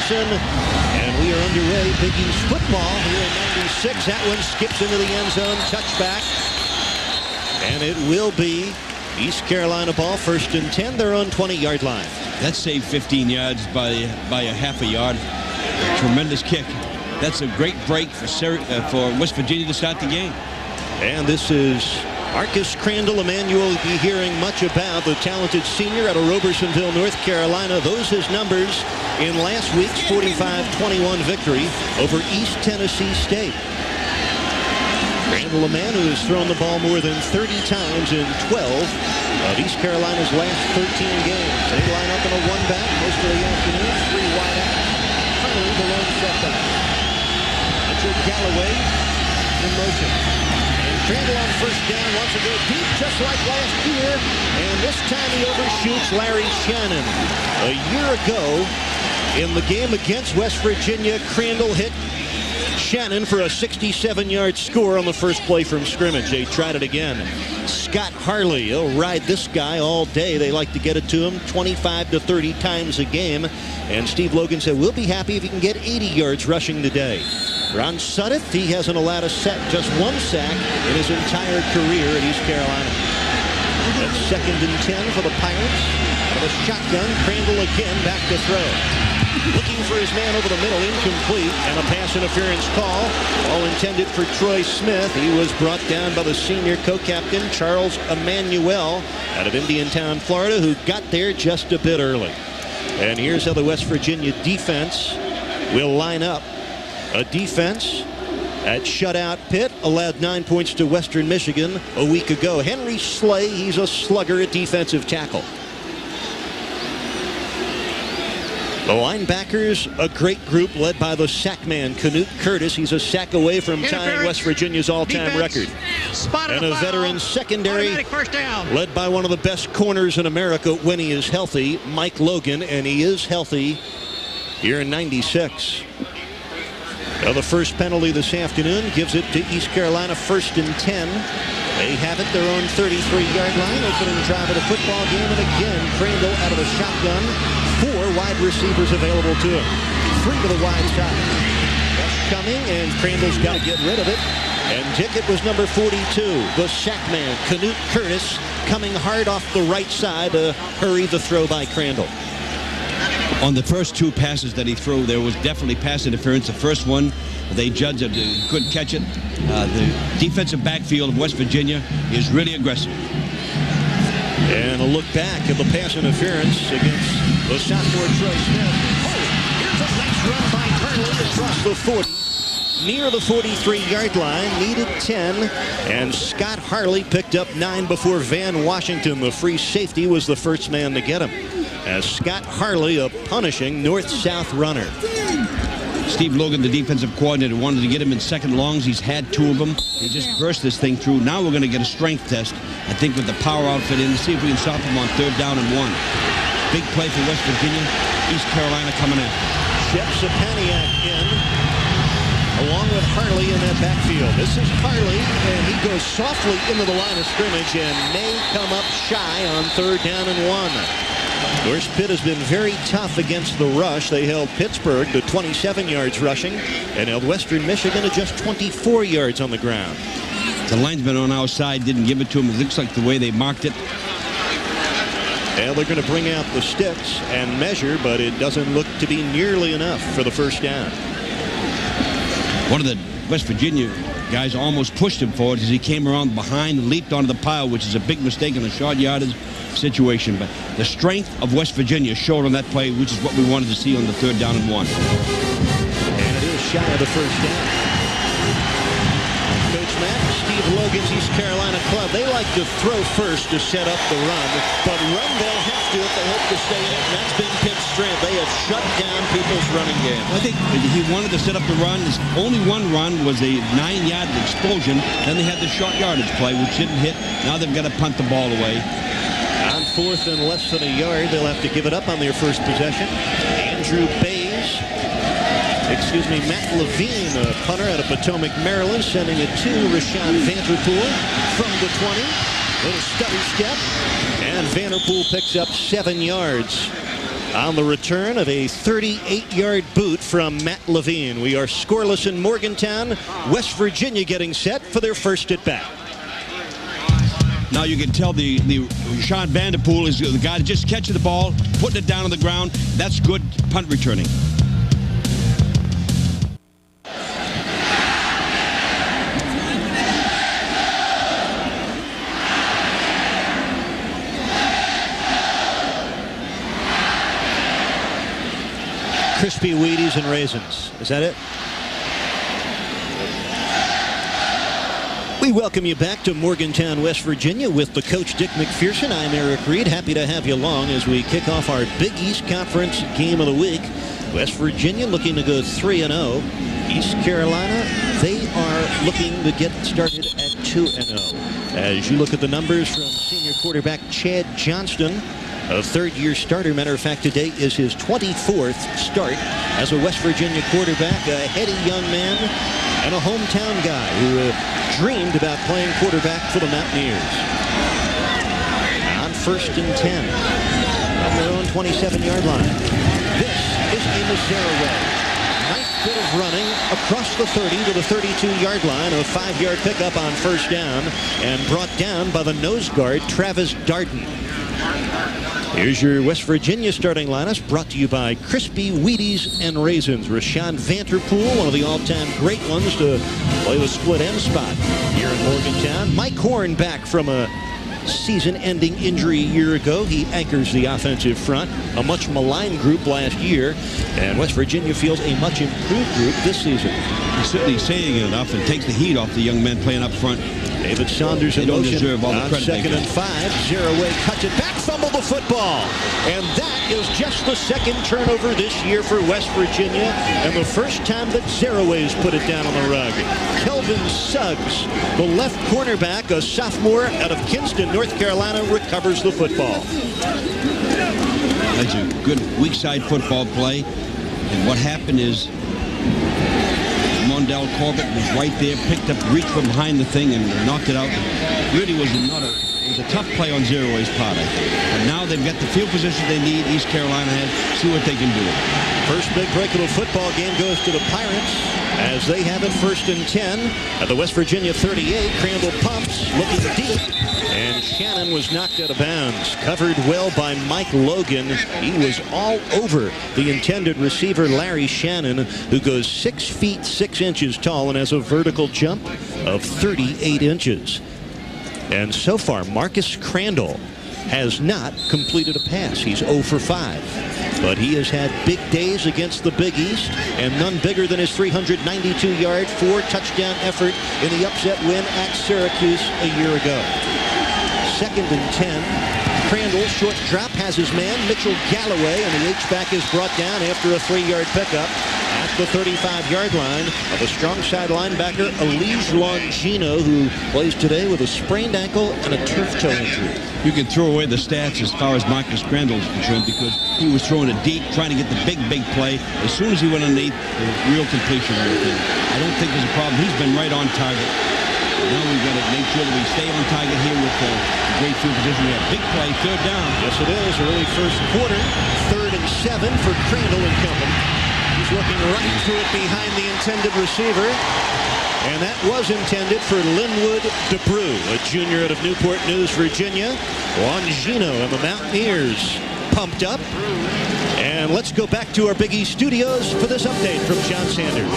Madison. And we are underway. Big East football here in 96. That one skips into the end zone. Touchback. And it will be East Carolina ball, 1st and 10. They're on 20-yard line. That saved 15 yards by a half a yard. Tremendous kick. That's a great break for West Virginia to start the game. And this is Marcus Crandall, a man you will be hearing much about, the talented senior out of Robersonville, North Carolina. Those his numbers in last week's 45-21 victory over East Tennessee State. Crandall, a man who has thrown the ball more than 30 times in 12 of East Carolina's last 13 games. They line up in a one-back most of the afternoon, 3 wide out. Finally, the lone setback. Richard Galloway in motion. And Crandall on 1st down wants to go deep just like last year. And this time he overshoots Larry Shannon. A year ago, in the game against West Virginia, Crandall hit Shannon for a 67-yard score on the first play from scrimmage. They tried it again. Scott Harley, he'll ride this guy all day. They like to get it to him 25 to 30 times a game. And Steve Logan said, we'll be happy if he can get 80 yards rushing today. Ron Sudduth, he hasn't allowed just one sack in his entire career at East Carolina. That's 2nd and 10 for the Pirates. Out of a shotgun, Crandall again back to throw. Looking for his man over the middle, incomplete, and a pass interference call. All intended for Troy Smith. He was brought down by the senior co-captain, Charles Emmanuel, out of Indiantown, Florida, who got there just a bit early. And here's how the West Virginia defense will line up. A defense at shutout Pitt allowed 9 points to Western Michigan a week ago. Henry Slay, he's a slugger at defensive tackle. The linebackers, a great group led by the sack man, Canute Curtis. He's a sack away from tying West Virginia's all-time record. And a veteran secondary led by one of the best corners in America when he is healthy, Mike Logan, and he is healthy here in 96. Now the first penalty this afternoon gives it to East Carolina, 1st and 10. They have it their own 33-yard line, opening drive of the football game. And again, Crandall out of a shotgun. 4 wide receivers available to him. 3 to the wide side. Rush coming, and Crandall's got to get rid of it. And ticket was number 42, the sack man, Canute Curtis, coming hard off the right side to hurry the throw by Crandall. On the first 2 passes that he threw, there was definitely pass interference. The first one, they judged that he couldn't catch it. The defensive backfield of West Virginia is really aggressive. And a look back at the pass interference against the sophomore Troy Smith. Oh, here's a nice run by Harley across the 40. Near the 43-yard line, needed 10. And Scott Harley picked up 9 before Van Washington, the free safety, was the first man to get him. As Scott Harley, a punishing north-south runner. Steve Logan, the defensive coordinator, wanted to get him in second longs. He's had 2 of them. He just burst this thing through. Now we're going to get a strength test, I think, with the power outfit in to see if we can stop him on 3rd down and 1. Big play for West Virginia. East Carolina coming in. Shep Sapaniak in, along with Harley in that backfield. This is Harley, and he goes softly into the line of scrimmage and may come up shy on 3rd down and 1. Of course, Pitt has been very tough against the rush. They held Pittsburgh to 27 yards rushing and held Western Michigan to just 24 yards on the ground. The linesman on our side didn't give it to him. It looks like the way they marked it. And they're going to bring out the sticks and measure, but it doesn't look to be nearly enough for the 1st down. One of the West Virginia guys almost pushed him forward as he came around behind and leaped onto the pile, which is a big mistake in a short yardage situation. But the strength of West Virginia showed on that play, which is what we wanted to see on the 3rd down and 1. And it is shy of the 1st down. Coach Matt, Steve Logan's East Carolina club, they like to throw first to set up the run, but run they'll have to if they hope to stay in it. And that's been Pitt's strength. They have shut down people's running game. I think he wanted to set up the run. His only one run was a 9-yard explosion. Then they had the short yardage play, which didn't hit. Now they've got to punt the ball away. On 4th and less than a yard, they'll have to give it up on their first possession. Matt Levine, a punter out of Potomac, Maryland, sending it to Rashawn Vanderpool from the 20. Little stutter step, and Vanderpool picks up 7 yards. on the return of a 38-yard boot from Matt Levine. We are scoreless in Morgantown. West Virginia getting set for their first at bat. Now you can tell the Sean Vanderpool is the guy that just catches the ball, putting it down on the ground. That's good punt returning. Crispy Wheaties and raisins. Is that it? We welcome you back to Morgantown, West Virginia with the coach Dick McPherson. I'm Eric Reed. Happy to have you along as we kick off our Big East Conference game of the week. West Virginia looking to go 3-0. East Carolina, they are looking to get started at 2-0. As you look at the numbers from senior quarterback Chad Johnston, a third-year starter. Matter of fact, today is his 24th start as a West Virginia quarterback, a heady young man and a hometown guy who dreamed about playing quarterback for the Mountaineers. On 1st and 10 from their own 27-yard line. This is Amos Zaraway. Nice bit of running across the 30 to the 32-yard line. A 5-yard pickup on first down and brought down by the nose guard, Travis Darden. Here's your West Virginia starting lineup, brought to you by Crispy Wheaties and Raisins. Rashawn Vanderpool, one of the all-time great ones to play the split end spot here in Morgantown. Mike Horn back from a season-ending injury a year ago. He anchors the offensive front, a much maligned group last year, and West Virginia feels a much improved group this season. He's certainly saying it enough and takes the heat off the young men playing up front. David Saunders in motion deserve all the on credit. 2nd and 5. Zaraway cuts it back, fumbled the football. And that is just the second turnover this year for West Virginia, and the first time that Zaraway's put it down on the rug. Kelvin Suggs, the left cornerback, a sophomore out of Kinston, North Carolina, recovers the football. That's a good weak side football play. And what happened is Mondell Corbett was right there, picked up, reached from behind the thing and knocked it out. Really was a tough play on Zaraway's part, I think. But now they've got the field position they need. East Carolina has. See what they can do. First big break of the football game goes to the Pirates as they have it 1st and 10 at the West Virginia 38. Crandall pumps, looking deep, and Shannon was knocked out of bounds. Covered well by Mike Logan. He was all over the intended receiver, Larry Shannon, who goes 6 feet 6 inches tall and has a vertical jump of 38 inches. And so far, Marcus Crandall has not completed a pass. He's 0 for 5. But he has had big days against the Big East, and none bigger than his 392-yard, 4-touchdown effort in the upset win at Syracuse a year ago. 2nd and 10. Crandall, short drop, has his man, Mitchell Galloway, and the H-back is brought down after a 3-yard pickup at the 35-yard line of a strong side linebacker, Elijah Longino, who plays today with a sprained ankle and a turf toe injury. You can throw away the stats as far as Marcus Crandall is concerned because he was throwing it deep, trying to get the big play. As soon as he went underneath, there was real completion and everything. I don't think there's a problem. He's been right on target. Now we've got to make sure that we stay on target here with the great field position. We have big play, 3rd down. Yes, it is. Early first quarter, 3rd and 7 for Crandall and company. He's looking right through it behind the intended receiver. And that was intended for Linwood DeBrew, a junior out of Newport News, Virginia. Longino and the Mountaineers pumped up. And let's go back to our Big East studios for this update from John Sanders.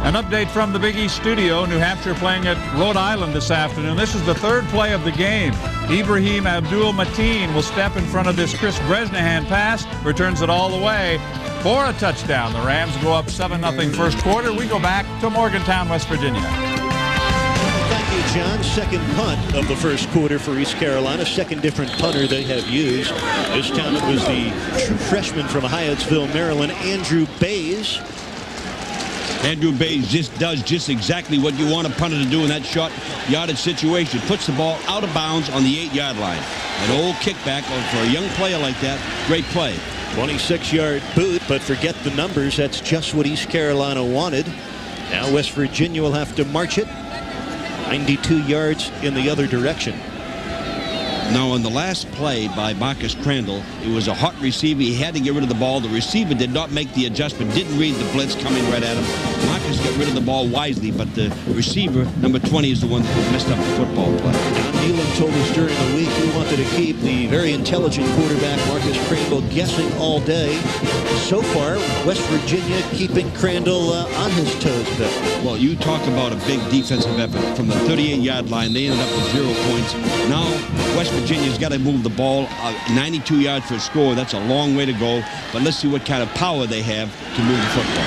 An update from the Big East studio. New Hampshire playing at Rhode Island this afternoon. This is the 3rd play of the game. Ibrahim Abdul-Mateen will step in front of this Chris Bresnahan pass, returns it all the way for a touchdown. The Rams go up 7-0 first quarter. We go back to Morgantown, West Virginia. Thank you, John. Second punt of the first quarter for East Carolina. Second different punter they have used. This time it was the true freshman from Hyattsville, Maryland, Andrew Bays. Andrew Bays does exactly what you want a punter to do in that short yardage situation. Puts the ball out of bounds on the 8-yard line. An old kickback for a young player like that. Great play. 26-yard boot, but forget the numbers. That's just what East Carolina wanted. Now West Virginia will have to march it 92 yards in the other direction. Now, on the last play by Marcus Crandall, it was a hot receiver. He had to get rid of the ball. The receiver did not make the adjustment, didn't read the blitz coming right at him. Marcus got rid of the ball wisely, but the receiver, number 20, is the one that messed up the football play. Don Nealon told us during the week he wanted to keep the very intelligent quarterback Marcus Crandall guessing all day. So far, West Virginia keeping Crandall on his toes a bit. Well, you talk about a big defensive effort. From the 38-yard line, they ended up with 0 points. Now, West Virginia's got to move the ball 92 yards for a score. That's a long way to go. But let's see what kind of power they have to move the football.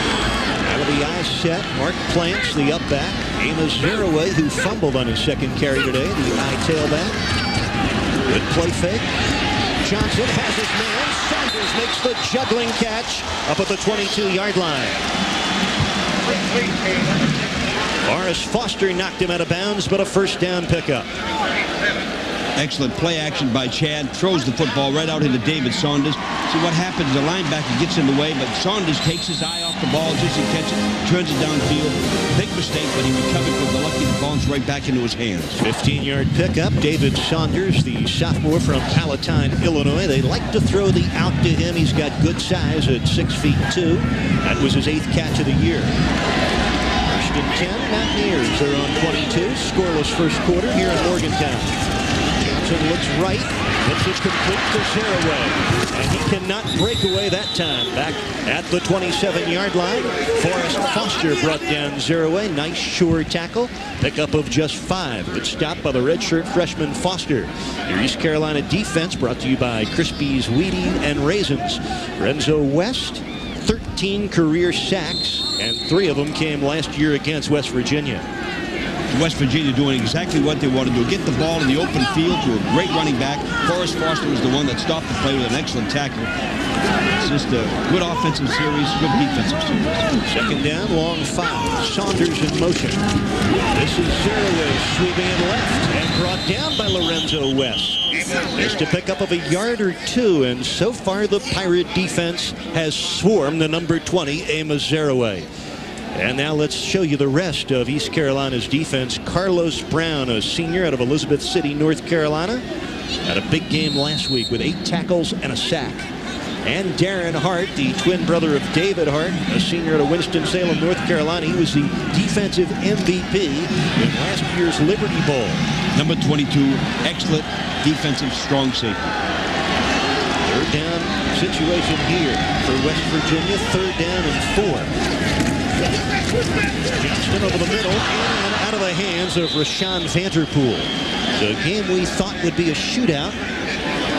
Out of the eye set, Mark Plants, the up back. Amos Zeraway, who fumbled on his second carry today, the eye tailback. Good play fake. Johnson has his man. Saunders makes the juggling catch up at the 22-yard line. Morris Foster knocked him out of bounds, but a first down pickup. Excellent play action by Chad. Throws the football right out into David Saunders. See what happens, the linebacker gets in the way, but Saunders takes his eye off the ball just in catch it, turns it downfield. Big mistake, but he recovered with the lucky to bounce right back into his hands. 15-yard pickup. David Saunders, the sophomore from Palatine, Illinois. They like to throw the out to him. He's got good size at 6'2". That was his 8th catch of the year. First and 10, Mountaineers are on 22. Scoreless first quarter here in Morgantown. Johnson looks right, hits it complete to Zeraway, and he cannot break away that time. Back at the 27-yard line, Forrest Foster brought down Zeraway. Nice sure tackle, pickup of just 5. Good stop by the redshirt freshman Foster. Your East Carolina defense brought to you by Crispy's Wheaties and Raisins. Renzo West, 13 career sacks, and 3 of them came last year against West Virginia. West Virginia doing exactly what they want to do. Get the ball in the open field to a great running back. Forrest Foster was the one that stopped the play with an excellent tackle. It's just a good offensive series, good defensive series. Second down, long 5. Saunders in motion. This is Zeraway sweeping in left and brought down by Lorenzo West. Just a pickup of a yard or 2, and so far the Pirate defense has swarmed the number 20, Amos Zeraway. And now let's show you the rest of East Carolina's defense. Carlos Brown, a senior out of Elizabeth City, North Carolina, had a big game last week with 8 tackles and a sack. And Darren Hart, the twin brother of David Hart, a senior out of Winston-Salem, North Carolina. He was the defensive MVP in last year's Liberty Bowl. Number 22, excellent defensive strong safety. Third down situation here for West Virginia. 3rd down and 4. Johnston over the middle and out of the hands of Rashawn Vanderpool. The game we thought would be a shootout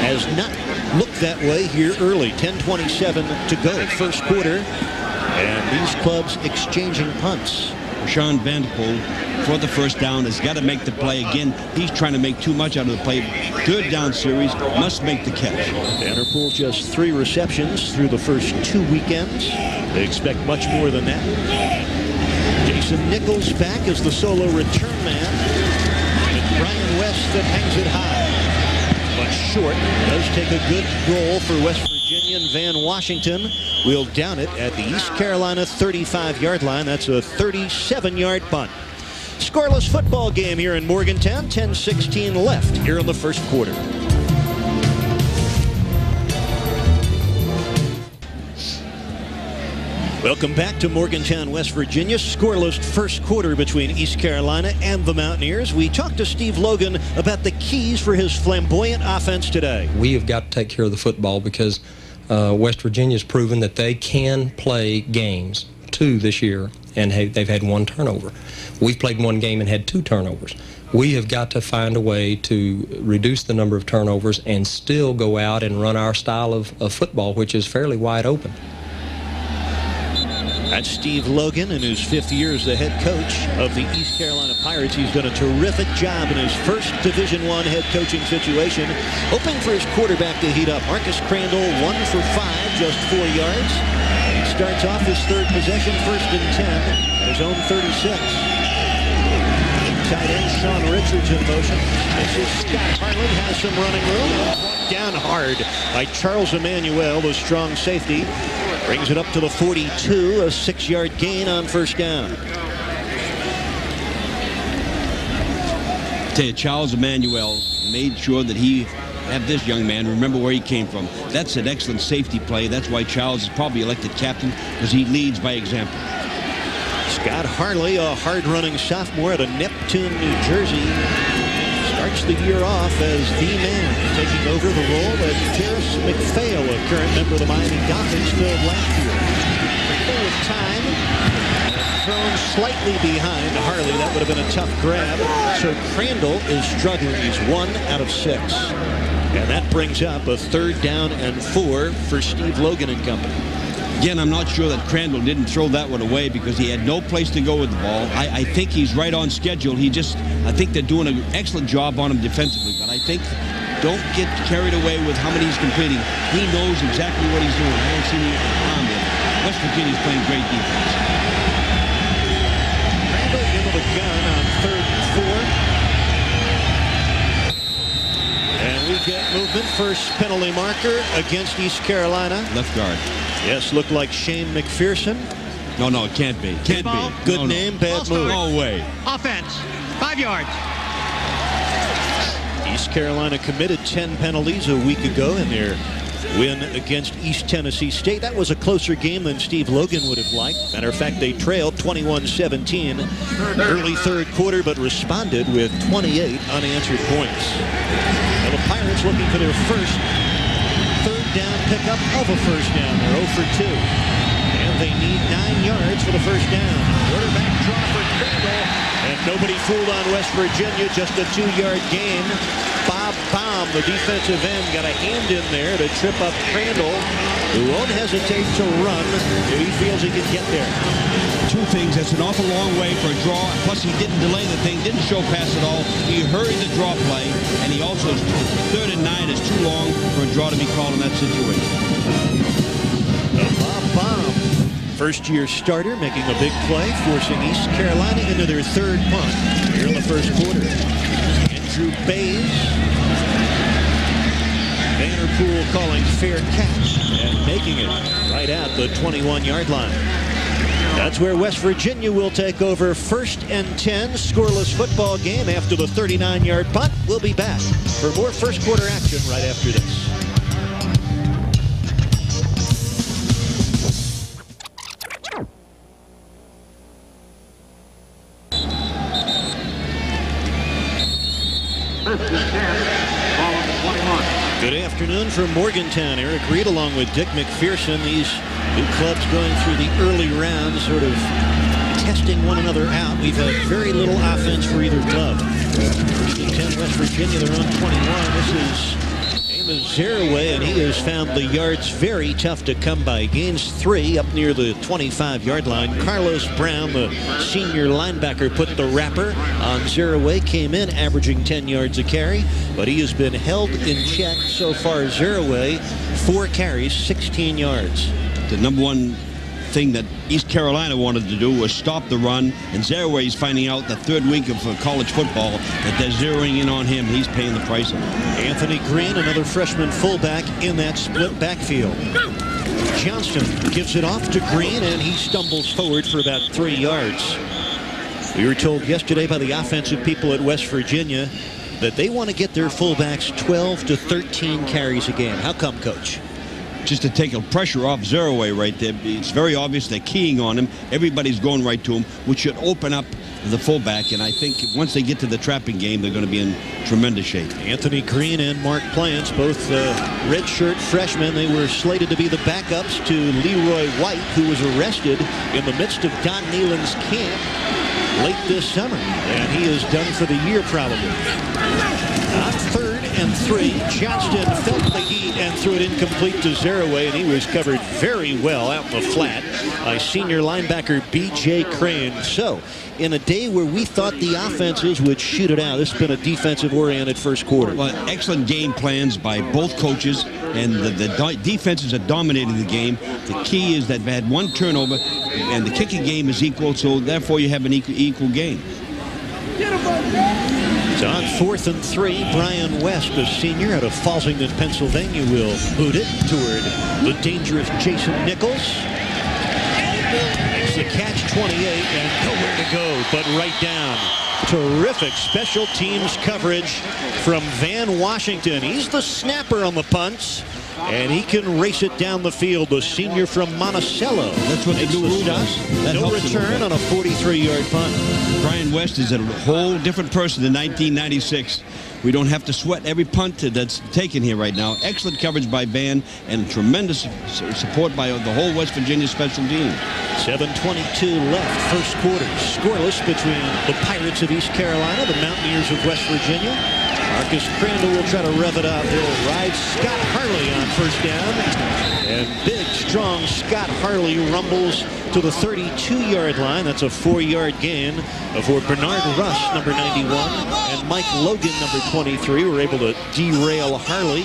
has not looked that way here early. 10:27 to go, first quarter, and these clubs exchanging punts. Rashawn Vanderpool for the first down has got to make the play again. He's trying to make too much out of the play. 3rd down series, must make the catch. Vanderpool just 3 receptions through the first 2 weekends. They expect much more than that. Jason Nichols back as the solo return man. And it's Brian West that hangs it high. But short. Does take a good roll for West Virginian Van Washington. Will down it at the East Carolina 35-yard line. That's a 37-yard punt. Scoreless football game here in Morgantown. 10:16 left here in the first quarter. Welcome back to Morgantown, West Virginia. Scoreless first quarter between East Carolina and the Mountaineers. We talked to Steve Logan about the keys for his flamboyant offense today. We have got to take care of the football because West Virginia's proven that they can play games, 2 this year, and they've had 1 turnover. We've played 1 game and had 2 turnovers. We have got to find a way to reduce the number of turnovers and still go out and run our style of football, which is fairly wide open. That's Steve Logan in his 5th year as the head coach of the East Carolina Pirates. He's done a terrific job in his first Division I head coaching situation. Hoping for his quarterback to heat up. Marcus Crandall 1 for 5, just 4 yards. He starts off his 3rd possession, 1st and 10, at his own 36. Tight end Sean Richards in motion. This is Scott Harlan, has some running room. Down hard by Charles Emmanuel, the strong safety. Brings it up to the 42, a 6-yard gain on first down. Tell you, Charles Emmanuel made sure that he had this young man remember where he came from. That's an excellent safety play. That's why Charles is probably elected captain, because he leads by example. Scott Harley, a hard-running sophomore out of Neptune, New Jersey, starts the year off as the man, taking over the role that Terrace McPhail, a current member of the Miami Dolphins, filled last year. With time, thrown slightly behind Harley. That would have been a tough grab. So Crandall is struggling. He's 1 out of 6. And that brings up a 3rd down and 4 for Steve Logan and company. Again, I'm not sure that Crandall didn't throw that one away because he had no place to go with the ball. I think he's right on schedule. I think they're doing an excellent job on him defensively. But I think don't get carried away with how many he's completing. He knows exactly what he's doing. I haven't seen him on there. West Virginia's playing great defense. Crandall into the gun on 3rd and 4. And we get movement. First penalty marker against East Carolina. Left guard. Yes, looked like Shane McPherson. No, it can't be. Can't be. Good name, bad move. No way. Offense, 5 yards. East Carolina committed 10 penalties a week ago in their win against East Tennessee State. That was a closer game than Steve Logan would have liked. Matter of fact, they trailed 21-17 early 3rd quarter, but responded with 28 unanswered points. Now the Pirates looking for their first 3rd down pickup of a first down. They're 0 for 2. And they need 9 yards for the first down. Quarterback draw for Crandall. And nobody fooled on West Virginia. Just a 2-yard gain. Bob Baum, the defensive end, got a hand in there to trip up Crandall, who won't hesitate to run if he feels he can get there. 2 things. That's an awful long way for a draw. Plus, he didn't delay the thing, didn't show pass at all. He hurried the draw play, and he also, 3rd and 9 is too long for a draw to be called in that situation. Bob Baum, first-year starter, making a big play, forcing East Carolina into their 3rd punt here in the first quarter. Andrew Bays. Vanderpool calling fair catch and making it right at the 21-yard line. That's where West Virginia will take over. 1st and 10, scoreless football game after the 39-yard punt. We'll be back for more first quarter action right after this. Good afternoon from Morgantown. Eric Reed along with Dick McPherson. These new clubs going through the early rounds, sort of testing one another out. We've had very little offense for either club. 10 West Virginia, they're on 21. This is Amos Zeraway, and he has found the yards very tough to come by. Gains 3 up near the 25-yard line. Carlos Brown, the senior linebacker, put the wrapper on Zeraway. Came in averaging 10 yards a carry, but he has been held in check so far. Zeraway, 4 carries, 16 yards. The number one thing that East Carolina wanted to do was stop the run, and Zeraway is finding out the 3rd week of college football that they're zeroing in on him. He's paying the price of it. Anthony Green, another freshman fullback in that split backfield. Johnston gives it off to Green, and he stumbles forward for about 3 yards. We were told yesterday by the offensive people at West Virginia that they want to get their fullbacks 12 to 13 carries a game. How come, Coach? Just to take a pressure off Zeraway right there. It's very obvious they're keying on him. Everybody's going right to him, which should open up the fullback. And I think once they get to the trapping game, they're going to be in tremendous shape. Anthony Green and Mark Plants, both redshirt freshmen. They were slated to be the backups to Leroy White, who was arrested in the midst of Don Nehlen's camp late this summer. And he is done for the year, probably. On 3rd and 3, Johnston felt the heat and threw it incomplete to Zeraway, and he was covered very well out in the flat by senior linebacker B.J. Crane. So, in a day where we thought the offenses would shoot it out, this has been a defensive-oriented first quarter. Well, excellent game plans by both coaches, and the defenses are dominating the game. The key is that they had 1 turnover, and the kicking game is equal, so therefore you have an equal game. So on 4th and 3, Brian West, a senior out of Falsington, Pennsylvania, will boot it toward the dangerous Jason Nichols. Makes the catch, 28, and nowhere to go but right down to terrific special teams coverage from Van Washington. He's the snapper on the punts, and he can race it down the field. The senior from Monticello. That's what they do. No return on a 43-yard punt. Brian West is a whole different person than 1996. We don't have to sweat every punt that's taken here right now. Excellent coverage by Van and tremendous support by the whole West Virginia special team. 7:22 left, first quarter. Scoreless between the Pirates of East Carolina, the Mountaineers of West Virginia. Marcus Crandall will try to rev it up. He'll ride Scott Harley on first down. And big, strong Scott Harley rumbles to the 32-yard line. That's a 4-yard gain for Bernard Rush, number 91, and Mike Logan, number 23, were able to derail Harley.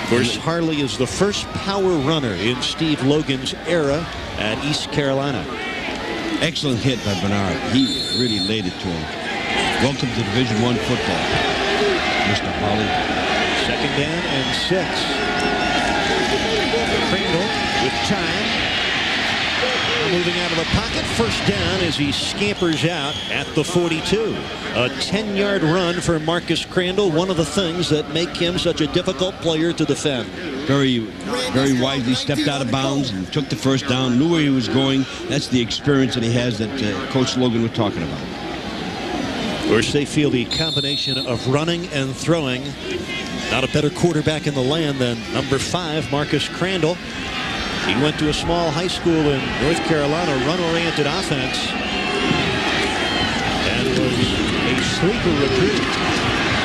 Of course, Harley is the first power runner in Steve Logan's era at East Carolina. Excellent hit by Bernard. He really laid it to him. Welcome to Division I football, Mr. Harley. Second down and 6. Crandall with time. Moving out of the pocket, first down as he scampers out at the 42. A 10-yard run for Marcus Crandall, one of the things that make him such a difficult player to defend. Very wisely stepped out of bounds and took the first down, knew where he was going. That's the experience that he has that Coach Logan was talking about. Of course, they feel the combination of running and throwing. Not a better quarterback in the land than number 5, Marcus Crandall. He went to a small high school in North Carolina, run-oriented offense, and was a sleeper recruit.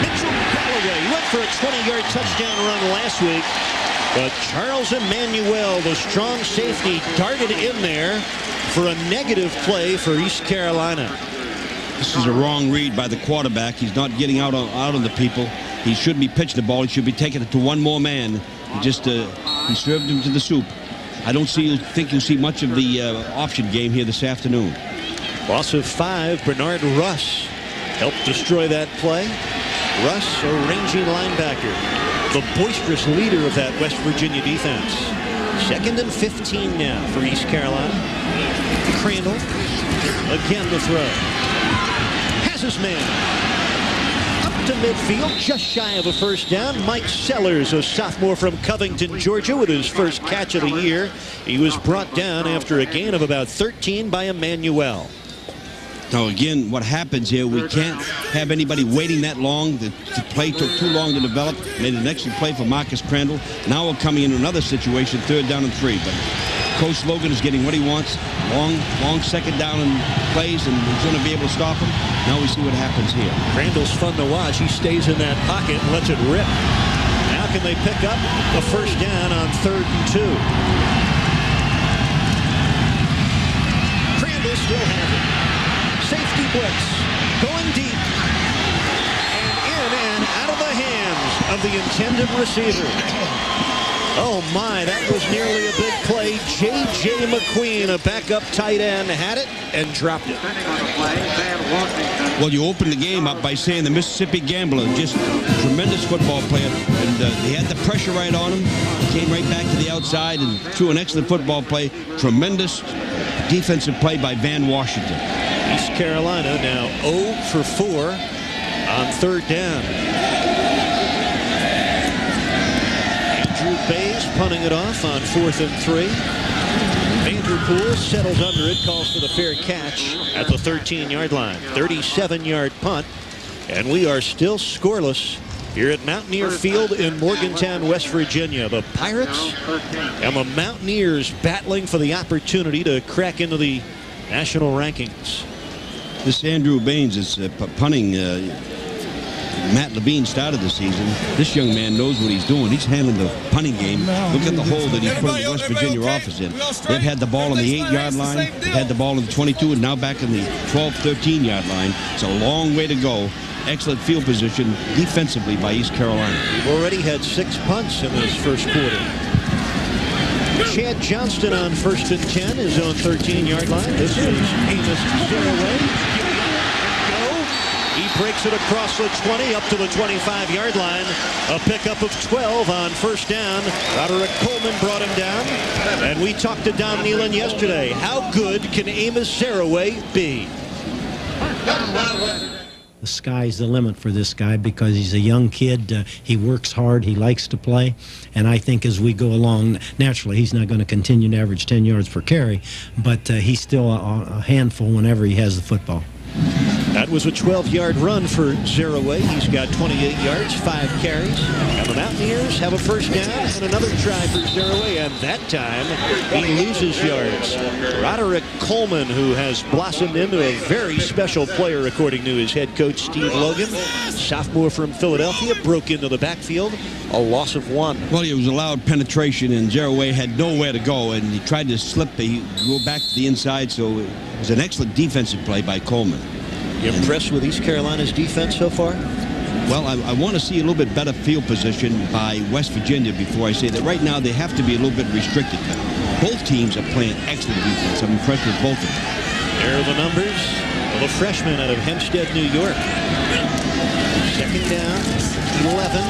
Mitchell Galloway went for a 20-yard touchdown run last week, but Charles Emmanuel, the strong safety, darted in there for a negative play for East Carolina. This is a wrong read by the quarterback. He's not getting out on the people. He shouldn't be pitching the ball. He should be taking it to one more man. He served him to the soup. I don't think you'll see much of the option game here this afternoon. Loss of 5. Bernard Russ helped destroy that play. Russ, a rangy linebacker, the boisterous leader of that West Virginia defense. 2nd and 15 now for East Carolina. Crandall again to throw. Has his man to midfield, just shy of a first down. Mike Sellers, a sophomore from Covington, Georgia, with his first catch of the year. He was brought down after a gain of about 13 by Emmanuel. Now again, what happens here, we can't have anybody waiting that long. The play took too long to develop. Made an excellent play for Marcus Crandall. Now we're coming into another situation, 3rd down and 3. But Coach Logan is getting what he wants. Long second down and plays, and he's going to be able to stop him. Now we see what happens here. Crandall's fun to watch. He stays in that pocket and lets it rip. Now can they pick up a first down on 3rd and 2? Crandall still has it. Safety blitz, going deep, and in and out of the hands of the intended receiver. Oh my, that was nearly a big play. J.J. McQueen, a backup tight end, had it and dropped it. Well, you opened the game up by saying the Mississippi Gambler, just a tremendous football player, and he had the pressure right on him. He came right back to the outside and threw an excellent football play. Tremendous defensive play by Van Washington. East Carolina now 0 for 4 on 3rd down. Andrew Bays punting it off on 4th and 3. Vanderpool settles under it, calls for the fair catch at the 13-yard line. 37-yard punt, and we are still scoreless here at Mountaineer Field in Morgantown, West Virginia. The Pirates and the Mountaineers battling for the opportunity to crack into the national rankings. This Andrew Baines is punting. Matt Levine started the season. This young man knows what he's doing. He's handling the punting game. Look at the hole that he's put the West Virginia offense in. They've had the ball on the 8-yard line. They've had the ball on the 22 and now back in the 12, 13-yard line. It's a long way to go. Excellent field position defensively by East Carolina. We've already had 6 punts in this first quarter. Chad Johnston on 1st and 10, his own 13-yard line. This is Amos Zeraway. He breaks it across the 20 up to the 25-yard line. A pickup of 12 on first down. Roderick Coleman brought him down. And we talked to Don Nealon yesterday. How good can Amos Zeraway be? The sky's the limit for this guy because he's a young kid. He works hard. He likes to play. And I think as we go along, naturally, he's not going to continue to average 10 yards per carry, but he's still a handful whenever he has the football. That was a 12-yard run for Zeraway. He's got 28 yards, 5 carries. And the Mountaineers have a first down and another try for Zeraway. And that time, he loses yards. Roderick Coleman, who has blossomed into a very special player, according to his head coach, Steve Logan. Sophomore from Philadelphia, broke into the backfield. A loss of 1. Well, he was allowed penetration, and Zeraway had nowhere to go, and he tried to slip. He go back to the inside, so it was an excellent defensive play by Coleman. You impressed with East Carolina's defense so far? Well, I want to see a little bit better field position by West Virginia before I say that. Right now, they have to be a little bit restricted. Both teams are playing excellent defense. I'm impressed with both of them. There are the numbers of a freshman out of Hempstead, New York. Second down, 11.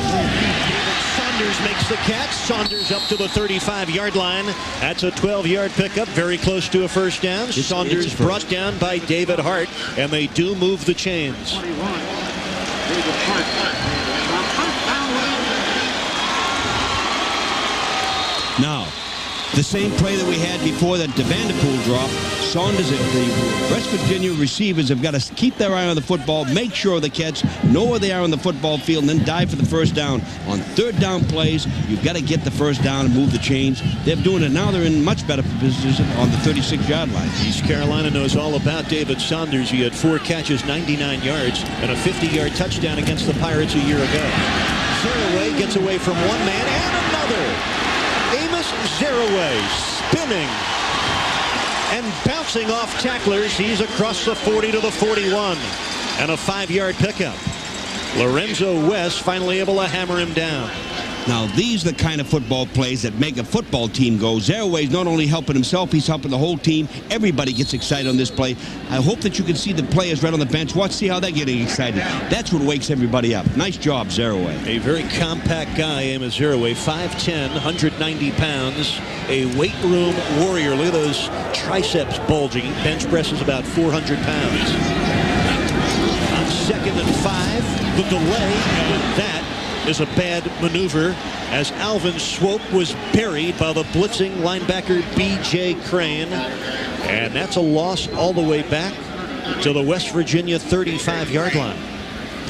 Saunders makes the catch. Saunders up to the 35-yard line. That's a 12-yard pickup, very close to a first down. Saunders brought down by David Hart, and they do move the chains. Now, the same play that we had before that Vanderpool drop. Saunders, the West Virginia receivers have got to keep their eye on the football, make sure of the catch, know where they are on the football field, and then dive for the first down. On third down plays, you've got to get the first down and move the chains. They're doing it now. They're in much better position on the 36-yard line. East Carolina knows all about David Saunders. He had 4 catches, 99 yards, and a 50-yard touchdown against the Pirates a year ago. Zeraway gets away from one man and another. Amos Zeraway spinning and bouncing off tacklers. He's across the 40 to the 41 and a 5-yard pickup. Lorenzo West finally able to hammer him down. Now, these are the kind of football plays that make a football team go. Zeraway's not only helping himself, he's helping the whole team. Everybody gets excited on this play. I hope that you can see the players right on the bench. See how they're getting excited. That's what wakes everybody up. Nice job, Zeraway. A very compact guy, Amos Zeraway, 5'10", 190 pounds, a weight room warrior. Look at those triceps bulging. Bench presses about 400 pounds. On 2nd and 5, the delay, and that is a bad maneuver as Alvin Swope was buried by the blitzing linebacker B.J. Crane. And that's a loss all the way back to the West Virginia 35-yard line.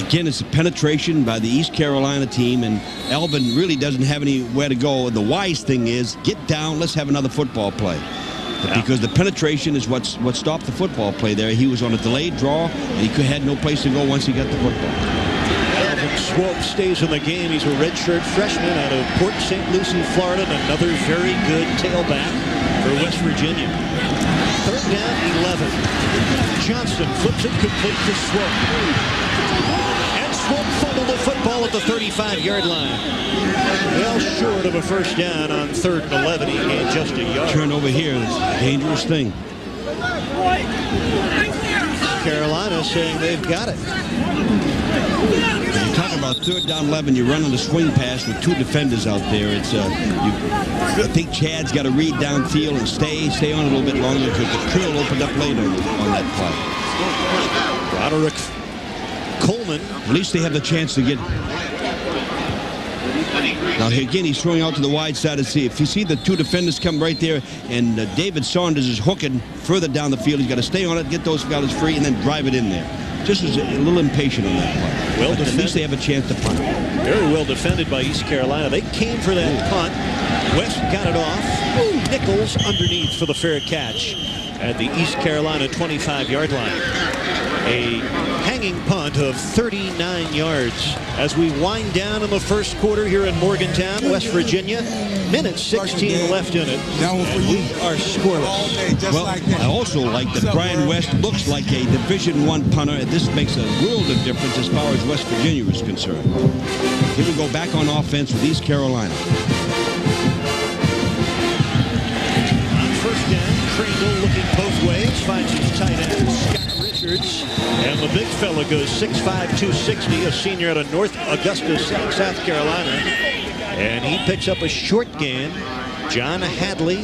Again, it's a penetration by the East Carolina team, and Alvin really doesn't have anywhere to go. The wise thing is get down, let's have another football play. Yeah. Because the penetration is what stopped the football play there. He was on a delayed draw, and he had no place to go once he got the football. Swope stays in the game. He's a redshirt freshman out of Port St. Lucie, Florida, and another very good tailback for West Virginia. Third down, 11. Johnson flips it complete to Swope. And Swope fumbled the football at the 35-yard line. Well short of a first down on 3rd and 11. He gained just a yard. Turnover here is a dangerous thing. Carolina saying they've got it. You talk about 3rd down 11, you're running a swing pass with 2 defenders out there. It's I think Chad's got to read downfield and stay on a little bit longer because the Trill opened up late on that play. Roderick Coleman. At least they have the chance to get. Now again, he's throwing out to the wide side to see. If you see the 2 defenders come right there, and David Saunders is hooking further down the field, he's got to stay on it, get those fellas free, and then drive it in there. Just was a little impatient on that play. Well defended. At least they have a chance to punt. Very well defended by East Carolina. They came for that punt. West got it off. Nichols underneath for the fair catch at the East Carolina 25-yard line. A hanging punt of 39 yards as we wind down in the first quarter here in Morgantown, West Virginia. Minute 16 left in it. And we are scoreless. Well, I also like that Brian West looks like a Division I punter. This makes a world of difference as far as West Virginia is concerned. Here we go back on offense with East Carolina. On first down, Crandall looking both ways, finds his tight end, Scott Richards. And the big fella goes 6'5", 260, a senior out of North Augusta, South Carolina. And he picks up a short gain. John Hadley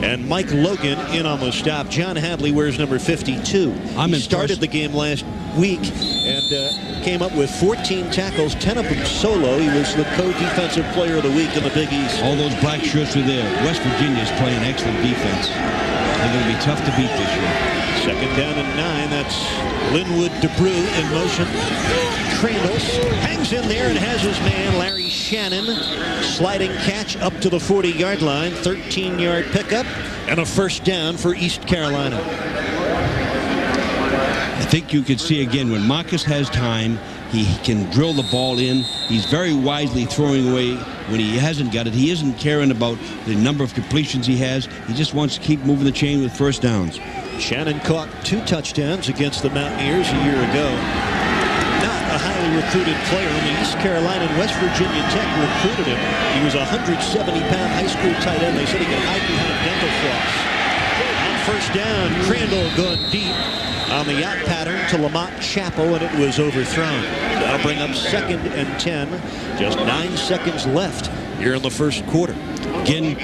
And Mike Logan in on the stop. John Hadley wears number 52. He started the game last week and came up with 14 tackles, 10 of them solo. He was the co-defensive player of the week in the Big East. All those black shirts are there. West Virginia's playing excellent defense. They're going to be tough to beat this year. Second down and 9. That's Linwood DeBrew in motion. Crandall hangs in there and has his man Larry Shannon. Sliding catch up to the 40-yard line. 13-yard pickup and a first down for East Carolina. I think you could see again when Marcus has time, he can drill the ball in. He's very wisely throwing away when he hasn't got it. He isn't caring about the number of completions he has. He just wants to keep moving the chain with first downs. Shannon caught 2 touchdowns against the Mountaineers a year ago. Not a highly recruited player. Only East Carolina and West Virginia Tech recruited him. He was a 170-pound high school tight end. They said he could hide behind dental floss. On first down, Crandall going deep on the out pattern to Lamont Chappell, and it was overthrown. That'll bring up 2nd and 10. Just 9 seconds left here in the first quarter. Again,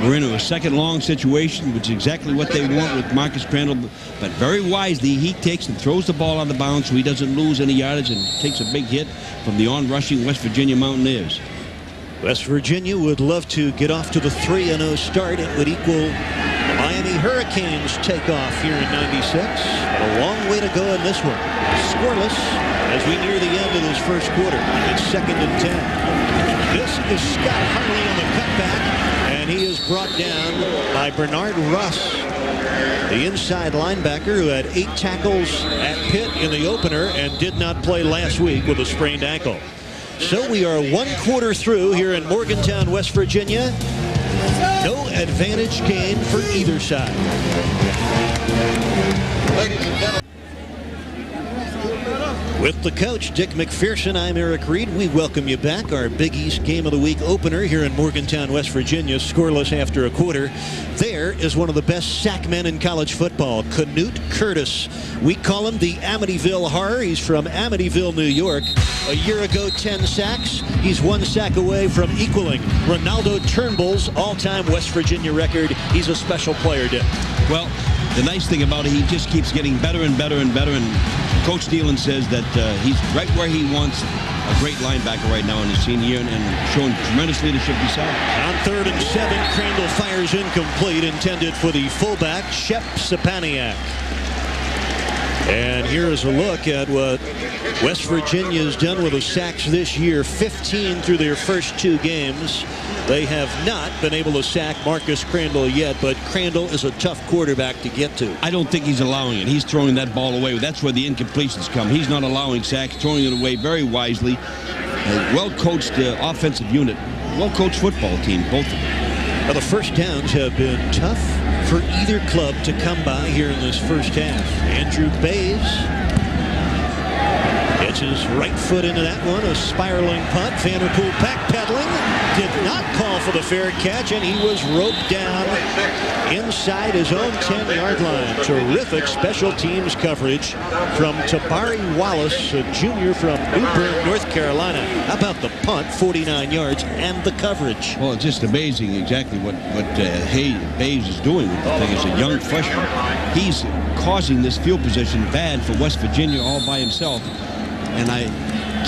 we're into a second long situation, which is exactly what they want with Marcus Crandall. But very wisely, he takes and throws the ball on the bounce so he doesn't lose any yardage and takes a big hit from the on-rushing West Virginia Mountaineers. West Virginia would love to get off to the 3-0 start. It would equal the Miami Hurricanes takeoff here in '96. A long way to go in this one. Scoreless as we near the end of this first quarter. It's 2nd and 10. This is Scott Hartley on the cutback, and he is brought down by Bernard Russ, the inside linebacker who had 8 tackles at Pitt in the opener and did not play last week with a sprained ankle. So we are 1 quarter through here in Morgantown, West Virginia. No advantage gain for either side. With the coach, Dick McPherson, I'm Eric Reed. We welcome you back. Our Big East Game of the Week opener here in Morgantown, West Virginia, scoreless after a quarter. There is one of the best sack men in college football, Knute Curtis. We call him the Amityville Horror. He's from Amityville, New York. A year ago, 10 sacks. He's 1 sack away from equaling Ronaldo Turnbull's all-time West Virginia record. He's a special player, Dick. Well, the nice thing about it, he just keeps getting better and better and better. And Coach Thielen says that he's right where he wants. A great linebacker right now in his senior year and showing tremendous leadership beside. On 3rd and 7, Crandall fires incomplete, intended for the fullback, Shep Sapaniak. And here is a look at what West Virginia has done with the sacks this year. 15 through their first 2 games. They have not been able to sack Marcus Crandall yet, but Crandall is a tough quarterback to get to. I don't think he's allowing it. He's throwing that ball away. That's where the incompletions come. He's not allowing sacks, throwing it away very wisely. A well-coached offensive unit, well-coached football team, both of them. Well, the first downs have been tough for either club to come by here in this first half. Andrew Bays gets his right foot into that one. A spiraling punt. Vanderpool backpedaling. Did not call for the fair catch, and he was roped down inside his own 10-yard line. Terrific special teams coverage from Tabari Wallace, a junior from New Bern, North Carolina. How about the punt, 49 yards, and the coverage? Well, it's just amazing exactly what Bays is doing with the thing. As a young freshman, he's causing this field position bad for West Virginia all by himself. And I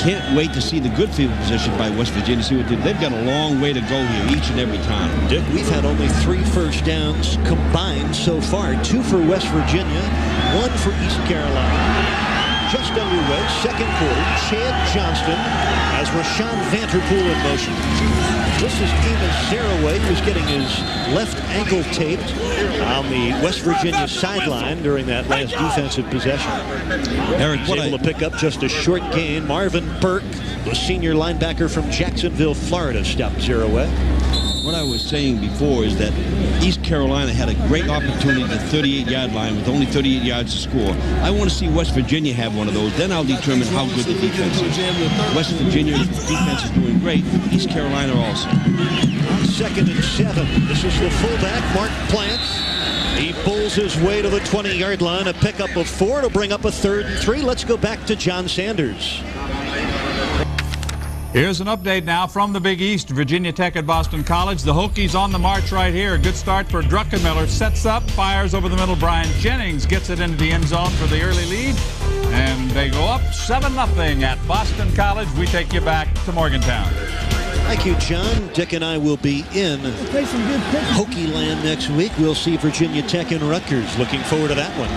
can't wait to see the good field position by West Virginia. See what they've got a long way to go here each and every time. Dick, we've had only 3 first downs combined so far. 2 for West Virginia, 1 for East Carolina. Just underway, second quarter. Chad Johnston has Rashawn Vanderpool in motion. This is Amos Zaraway, who's getting his left ankle taped on the West Virginia sideline during that last defensive possession. Eric, He's able to pick up just a short gain. Marvin Burke, the senior linebacker from Jacksonville, Florida, stopped Zaraway. What I was saying before is that East Carolina had a great opportunity at the 38-yard line with only 38 yards to score. I want to see West Virginia have one of those. Then I'll determine how good the defense is. West Virginia's defense is doing great. East Carolina also. 2nd and 7. This is the fullback, Mark Plants. He pulls his way to the 20-yard line. A pickup of 4 to bring up a 3rd and 3. Let's go back to John Sanders. Here's an update now from the Big East. Virginia Tech at Boston College. The Hokies on the march right here. A good start for Druckenmiller. Sets up, fires over the middle. Brian Jennings gets it into the end zone for the early lead. And they go up 7-0 at Boston College. We take you back to Morgantown. Thank you, John. Dick and I will be in Hokie Land next week. We'll see Virginia Tech and Rutgers. Looking forward to that one.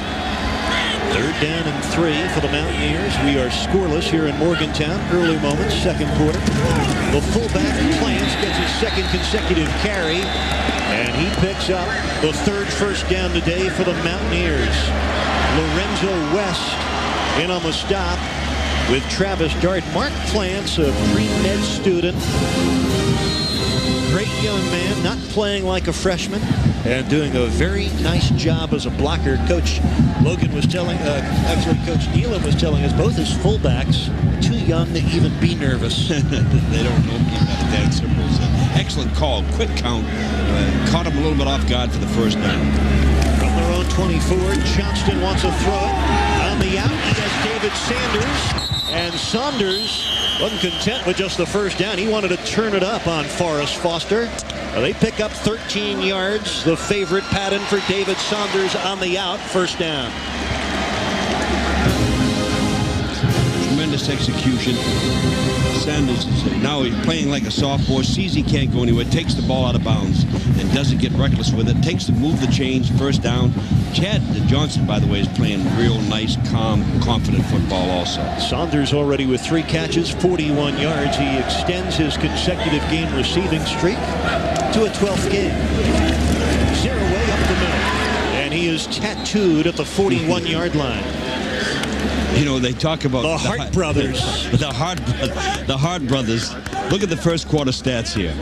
3rd down and 3 for the Mountaineers. We are scoreless here in Morgantown. Early moments, second quarter. The fullback, Plants, gets his second consecutive carry. And he picks up the 3rd first down today for the Mountaineers. Lorenzo West in on the stop with Travis Dart. Mark Plants, a pre-med student. Great young man, not playing like a freshman and doing a very nice job as a blocker. Coach Logan was telling, actually Coach Nealon was telling us both his fullbacks too young to even be nervous. They don't know me about that. Simple. Excellent call, quick count. Caught him a little bit off guard for the first down. From their own 24, Johnston wants to throw it. On the out, he has David Sanders. And Saunders wasn't content with just the first down. He wanted to turn it up on Forrest Foster. They pick up 13 yards. The favorite pattern for David Saunders on the out. First down. Tremendous execution. Sanders is now he's playing like a sophomore, sees he can't go anywhere, takes the ball out of bounds and doesn't get reckless with it, takes the move the change, first down. Chad Johnson, by the way, is playing real nice, calm, confident football also. Saunders already with 3 catches, 41 yards. He extends his consecutive game receiving streak to a 12th game. 0 way up the middle. And he is tattooed at the 41-yard line. You know, they talk about the Hart brothers. The Hart brothers. Look at the first quarter stats here.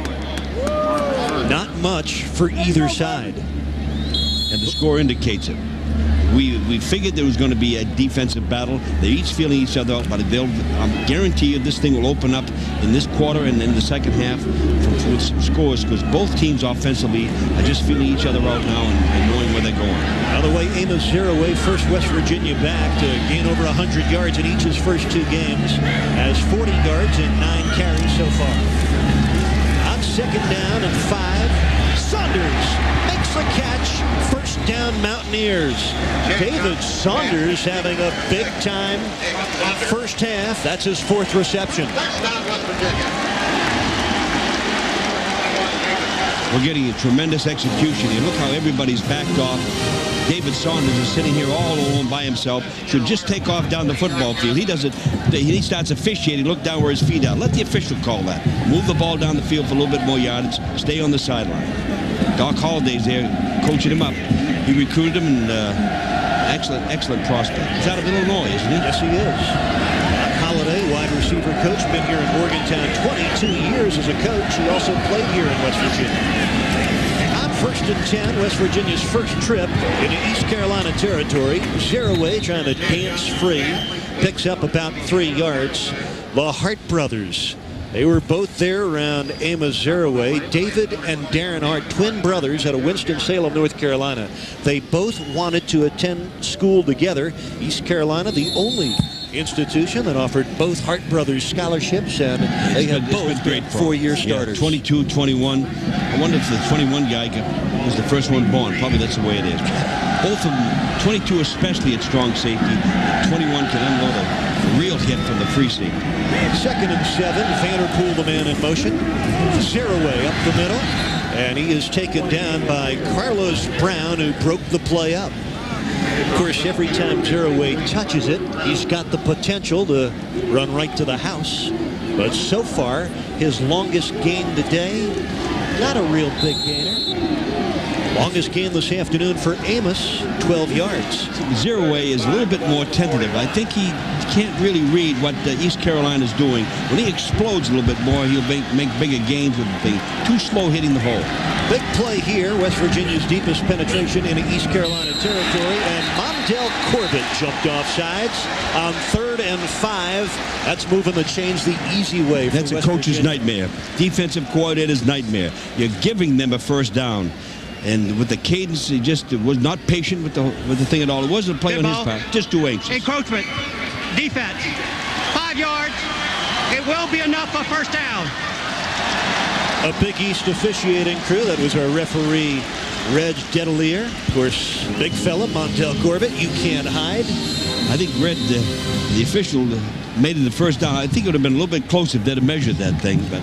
Not much for either side. And the score indicates it. We figured there was going to be a defensive battle. They're each feeling each other out, but I guarantee you this thing will open up in this quarter and in the second half with some scores, because both teams offensively are just feeling each other out now and knowing where they're going. By the way, Amos Zeraway, first West Virginia back to gain over 100 yards in each of his first 2 games, has 40 yards and 9 carries so far. On 2nd down and 5, Saunders makes the catch. First down, Mountaineers. David Saunders having a big-time first half. That's his 4th reception. We're getting a tremendous execution here. Look how everybody's backed off. David Saunders is sitting here all alone by himself. Should just take off down the football field. He does it. He starts officiating. Look down where his feet are. Let the official call that. Move the ball down the field for a little bit more yardage. Stay on the sideline. Doc Holliday's there coaching him up. He recruited him, and excellent prospect. He's out of Illinois, isn't he? Yes, he is. Holliday, wide receiver coach, been here in Morgantown 22 years as a coach. He also played here in West Virginia. On 1st and 10, West Virginia's first trip into East Carolina territory. Zeraway trying to dance free. Picks up about 3 yards. The Hart brothers. They were both there around Amos Zeraway. David and Darren Hart, twin brothers out of Winston-Salem, North Carolina. They both wanted to attend school together. East Carolina, the only institution that offered both Hart brothers scholarships, and they have both been 4-year starters. 22, 21. I wonder if the 21 guy was the first one born. Probably that's the way it is. Both of them, 22 especially at strong safety. 21 can unload a real hit from the free safety. 2nd and 7. Vanderpool, the man in motion. Zeraway up the middle, and he is taken down by Carlos Brown, who broke the play up. Of course, every time Zeraway touches it, he's got the potential to run right to the house. But so far, his longest gain today, not a real big gainer. Longest gain this afternoon for Amos, 12 yards. Zeraway is a little bit more tentative. I think he can't really read what East Carolina is doing. When he explodes a little bit more, he'll make bigger gains with the thing. Too slow hitting the hole. Big play here. West Virginia's deepest penetration into East Carolina territory. And Mondell Corbett jumped off sides on 3rd and 5. That's moving the chains the easy way. That's a coach's nightmare. Defensive coordinator's nightmare. You're giving them a first down. And with the cadence, he just was not patient with the thing at all. It wasn't a play on his part. Just too anxious. Encroachment. Defense. 5 yards. It will be enough for first down. A Big East officiating crew. That was our referee, Reg Dedelier. Of course, big fella, Montel Corbett. You can't hide. I think Red, the official, made it the first down. I think it would have been a little bit closer if they'd have measured that thing, but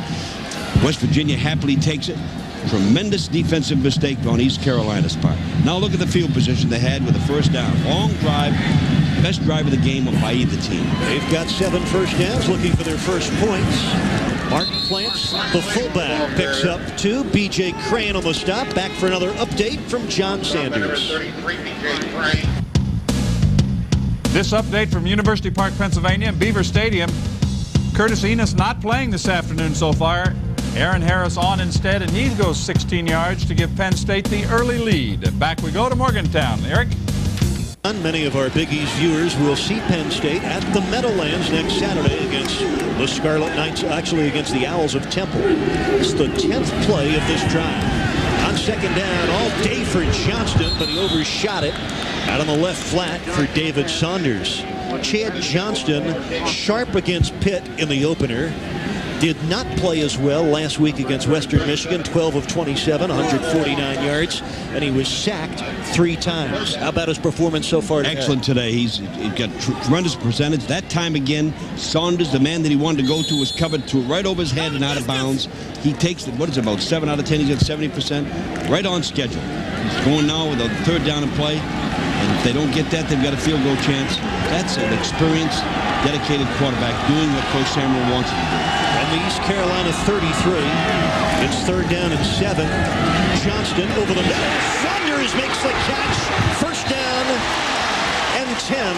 West Virginia happily takes it. Tremendous defensive mistake on East Carolina's part. Now look at the field position they had with the first down. Long drive, best drive of the game by either team. They've got 7 first downs, looking for their first points. Martin Plants, the fullback, picks up 2. B.J. Crane on the stop. Back for another update from John Sanders. This update from University Park, Pennsylvania, Beaver Stadium. Curtis Enos not playing this afternoon so far. Aaron Harris on instead, and he goes 16 yards to give Penn State the early lead. Back we go to Morgantown. Eric? Many of our Big East viewers will see Penn State at the Meadowlands next Saturday against the Scarlet Knights, actually against the Owls of Temple. It's the 10th play of this drive. On second down all day for Johnston, but he overshot it out on the left flat for David Saunders. Chad Johnston, sharp against Pitt in the opener. Did not play as well last week against Western Michigan, 12 of 27, 149 yards, and he was sacked 3 times. How about his performance so far today? Excellent today. He's got tremendous percentage. That time again, Saunders, the man that he wanted to go to, was covered to right over his head and out of bounds. He takes, what is it, about 7 out of 10? He's at 70%. Right on schedule. He's going now with a third down and play. And if they don't get that, they've got a field goal chance. That's an experienced, dedicated quarterback doing what Coach Samuel wants him to do. On the East Carolina 33, it's third down and 7. Johnston over the middle. Saunders makes the catch. First down and 10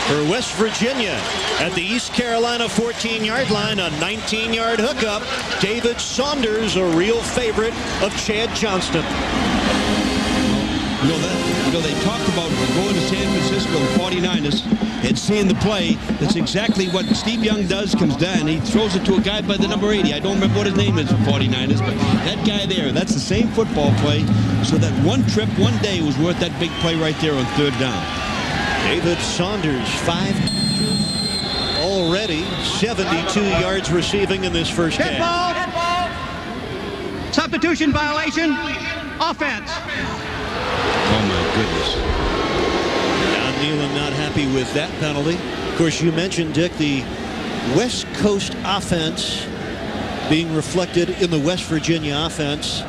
for West Virginia at the East Carolina 14-yard line. A 19-yard hookup. David Saunders, a real favorite of Chad Johnston. They talked about going to San Francisco 49ers and seeing the play. That's exactly what Steve Young does. Comes down, he throws it to a guy by the number 80. I don't remember what his name is for 49ers, but that guy there, that's the same football play. So that one trip, one day was worth that big play right there on third down. David Saunders, 5 already, 72 yards receiving in this first Hit half. ball. Substitution violation. Offense. Oh, my goodness. Don Nealon not happy with that penalty. Of course, you mentioned, Dick, the West Coast offense being reflected in the West Virginia offense.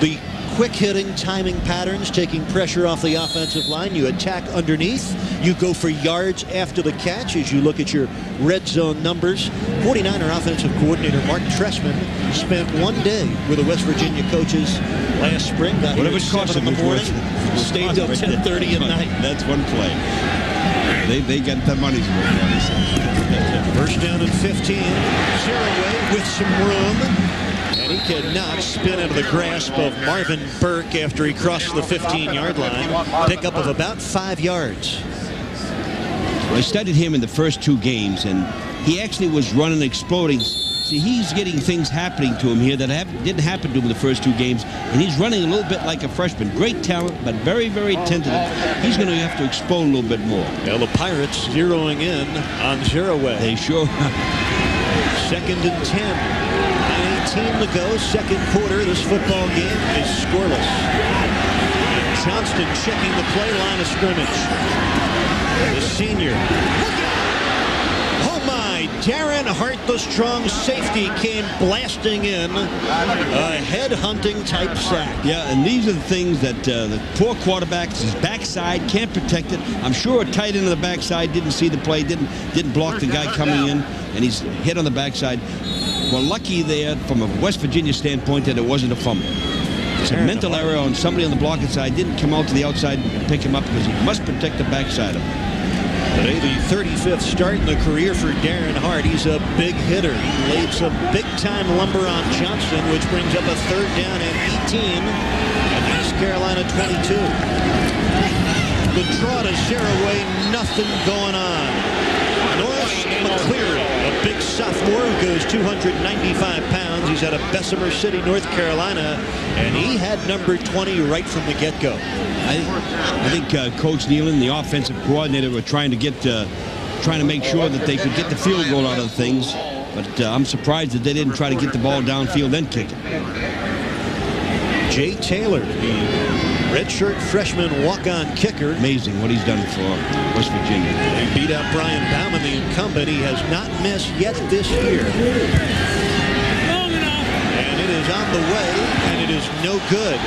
The quick hitting timing patterns, taking pressure off the offensive line. You attack underneath. You go for yards after the catch as you look at your red zone numbers. 49er offensive coordinator Mark Trestman spent 1 day with the West Virginia coaches last spring. Got Whatever it cost him in the morning. Stayed till 10:30 at night. That's one play. They got the money's worth. First down and 15. Zeraway with some room. And he cannot spin out of the grasp of Marvin Burke after he crossed the 15-yard line. Pickup of about 5 yards. I studied him in the first 2 games, and he actually was running, exploding. See, he's getting things happening to him here that didn't happen to him in the first 2 games, and he's running a little bit like a freshman. Great talent, but very, very tentative. He's going to have to explode a little bit more. Well, the Pirates zeroing in on Zeraway. They sure. Second and 10. 9:18 to go. Second quarter. This football game is scoreless. Johnston checking the play line of scrimmage. The senior. Oh my! Darren Hart, the strong safety, came blasting in. A head-hunting type sack. Yeah, and these are the things that the poor quarterback, his backside, can't protect it. I'm sure a tight end of the backside didn't see the play, didn't block the guy coming in, and he's hit on the backside. Well, lucky there from a West Virginia standpoint that it wasn't a fumble. It's a mental error on somebody on the blocking side. Didn't come out to the outside and pick him up because he must protect the backside of him. Today, the 35th start in the career for Darren Hart. He's a big hitter. He laid some big-time lumber on Johnston, which brings up a third down and 18 at East Carolina 22. The draw to Zeraway, nothing going on. Norris McCleary, a big sophomore who goes 295 pounds. He's out of Bessemer City, North Carolina, and he had number 20 right from the get-go. I think Coach Nealon, the offensive coordinator, were trying to make sure that they could get the field goal out of things. But I'm surprised that they didn't try to get the ball downfield and kick it. Jay Taylor, the redshirt freshman walk-on kicker. Amazing what he's done for West Virginia. He beat out Brian Bauman, the incumbent. He has not missed yet this year. And it is on the way, and it is no good.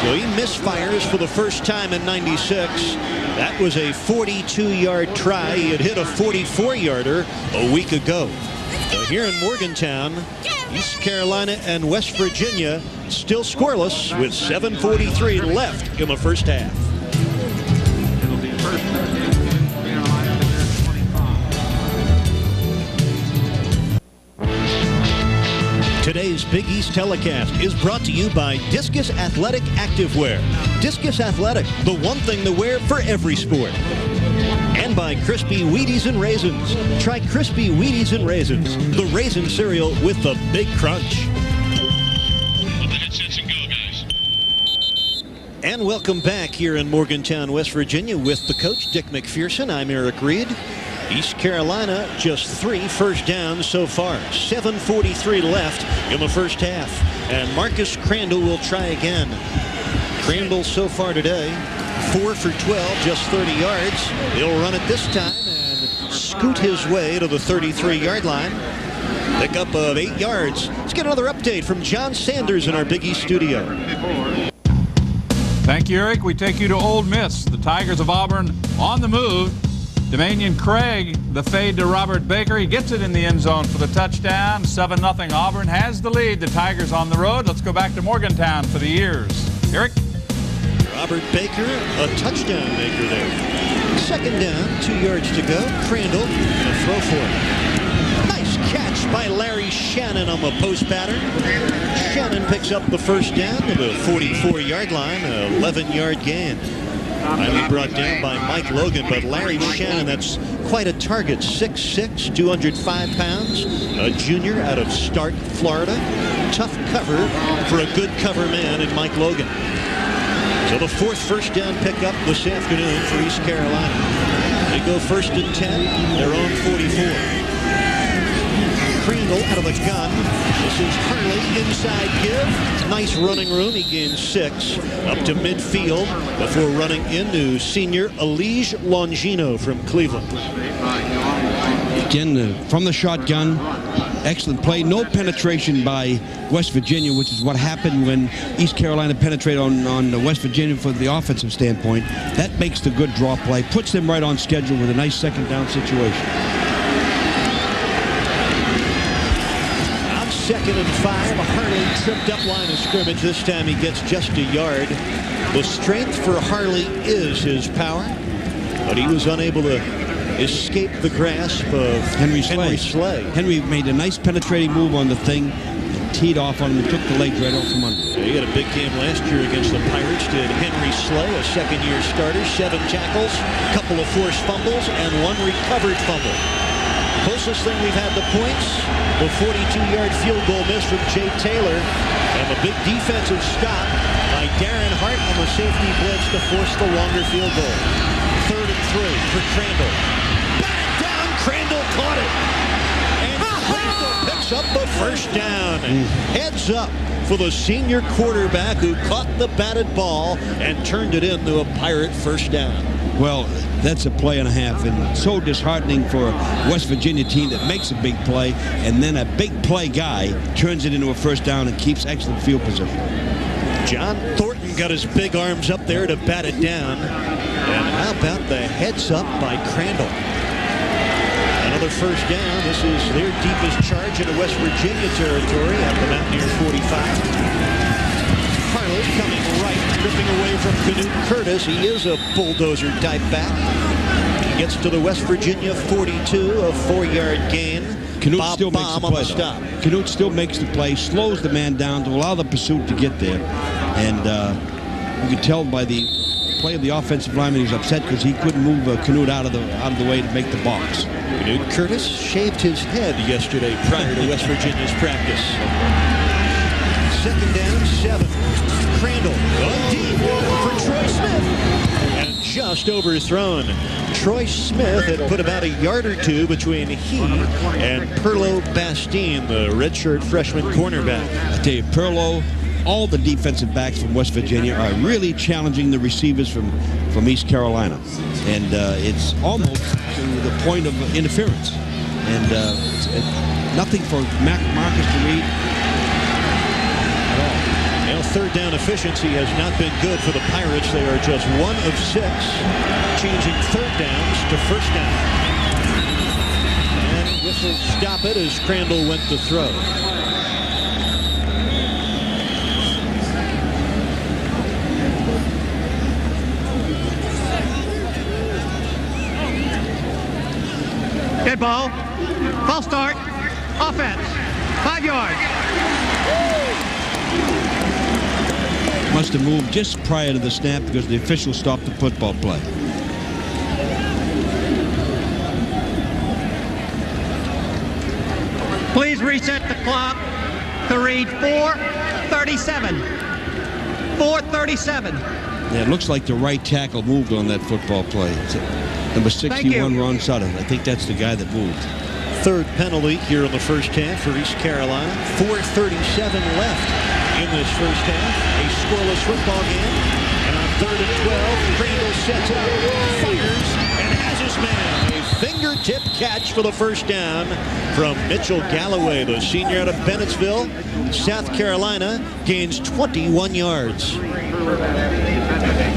So he misfires for the first time in '96. That was a 42-yard try. He had hit a 44-yarder a week ago. So here in Morgantown, East Carolina and West Virginia still scoreless with 7:43 left in the first half. Today's Big East telecast is brought to you by Discus Athletic Activewear. Discus Athletic, the one thing to wear for every sport. And by Crispy Wheaties and Raisins. Try Crispy Wheaties and Raisins, the raisin cereal with the big crunch. And welcome back here in Morgantown, West Virginia with the coach, Dick McPherson. I'm Eric Reed. East Carolina just 3 first downs so far. 7:43 left in the first half. And Marcus Crandall will try again. Crandall so far today, 4 for 12, just 30 yards. He'll run it this time and scoot his way to the 33-yard line. Pickup of 8 yards. Let's get another update from John Sanders in our Big East studio. Thank you, Eric. We take you to Ole Miss. The Tigers of Auburn on the move. Demanion Craig, the fade to Robert Baker. He gets it in the end zone for the touchdown. 7-0 Auburn has the lead. The Tigers on the road. Let's go back to Morgantown for the Ears. Eric? Robert Baker, a touchdown maker there. Second down, 2 yards to go. Crandall, a throw for it. Nice catch by Larry Shannon on the post pattern. Shannon picks up the first down to the 44-yard line, an 11-yard gain. Finally brought down by Mike Logan, but Larry Shannon, that's quite a target. 6'6", 205 pounds, a junior out of Stark, Florida. Tough cover for a good cover man in Mike Logan. So the 4th first down pickup this afternoon for East Carolina. They go 1st and 10, their own 44. Crandall out of the gun. This is Harley, inside give. Nice running room. He gains 6 up to midfield before running into senior Elige Longino from Cleveland. Again, from the shotgun, excellent play. No penetration by West Virginia, which is what happened when East Carolina penetrated on West Virginia from the offensive standpoint. That makes the good draw play, puts them right on schedule with a nice second down situation. 2nd and 5. Harley tripped up line of scrimmage. This time he gets just a yard. The strength for Harley is his power, but he was unable to escape the grasp of Henry Slay. Henry made a nice penetrating move on the thing, and teed off on him and took the legs right off from under. He had a big game last year against the Pirates. Did Henry Slay, a second-year starter, 7 tackles, couple of forced fumbles, and 1 recovered fumble. Closest thing we've had to points, the 42-yard field goal miss from Jay Taylor, and the big defensive stop by Darren Hart on the safety blitz to force the longer field goal. 3rd and 3 for Crandall. Back down, Crandall caught it. And Crandall picks up the first down. Heads up for the senior quarterback who caught the batted ball and turned it into a Pirate first down. Well, that's a play and a half, and so disheartening for a West Virginia team that makes a big play, and then a big play guy turns it into a first down and keeps excellent field position. John Thornton got his big arms up there to bat it down. And how about the heads up by Crandall? Another first down. This is their deepest charge into West Virginia territory at the Mountaineer 45. Harley coming right, tripping away from Canute Curtis. He is a bulldozer type back. He gets to the West Virginia 42, a 4-yard gain. Canute still makes the play. Canute still makes the play, slows the man down to allow the pursuit to get there. And you can tell by the play of the offensive lineman, he's upset because he couldn't move Canute out of the way to make the box. Canute Curtis shaved his head yesterday prior to West Virginia's practice. 2nd down, 7. Crandall going deep for Troy Smith. And just just overthrown. Troy Smith had put about a yard or two between he and Perlo Bastine, the redshirt freshman cornerback. I tell you, Perlo, all the defensive backs from West Virginia are really challenging the receivers from East Carolina. And it's almost to the point of interference. And nothing for Marcus to read at all. Now, third down efficiency has not been good for the Pirates. They are just 1 of 6, changing third downs to first down. And whistle stop it as Crandall went to throw. Dead ball. False start. Offense. 5 yards. Must have moved just prior to the snap because the official stopped the football play. Please reset the clock to read 4:37. 4:37. Yeah, it looks like the right tackle moved on that football play. It's number 61, Ron Sutter. I think that's the guy that moved. Third penalty here in the first half for East Carolina. 4:37 left in this first half. A scoreless football game. And on 3rd and 12, Crandall sets it up, fires, and has his man. A fingertip catch for the first down from Mitchell Galloway, the senior out of Bennettsville. South Carolina gains 21 yards. You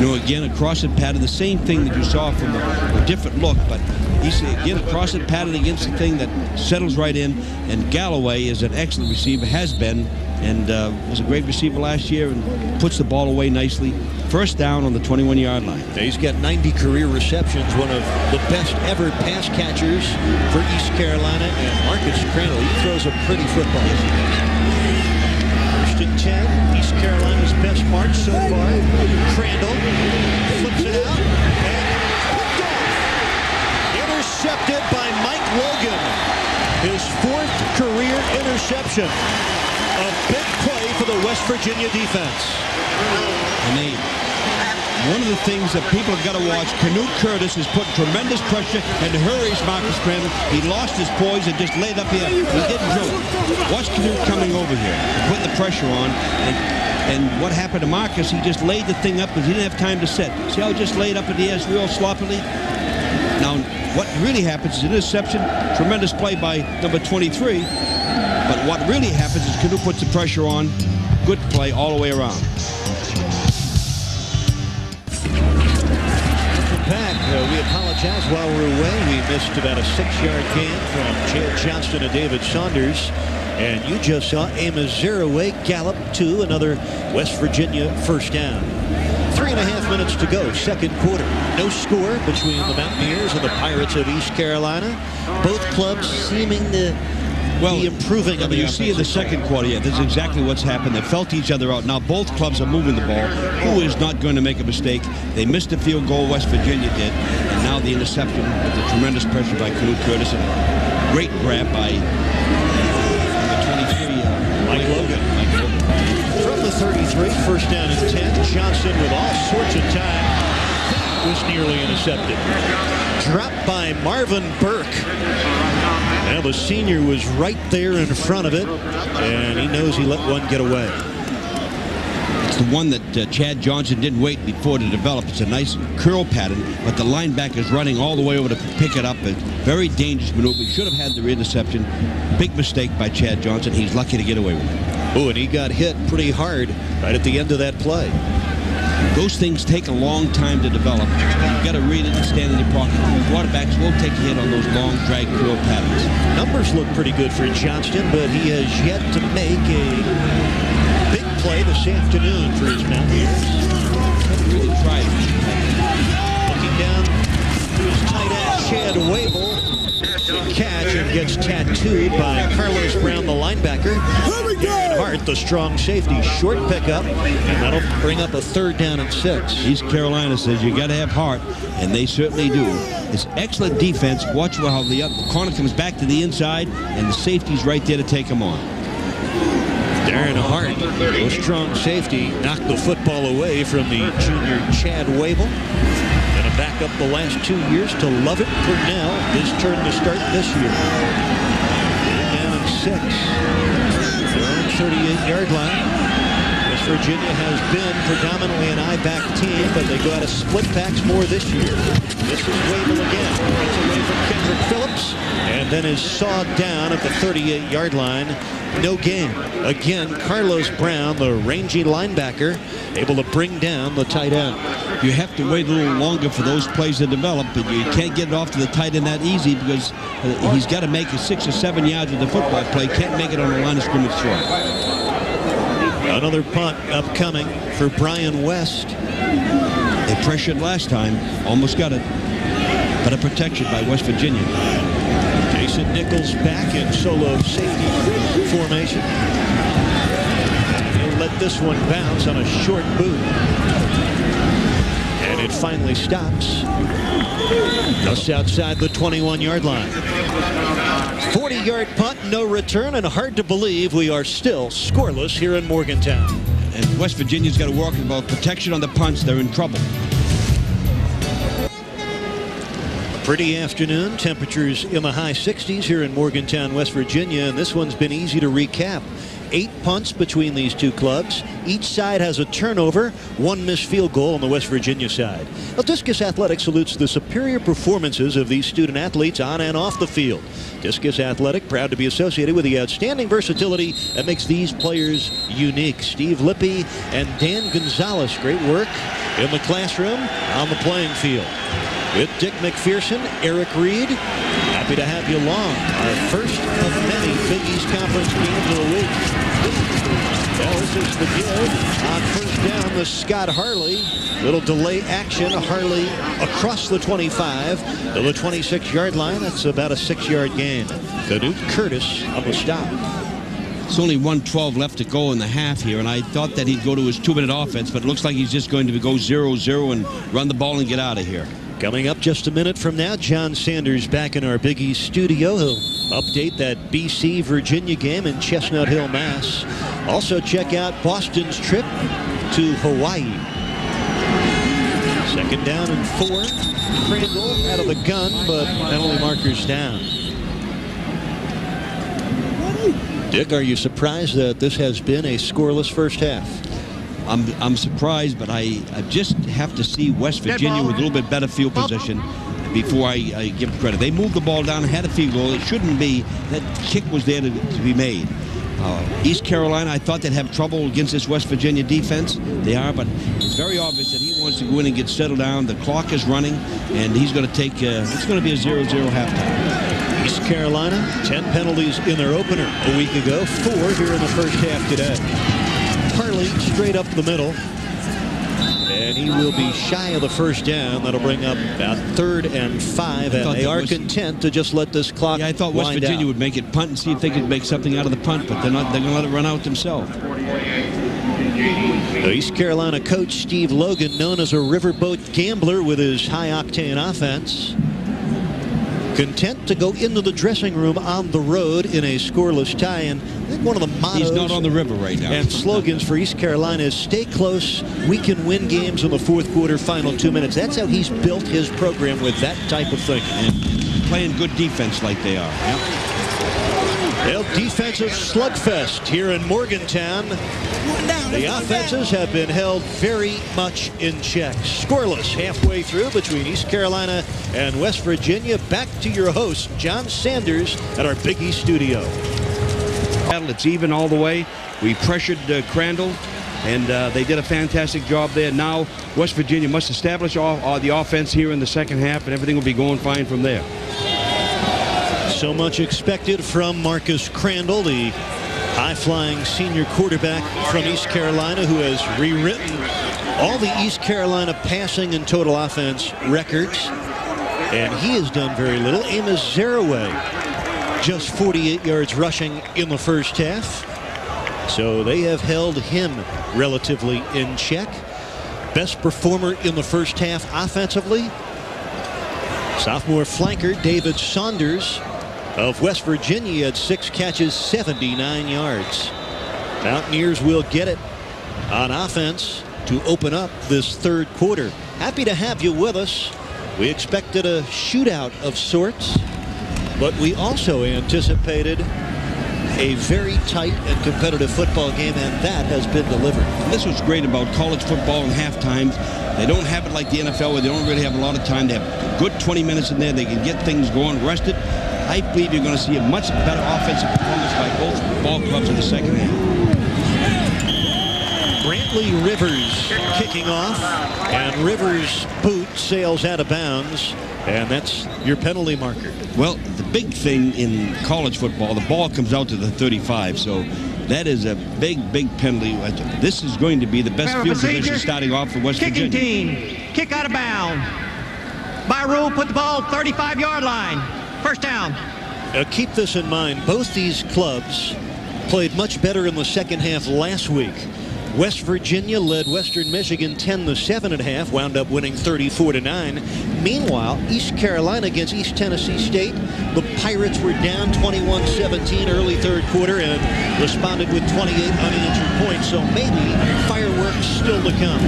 know, again, across it pattern, the same thing that you saw from a different look, but he's again across it pattern against the thing that settles right in. And Galloway is an excellent receiver, has been, and was a great receiver last year and puts the ball away nicely. First down on the 21-yard line. He's got 90 career receptions, one of the best ever pass catchers for East Carolina. And Marcus Crandall, he throws a pretty football. First and 10, East Carolina's best march so far. Crandall flips it out and picked off. Intercepted by Mike Logan. His 4th career interception. A big play for the West Virginia defense. And one of the things that people have got to watch, Canute Curtis has put tremendous pressure and hurries Marcus Crandall. He lost his poise and just laid up here. He didn't drill it. Watch Canute coming over here, putting the pressure on. And what happened to Marcus, he just laid the thing up because he didn't have time to set. See how he just laid up in the air real sloppily? Now, what really happens is an interception, tremendous play by number 23. But what really happens is Canute puts the pressure on. Good play all the way around. Back. We apologize while we're away. We missed about a 6-yard gain from Chad Johnston and David Saunders. And you just saw Amos Zeraway gallop to another West Virginia first down. 3.5 minutes to go, second quarter. No score between the Mountaineers and the Pirates of East Carolina. Both clubs seeming to be improving on the you see in the second quarter, yeah, this is exactly what's happened. They felt each other out. Now both clubs are moving the ball. Who is not going to make a mistake? They missed the field goal, West Virginia did, and now the interception with the tremendous pressure by Canute Curtis and a great grab by number 23, Mike Logan. From the 33, first down and 10. Johnson with all sorts of time. That was nearly intercepted. Dropped by Marvin Burke. Now the senior was right there in front of it, and he knows he let one get away. It's the one that Chad Johnson didn't wait before to develop. It's a nice curl pattern, but the linebacker is running all the way over to pick it up. A very dangerous maneuver. He should have had the interception. Big mistake by Chad Johnson. He's lucky to get away with it. Oh, and he got hit pretty hard right at the end of that play. Those things take a long time to develop. You've got to read it and stand in your pocket. Quarterbacks will take a hit on those long drag curl patterns. Numbers look pretty good for Johnston, but he has yet to make a big play this afternoon for his Mountaineers. Really tried. Looking down to his tight end, Chad Wable. Catch and gets tattooed by Carlos Brown, the linebacker. And Hart, the strong safety. Short pickup, and that'll bring up a third down and 6. East Carolina says you got to have heart, and they certainly do. It's excellent defense. Watch how the corner comes back to the inside, and the safety's right there to take him on. Darren Hart, a strong safety, knocked the football away from the junior Chad Wable. And a back up the last 2 years to Lovett. Purnell, his turn to start this year. Down in 6. Their own 38-yard line. West Virginia has been predominantly an I-back team, but they go out of split backs more this year. This is Wavell again. Gets away from Kendrick Phillips, and then is sawed down at the 38-yard line. No gain. Again, Carlos Brown, the rangy linebacker, able to bring down the tight end. You have to wait a little longer for those plays to develop, but you can't get it off to the tight end that easy because he's got to make it 6 or 7 yards with the football play. Can't make it on the line of scrimmage throw. Another punt upcoming for Brian West. They pressured last time, almost got it. Better protection by West Virginia. Jason Nichols back in solo safety formation. He'll let this one bounce on a short boot. And it finally stops just outside the 21-yard line. 40-yard punt, no return, and hard to believe we are still scoreless here in Morgantown. And West Virginia's got to work about protection on the punts. They're in trouble. Pretty afternoon. Temperatures in the high 60s here in Morgantown, West Virginia, and this one's been easy to recap. 8 punts between these two clubs. Each side has a turnover, 1 missed field goal on the West Virginia side. Well, Discus Athletics salutes the superior performances of these student athletes on and off the field. Discus Athletic, proud to be associated with the outstanding versatility that makes these players unique. Steve Lippy and Dan Gonzalez, great work in the classroom, on the playing field. With Dick McPherson, Eric Reed, happy to have you along. Our first of many Big East Conference games of the week. Well, this is the give on first down, the Scott Harley. Little delay action. Harley across the 25 to the 26-yard line. That's about a 6-yard gain. Canute Curtis on the stop. It's only 1:12 left to go in the half here, and I thought that he'd go to his 2-minute offense, but it looks like he's just going to go 0-0 and run the ball and get out of here. Coming up just a minute from now, John Sanders back in our Big East studio. He'll update that BC-Virginia game in Chestnut Hill, Mass. Also check out Boston's trip to Hawaii. 2nd down and 4. Crandall out of the gun, but penalty markers down. Dick, are you surprised that this has been a scoreless first half? I'm surprised, but I just have to see West Virginia with a little bit better field position before I give them credit. They moved the ball down and had a field goal. It shouldn't be. That kick was there to be made. East Carolina, I thought they'd have trouble against this West Virginia defense. They are, but it's very obvious that he wants to go in and get settled down. The clock is running, and he's going to take, it's going to be a 0-0 halftime. East Carolina, 10 penalties in their opener a week ago, 4 here in the first half today. Harley straight up the middle, and he will be shy of the first down. That'll bring up about 3rd and 5, and they are content to just let this clock wind down. I thought West Virginia would make it punt and see if they could make something out of the punt, but they're not. They're going to let it run out themselves. The East Carolina coach Steve Logan, known as a riverboat gambler with his high-octane offense, content to go into the dressing room on the road in a scoreless tie. And I think one of the mottos, he's not on the river right now, and slogans for East Carolina is stay close, we can win games in the 4th quarter, final 2 minutes. That's how he's built his program, with that type of thing. And playing good defense like they are. Yep. Well, defensive slugfest here in Morgantown. The offenses have been held very much in check. Scoreless halfway through between East Carolina and West Virginia. Back to your host, John Sanders, at our Big East studio. It's even all the way. We pressured Crandall, and they did a fantastic job there. Now West Virginia must establish the offense here in the second half, and everything will be going fine from there. So much expected from Marcus Crandall, the high-flying senior quarterback from East Carolina, who has rewritten all the East Carolina passing and total offense records. And he has done very little. Amos Zaraway, just 48 yards rushing in the first half. So they have held him relatively in check. Best performer in the first half offensively, sophomore flanker David Saunders of West Virginia, had 6 catches, 79 yards. Mountaineers will get it on offense to open up this 3rd quarter. Happy to have you with us We expected a shootout of sorts, but we also anticipated a very tight and competitive football game, and that has been delivered. This was great about college football and halftime. They don't have it like the NFL where they don't really have a lot of time. They have a good 20 minutes in there. They can get things going, rested. I believe you're going to see a much better offensive performance by both ball clubs in the second half. Brantley Rivers kicking off, and Rivers' boot sails out of bounds, and that's your penalty marker. Well, the big thing in college football, the ball comes out to the 35, so that is a big penalty. This is going to be the best field position starting off for West Virginia. Kicking team, kick out of bounds. By rule, put the ball 35-yard line. First down. Keep this in mind. Both these clubs played much better in the second half last week. West Virginia led Western Michigan 10-7 at half, wound up winning 34-9. Meanwhile, East Carolina against East Tennessee State, the Pirates were down 21-17 early third quarter and responded with 28 unanswered points. So maybe fireworks still to come.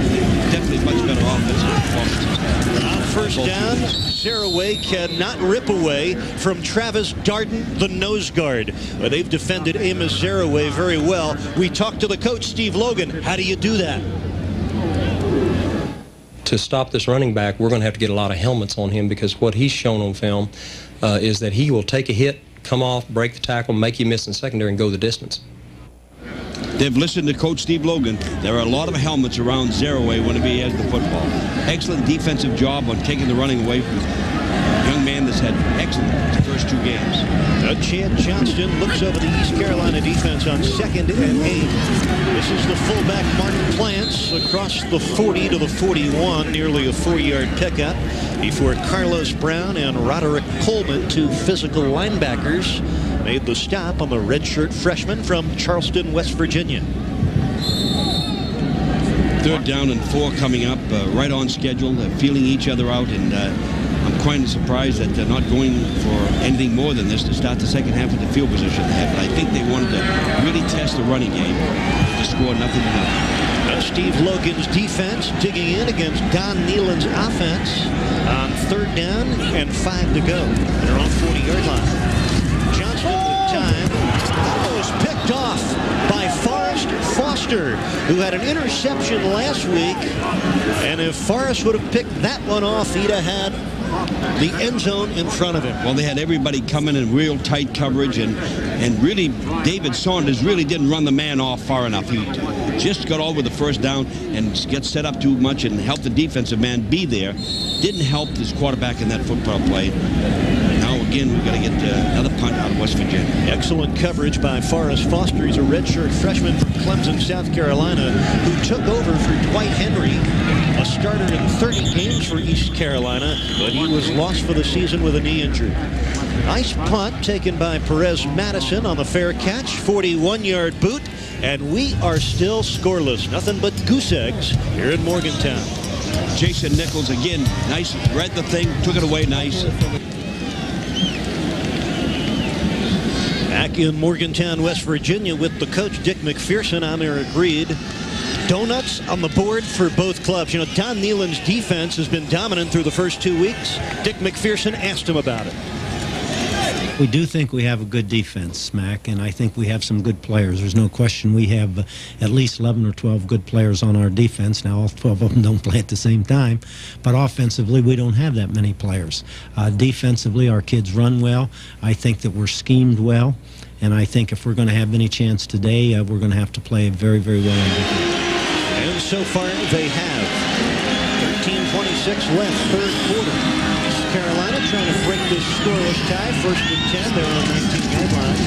Definitely much better offensive performances. On first down, Zaraway cannot rip away from Travis Darden, the nose guard. They've defended Amos Zaraway very well. We talked to the coach, Steve Logan. How do you do that? To stop this running back, we're going to have to get a lot of helmets on him, because what he's shown on film is that he will take a hit, come off, break the tackle, make you miss in secondary, and go the distance. They've listened to Coach Steve Logan. There are a lot of helmets around Zaraway when he has the football. Excellent defensive job on taking the running away from a young man that's had excellent first two games. Chad Johnston looks over the East Carolina defense on 2nd and 8. This is the fullback Martin Plants across the 40 to the 41, nearly a 4-yard pickup before Carlos Brown and Roderick Coleman, two physical linebackers, made the stop on the redshirt freshman from Charleston, West Virginia. 3rd down and 4 coming up, right on schedule. They're feeling each other out, and I'm quite surprised that they're not going for anything more than this to start the second half with the field position they have. But I think they wanted to really test the running game to score nothing to nothing. Steve Logan's defense digging in against Don Nealon's offense on 3rd down and 5 to go. They're on 40-yard line. Johnston with time was picked off by Forrest Foster, who had an interception last week. And if Forrest would have picked that one off, he'd have had the end zone in front of him. Well, they had everybody coming in real tight coverage, and really David Saunders really didn't run the man off far enough. He just got over the first down and get set up too much and help the defensive man be there. Didn't help his quarterback in that football play. Now again, we've got to get another punt out of West Virginia. Excellent coverage by Forrest Foster. He's a redshirt freshman from Clemson, South Carolina, who took over for Dwight Henry, a starter in 30 games for East Carolina, but he was lost for the season with a knee injury. Nice punt taken by Perez Madison on the fair catch, 41-yard boot, and we are still scoreless. Nothing but goose eggs here in Morgantown. Jason Nichols again, nice, read the thing, took it away nice. Back in Morgantown, West Virginia with the coach, Dick McPherson. I'm Eric Reed. Donuts on the board for both clubs. You know, Don Nealon's defense has been dominant through the first 2 weeks. Dick McPherson asked him about it. We do think we have a good defense, Mac, and I think we have some good players. There's no question we have at least 11 or 12 good players on our defense. Now, all 12 of them don't play at the same time, but offensively, we don't have that many players. Defensively, our kids run well. I think that we're schemed well, and I think if we're going to have any chance today, we're going to have to play very, very well on defense. And so far, they have. 13:26 left, third quarter. Carolina trying to break this scoreless tie. 1st and 10. They're on 19-yard line.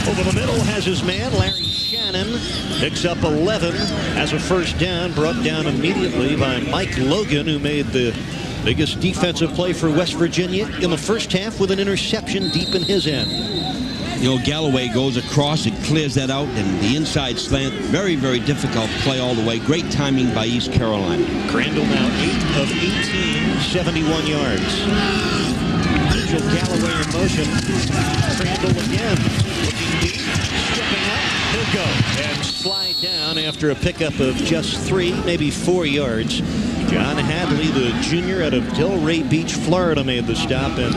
Over the middle has his man, Larry Shannon. Picks up 11 as a first down. Brought down immediately by Mike Logan, who made the biggest defensive play for West Virginia in the first half with an interception deep in his end. You know, Galloway goes across, it clears that out, and the inside slant, very, very difficult play all the way. Great timing by East Carolina. Crandall now 8 of 18, 71 yards. Virgil Galloway in motion. Crandall again, looking deep, stepping up, he'll go and slide down down after a pickup of just 3, maybe 4 yards. John Hadley, the junior out of Delray Beach, Florida, made the stop. And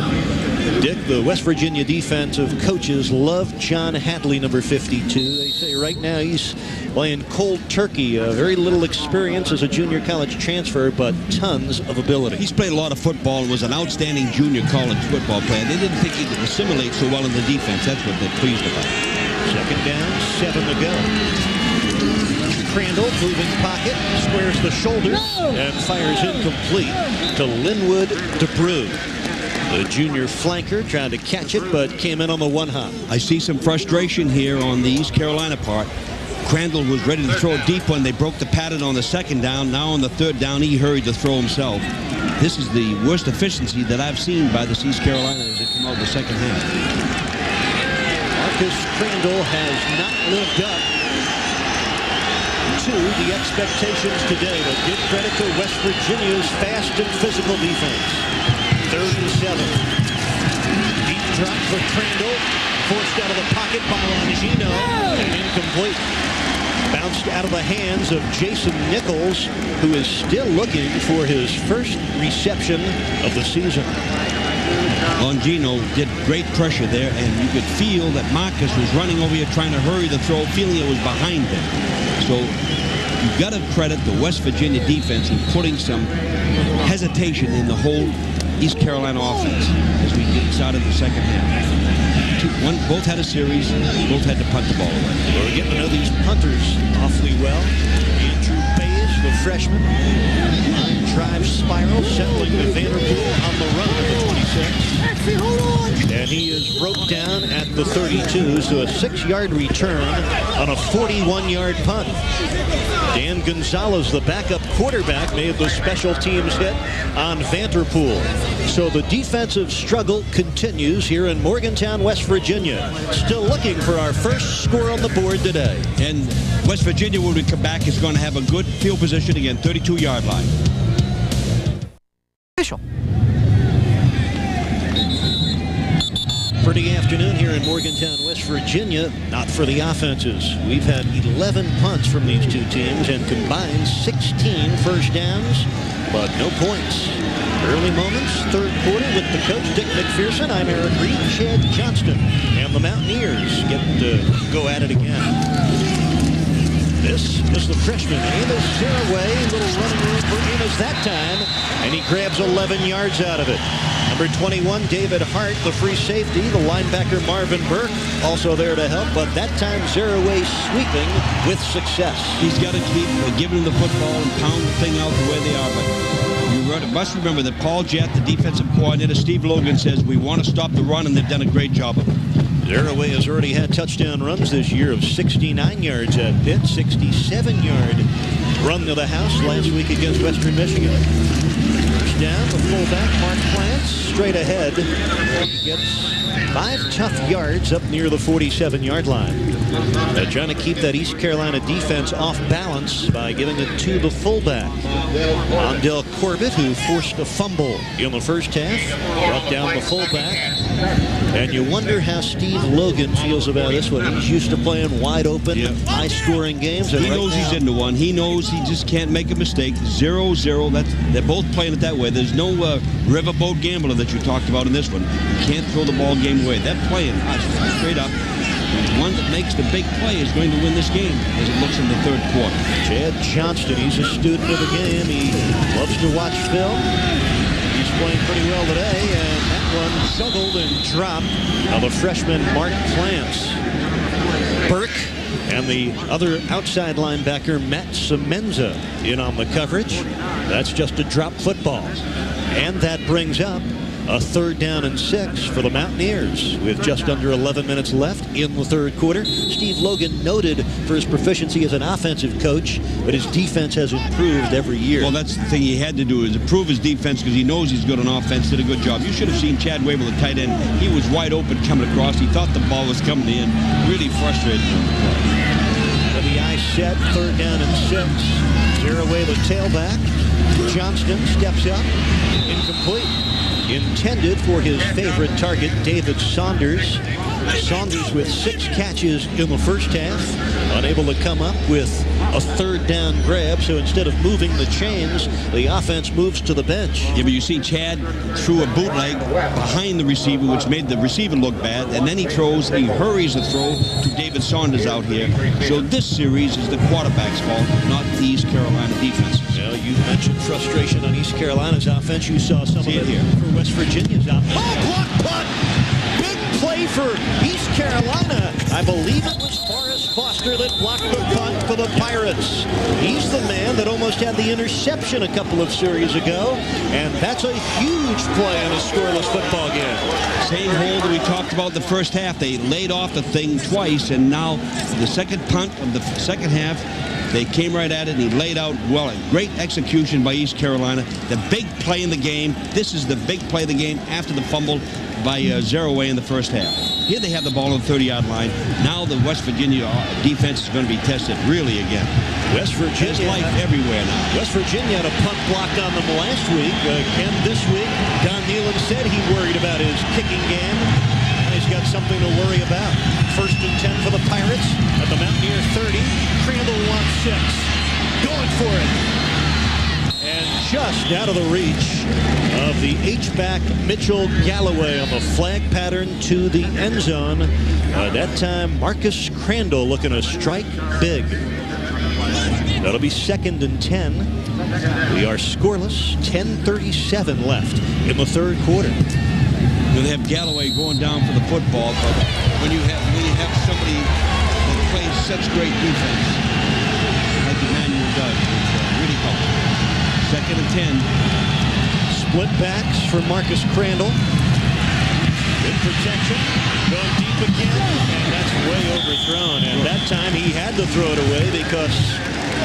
Dick, the West Virginia defensive coaches love John Hadley, number 52. They say right now he's playing cold turkey. Very little experience as a junior college transfer, but tons of ability. He's played a lot of football and was an outstanding junior college football player. They didn't think he could assimilate so well in the defense. That's what they're pleased about. Second down, 7 to go. Crandall, moving pocket, squares the shoulders, and fires incomplete to Linwood DeBrew. The junior flanker tried to catch it, but came in on the one hop. I see some frustration here on the East Carolina part. Crandall was ready to throw it deep when they broke the pattern on the second down. Now on the third down, he hurried to throw himself. This is the worst efficiency that I've seen by the East Carolina as they come out in the second half. Marcus Crandall has not lived up to the expectations today, but give credit to West Virginia's fast and physical defense. 3rd and 7. Deep drop for Crandall, forced out of the pocket by Longino, and incomplete. Bounced out of the hands of Jason Nichols, who is still looking for his first reception of the season. Longino did great pressure there, and you could feel that Marcus was running over here trying to hurry the throw, feeling it was behind him. So you've got to credit the West Virginia defense in putting some hesitation in the whole East Carolina offense as we get started the second half. Both had a series, both had to punt the ball away. We're getting to know these punters awfully well. Andrew Bays, the freshman. Line drive spiral, settling to Vanderpool on the run at the 26. And he is roped down at the 32, so a 6-yard return on a 41-yard punt. Dan Gonzalez, the backup quarterback, made the special teams hit on Vanderpool. So the defensive struggle continues here in Morgantown, West Virginia. Still looking for our first score on the board today. And West Virginia, when we come back, is going to have a good field position again, 32-yard line. Pretty afternoon here in Morgantown, West Virginia. Not for the offenses. We've had 11 punts from these two teams and combined 16 first downs, but no points. Early moments, third quarter with the coach, Dick McPherson. I'm Eric Reed, Chad Johnston, and the Mountaineers get to go at it again. This is the freshman, Amos Saraway. Little running room for Amos that time, and he grabs 11 yards out of it. Number 21, David Hart, the free safety. The linebacker, Marvin Burke, also there to help, but that time Saraway sweeping with success. He's got to keep giving them the football and pound the thing out the way they are, but you must remember that Paul Jett, the defensive coordinator, Steve Logan, says we want to stop the run, and they've done a great job of it. Saraway has already had touchdown runs this year of 69 yards at Pitt, 67-yard run to the house last week against Western Michigan. First down, the fullback, Mark Plants, straight ahead. He gets 5 tough yards up near the 47-yard line. They're trying to keep that East Carolina defense off balance by giving it to the fullback. Ondell Corbett, who forced a fumble in the first half, brought down the fullback. And you wonder how Steve Logan feels about this one. He's used to playing wide open, high-scoring games. And he knows he's into one. He knows he just can't make a mistake. 0-0. They're both playing it that way. There's no riverboat gambler that you talked about in this one. You can't throw the ball game away. They're playing straight up. The one that makes the big play is going to win this game as it looks in the third quarter. Chad Johnston, he's a student of the game. He loves to watch film. He's playing pretty well today, and that one juggled and dropped. Now the freshman Mark Plants. Burke and the other outside linebacker Matt Semenza in on the coverage. That's just a drop football. And that brings up a 3rd down and 6 for the Mountaineers with just under 11 minutes left in the third quarter. Steve Logan noted for his proficiency as an offensive coach, but his defense has improved every year. Well, that's the thing he had to do, is improve his defense because he knows he's good on offense, did a good job. You should have seen Chad Wable, the tight end. He was wide open coming across. He thought the ball was coming in. Really frustrated. The eye set, 3rd down and 6. Saraway, the tailback. Johnston steps up. Incomplete. Intended for his favorite target, David Saunders. Saunders with 6 catches in the first half. Unable to come up with a third down grab. So instead of moving the chains, the offense moves to the bench. Yeah, but you see Chad threw a bootleg behind the receiver, which made the receiver look bad, and then he hurries the throw to David Saunders out here. So this series is the quarterback's fault, not the East Carolina defense. Well, you mentioned frustration on East Carolina's offense. You saw some of it here for West Virginia's offense. Oh, block punt! Big play for East Carolina. I believe it was Forrest Foster that blocked the punt for the Pirates. He's the man that almost had the interception a couple of series ago, and that's a huge play in a scoreless football game. Same hole that we talked about the first half. They laid off the thing twice, and now the second punt of the second half, they came right at it, and he laid out well. A great execution by East Carolina. The big play in the game. This is the big play of the game after the fumble by Zeraway in the first half. Here they have the ball on the 30-yard line. Now the West Virginia defense is going to be tested really again. West Virginia. There's life everywhere now. West Virginia had a punt blocked on them last week. Again this week, Don Nealon said he worried about his kicking game. He's got something to worry about. 1st and 10 for the Pirates at the Mountaineer 30. Crandall wants 6. Going for it. And just out of the reach of the H-back Mitchell Galloway on the flag pattern to the end zone. That time, Marcus Crandall looking to strike big. That'll be 2nd and 10. We are scoreless. 10:37 left in the third quarter. They have Galloway going down for the football, but when you have somebody that plays such great defense, like Emmanuel does, it really helps. 2nd and 10. Split backs for Marcus Crandall. Good protection. Going deep again, and that's way overthrown. And that time he had to throw it away because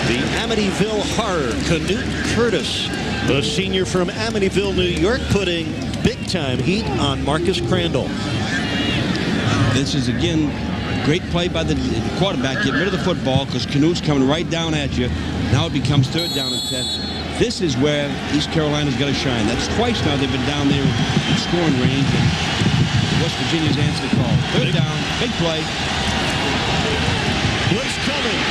the Amityville Horror, Canute Curtis, the senior from Amityville, New York, putting big-time heat on Marcus Crandall. This is, again, a great play by the quarterback. Get rid of the football because Canute's coming right down at you. Now it becomes 3rd down and 10. This is where East Carolina's got to shine. That's twice now they've been down there in scoring range, and West Virginia's answered the call. 3rd down, big play. Blitz coming.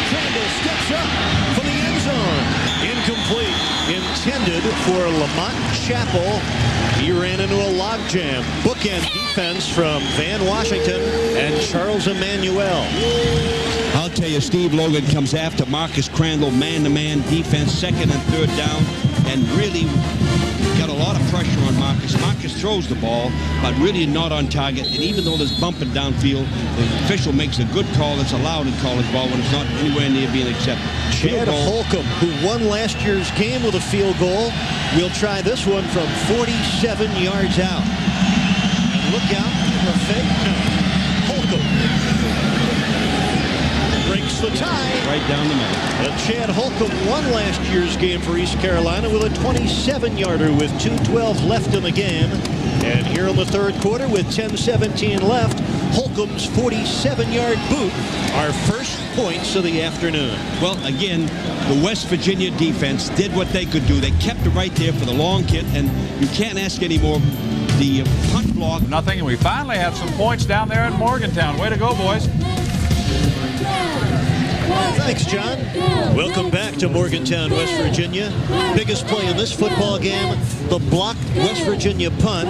Crandall steps up for the end zone. Incomplete. Intended for Lamont Chappell. He ran into a logjam. Bookend defense from Van Washington and Charles Emmanuel. I'll tell you, Steve Logan comes after Marcus Crandall, man-to-man defense, 2nd and 3rd down, and really got a lot of pressure on Marcus. Marcus throws the ball, but really not on target. And even though there's bumping downfield, the official makes a good call that's allowed in college ball when it's not anywhere near being accepted. Chad Holcomb, who won last year's game with a field goal, will try this one from 47 yards out. And look out for a fake. No. Holcomb breaks the tie. Right down the middle. Chad Holcomb won last year's game for East Carolina with a 27-yarder with 2:12 left in the game. And here in the third quarter with 10:17 left, Holcomb's 47-yard boot, our first points of the afternoon. Well, again, the West Virginia defense did what they could do. They kept it right there for the long kick, and you can't ask any more. The punt block. Nothing, and we finally have some points down there in Morgantown. Way to go, boys. Thanks, John. Welcome back to Morgantown, West Virginia. Biggest play in this football game, the blocked West Virginia punt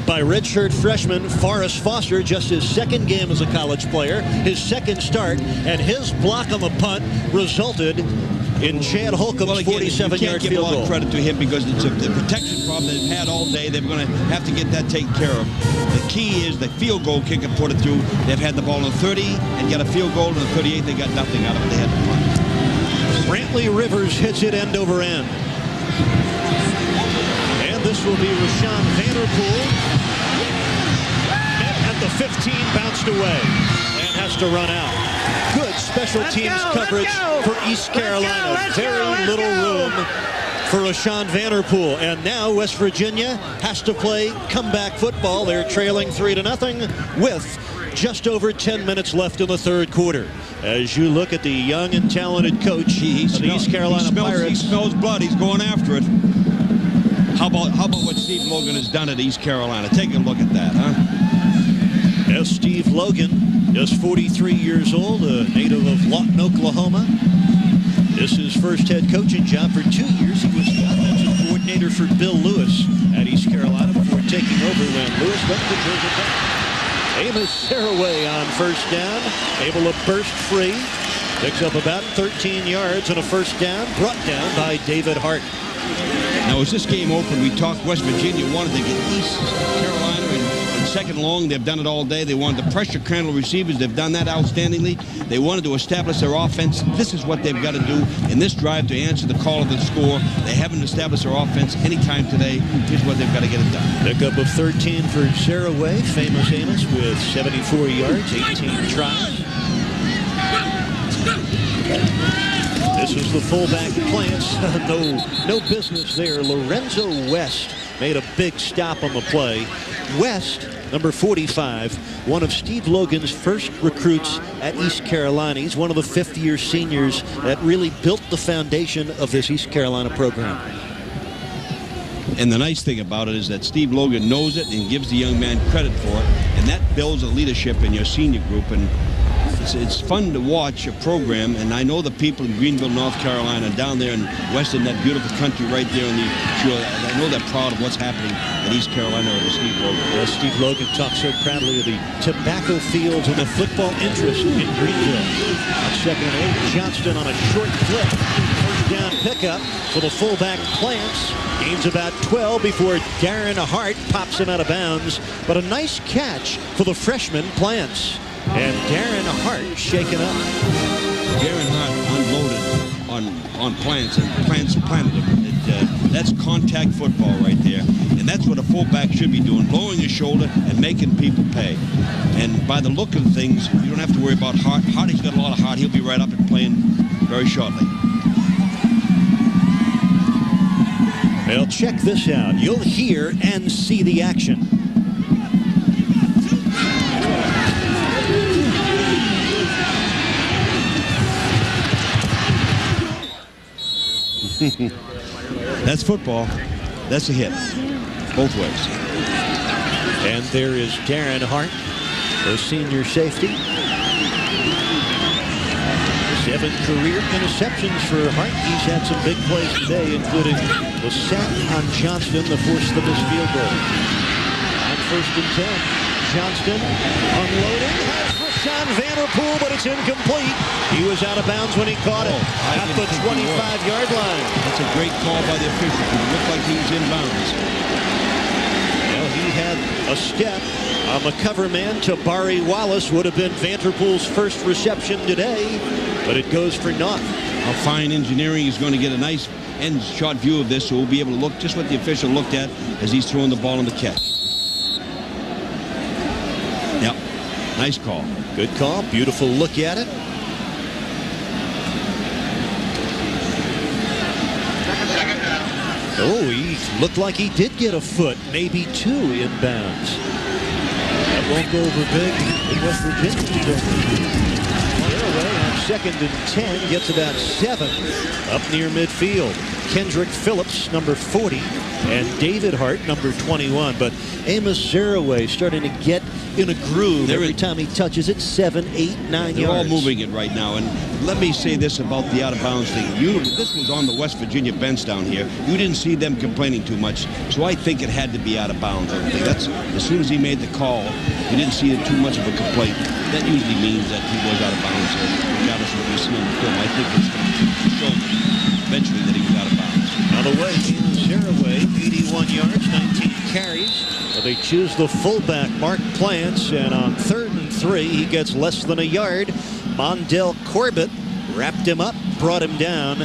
by redshirt freshman Forrest Foster, just his 2nd game as a college player, his 2nd start, and his block on the punt resulted in Chad Holcomb's 47-yard field goal. You can't give a lot of credit to him because it's a protection problem they've had all day. They're going to have to get that taken care of. The key is the field goal kicker put it through. They've had the ball on the 30 and got a field goal on the 38. They got nothing out of it. They had to punt. Brantley Rivers hits it end over end. And this will be Rashawn Vanderpool. Met at the 15, bounced away, and has to run out. Good special teams coverage for East Carolina. Very little room for Rashawn Vanderpool. And now West Virginia has to play comeback football. They're trailing 3-0 with just over 10 minutes left in the third quarter. As you look at the young and talented coach of the East Carolina Pirates. He smells blood. He's going after it. How about what Steve Logan has done at East Carolina? Take a look at that, huh? As Steve Logan, just 43 years old, a native of Lawton, Oklahoma. This is his first head coaching job for 2 years. He was the offensive coordinator for Bill Lewis at East Carolina before taking over when Lewis went to Georgia Tech. Amos Saraway on first down, able to burst free. Picks up about 13 yards and a first down, brought down by David Hart. Now, as this game opened, we talked West Virginia wanted to get East Carolina in second long. They've done it all day. They wanted to pressure Crandall receivers. They've done that outstandingly. They wanted to establish their offense. This is what they've got to do in this drive to answer the call of the score. They haven't established their offense any time today. Here's what they've got to get it done. Pickup of 13 for Saraway. Famous Amos with 74 yards, 18 tries. This is the fullback Plants. No business there. Lorenzo West made a big stop on the play. West, number 45, one of Steve Logan's first recruits at East Carolina. He's one of the fifth-year seniors that really built the foundation of this East Carolina program. And the nice thing about it is that Steve Logan knows it and gives the young man credit for it. And that builds a leadership in your senior group. And it's fun to watch a program, and I know the people in Greenville, North Carolina, down there in western, that beautiful country right there on the shore. I know they're proud of what's happening in East Carolina under Steve Logan. Well, Steve Logan talks so proudly of the tobacco fields and the football interest in Greenville. On second and 8, Johnston on a short flip. First down pickup for the fullback Plants. Gains about 12 before Darren Hart pops him out of bounds. But a nice catch for the freshman Plants. And Darren Hart shaken up. Darren Hart unloaded on Plants, and Plants planted him. That's contact football right there. And that's what a fullback should be doing, lowering his shoulder and making people pay. And by the look of things, you don't have to worry about Hart. Hart's got a lot of heart. He'll be right up and playing very shortly. Well, check this out. You'll hear and see the action. That's football. That's a hit. Both ways. And there is Darren Hart, the senior safety. 7 career interceptions for Hart. He's had some big plays today, including the sack on Johnston that forced the missed field goal. On first and 10, Johnston unloading. Rashawn Vanderpool, but it's incomplete. He was out of bounds when he caught it at the 25-yard line. That's a great call by the official. It looked like he was in bounds. Well, he had a step on the cover man. Tabari Wallace would have been Vanderpool's first reception today, but it goes for naught. How fine engineering is going to get a nice end shot view of this, so we'll be able to look just what the official looked at as he's throwing the ball in the catch. Yep, nice call. Good call, beautiful look at it. Oh, he looked like he did get a foot, maybe 2 inbounds. That won't go over big in West Virginia. Away on second and 10, gets about 7 up near midfield. Kendrick Phillips, number 40, and David Hart, number 21. But Amos Saraway starting to get in a groove every time he touches it. 7, 8, 9 yards. They're all moving it right now. And let me say this about the out-of-bounds thing. This was on the West Virginia bench down here. You didn't see them complaining too much, so I think it had to be out of bounds. That's, as soon as he made the call, you didn't see too much of a complaint. That usually means that he was out of bounds, regardless of what we see on the film. I think it's going to show eventually that he was out of bounds. On the way, Saraway, 81 yards, 19 carries. But they choose the fullback, Mark Plants, and on 3rd and 3, he gets less than a yard. Mondell Corbett wrapped him up, brought him down,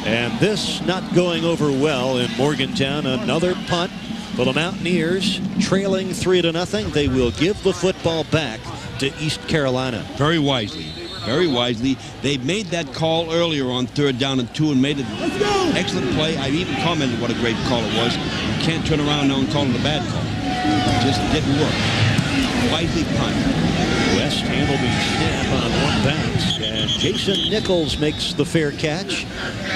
and this not going over well in Morgantown. Another punt for the Mountaineers, trailing 3-0. They will give the football back to East Carolina. Very wisely. Very wisely. They made that call earlier on 3rd down and 2 and made an excellent play. I even commented what a great call it was. You can't turn around now and call it a bad call. It just didn't work. Wisely punt. West handled the snap on one bounce, and Jason Nichols makes the fair catch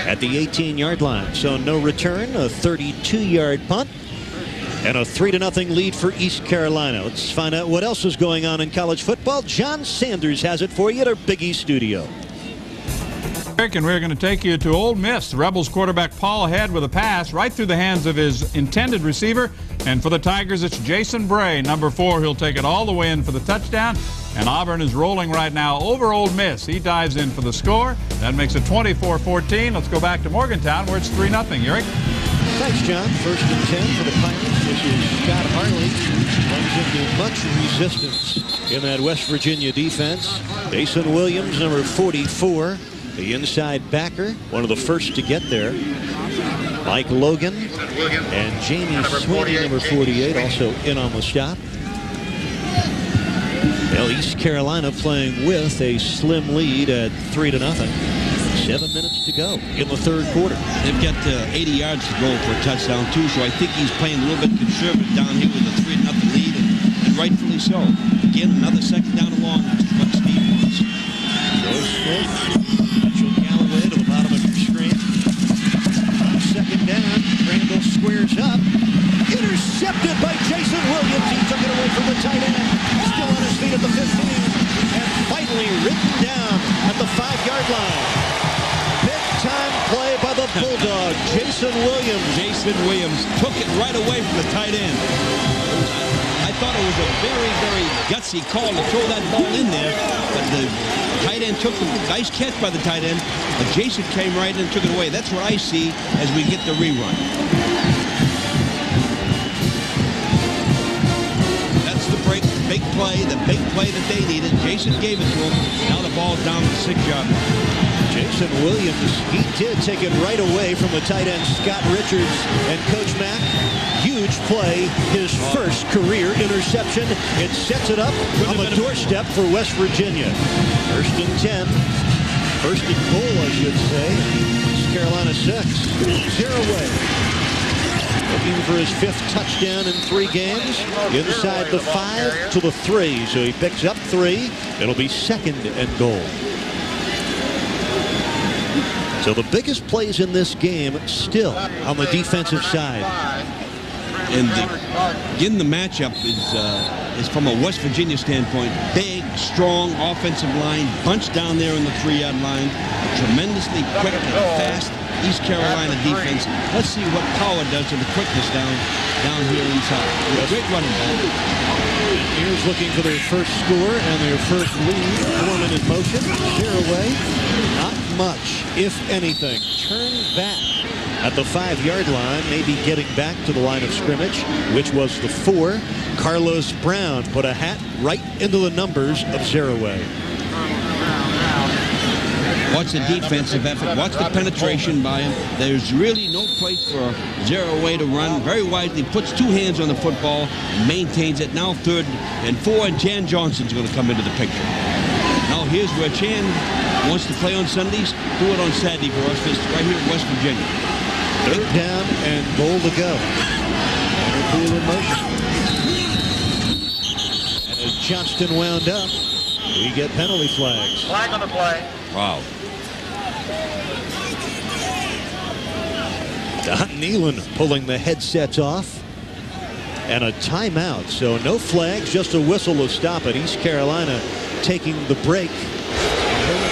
at the 18-yard line. So no return, a 32-yard punt, and a 3-0 lead for East Carolina. Let's find out what else is going on in college football. John Sanders has it for you at our Big East studio. And we're going to take you to Ole Miss. The Rebels quarterback Paul Head with a pass right through the hands of his intended receiver. And for the Tigers, it's Jason Bray, number 4. He'll take it all the way in for the touchdown. And Auburn is rolling right now over Ole Miss. He dives in for the score. That makes it 24-14. Let's go back to Morgantown where it's 3-0. Eric? Thanks, John. 1st and 10 for the Pirates. This is Scott Harley. Runs into much resistance in that West Virginia defense. Jason Williams, number 44. The inside backer, one of the first to get there. Mike Logan and Jamie Sweeney, number 48, also in on the stop. Well, East Carolina playing with a slim lead at 3-0. 7 minutes to go in the 3rd quarter. They've got 80 yards to go for a touchdown, too, so I think he's playing a little bit conservative down here with a 3-0 lead, and rightfully so. Again, another second down and long, which is what Steve wants. Joe Smith. To the bottom of your screen. 2nd down. Randall squares up. Intercepted by Jason Williams. He took it away from the tight end. Still on his feet at the 15. And finally written down at the 5-yard line. Big time play by the Bulldog, Jason Williams. Jason Williams took it right away from the tight end. I thought it was a very, very gutsy call to throw that ball in there, but the tight end took the nice catch by the tight end, but Jason came right in and took it away. That's what I see as we get the rerun. That's the big play that they needed. Jason gave it to him. Now the ball's down to the 6-yard line. Jason Williams, he did take it right away from the tight end Scott Richards, and Coach Mack, huge play, his first career interception. It sets it up on the doorstep for West Virginia. 1st and 10. 1st and goal, I should say. East Carolina 6. 0 away. Looking for his 5th touchdown in 3 games. Inside the 5 to the 3. So he picks up 3. It'll be 2nd and goal. So the biggest plays in this game still on the defensive side. And again, the matchup is from a West Virginia standpoint. Big, strong offensive line, bunched down there on the 3-yard line. A tremendously quick and fast East Carolina defense. Let's see what power does to the quickness down here inside. With a great running back. Here's looking for their first score and their first lead. Foreman in motion. 0 away. Not much, if anything. Turn back at the 5-yard line, maybe getting back to the line of scrimmage, which was the 4. Carlos Brown put a hat right into the numbers of 0 away. Watch the defensive effort. Watch the penetration by him. There's really no place for 0 away to run. Very wisely puts 2 hands on the football and maintains it. Now 3rd and 4, and Chan Johnson's going to come into the picture. Now here's where Chan wants to play on Sundays. Do it on Saturday for us. This is right here in West Virginia. 3rd down and goal to go. In motion. And as Johnston wound up, we get penalty flags. Flag on the play. Wow. Don Nealon pulling the headsets off. And a timeout. So no flags, just a whistle to stop it. East Carolina taking the break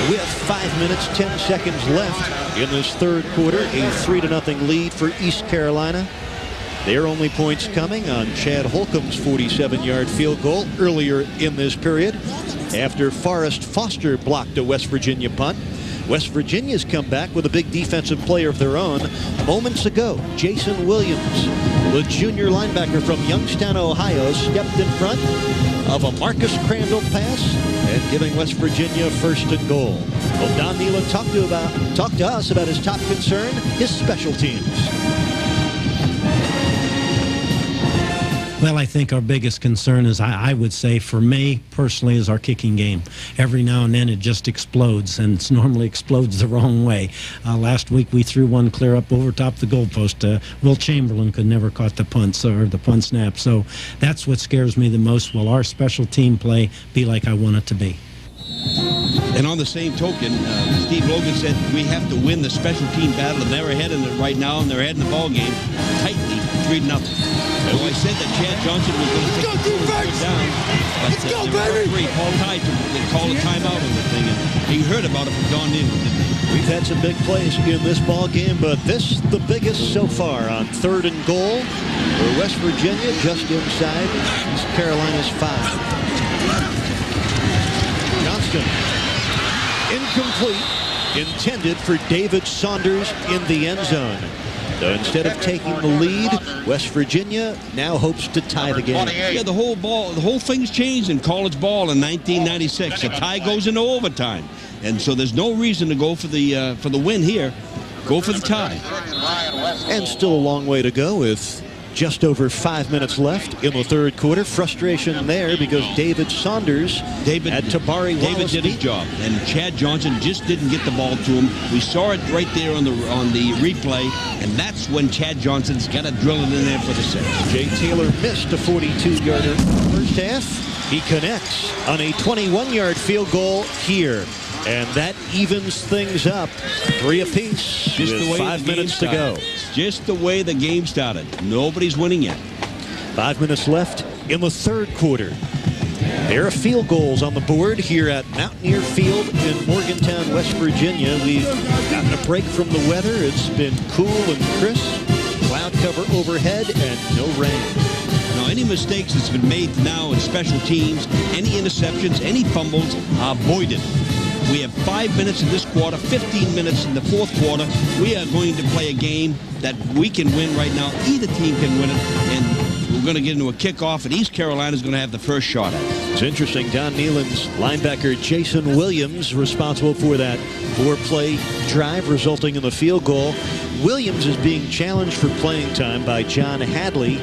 with 5 minutes, 10 seconds left in this 3rd quarter. A 3-0 lead for East Carolina. Their only points coming on Chad Holcomb's 47-yard field goal earlier in this period after Forrest Foster blocked a West Virginia punt. West Virginia's come back with a big defensive player of their own. Moments ago, Jason Williams, the junior linebacker from Youngstown, Ohio, stepped in front of a Marcus Crandall pass and giving West Virginia 1st and goal. Well, Don Nealon talked to us about his top concern, his special teams. Well, I think our biggest concern is, I would say, for me personally, is our kicking game. Every now and then it just explodes, and it normally explodes the wrong way. Last week we threw one clear up over top the goalpost. Will Chamberlain could never caught the punts or the punt snap. So that's what scares me the most. Will our special team play be like I want it to be? And on the same token, Steve Logan said we have to win the special team battle, and they're ahead in it right now, and they're ahead in the ball game tightly, 3-0. So I said that Chad Johnson was going to take the down, but the referee, Paul Tye, called a timeout on the thing, and He heard about it from Don Newton, didn't he? We've had some big plays in this ball game, but this the biggest so far on 3rd and goal for West Virginia, just inside East Carolina's 5. Johnston, incomplete, intended for David Saunders in the end zone. So instead of taking the lead, West Virginia now hopes to tie the game. Yeah, the whole thing's changed in college ball in 1996. The tie goes into overtime, and so there's no reason to go for the win here. Go for the tie. And still a long way to go with just over 5 minutes left in the 3rd quarter. Frustration there because David Saunders had Tabari Wallace. David did his job, and Chad Johnson just didn't get the ball to him. We saw it right there on the replay, and that's when Chad Johnson's got to drill it in there for the 6. Jay Taylor missed a 42-yarder first half. He connects on a 21-yard field goal here. And that evens things up. 3 apiece just with 5 minutes to go. Just the way the game started. Nobody's winning yet. 5 minutes left in the 3rd quarter. There are field goals on the board here at Mountaineer Field in Morgantown, West Virginia. We've gotten a break from the weather. It's been cool and crisp. Cloud cover overhead and no rain. Now, any mistakes that's been made now in special teams, any interceptions, any fumbles are avoided. We have 5 minutes in this quarter, 15 minutes in the 4th quarter. We are going to play a game that we can win right now. Either team can win it, and we're going to get into a kickoff, and East Carolina is going to have the first shot at it. It's interesting. Don Neyland's linebacker Jason Williams responsible for that 4-play drive resulting in the field goal. Williams is being challenged for playing time by John Hadley.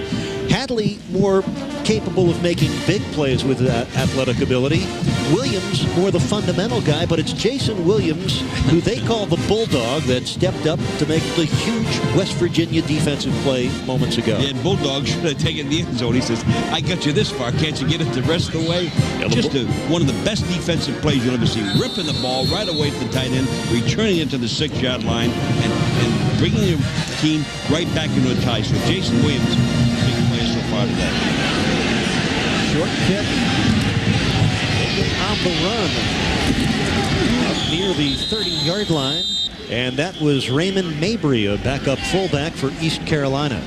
Hadley more capable of making big plays with that athletic ability. Williams more the fundamental guy, but it's Jason Williams, who they call the Bulldog, that stepped up to make the huge West Virginia defensive play moments ago. Yeah, and Bulldog should have taken the end zone. He says, I got you this far. Can't you get it the rest of the way? Yeah, just one of the best defensive plays you'll ever see. Ripping the ball right away to the tight end, returning it to the 6-yard line, and bringing your team right back into a tie. So Jason Williams, big player so far today. Short kick on the run up near the 30-yard line, and that was Raymond Mabry, a backup fullback for East Carolina.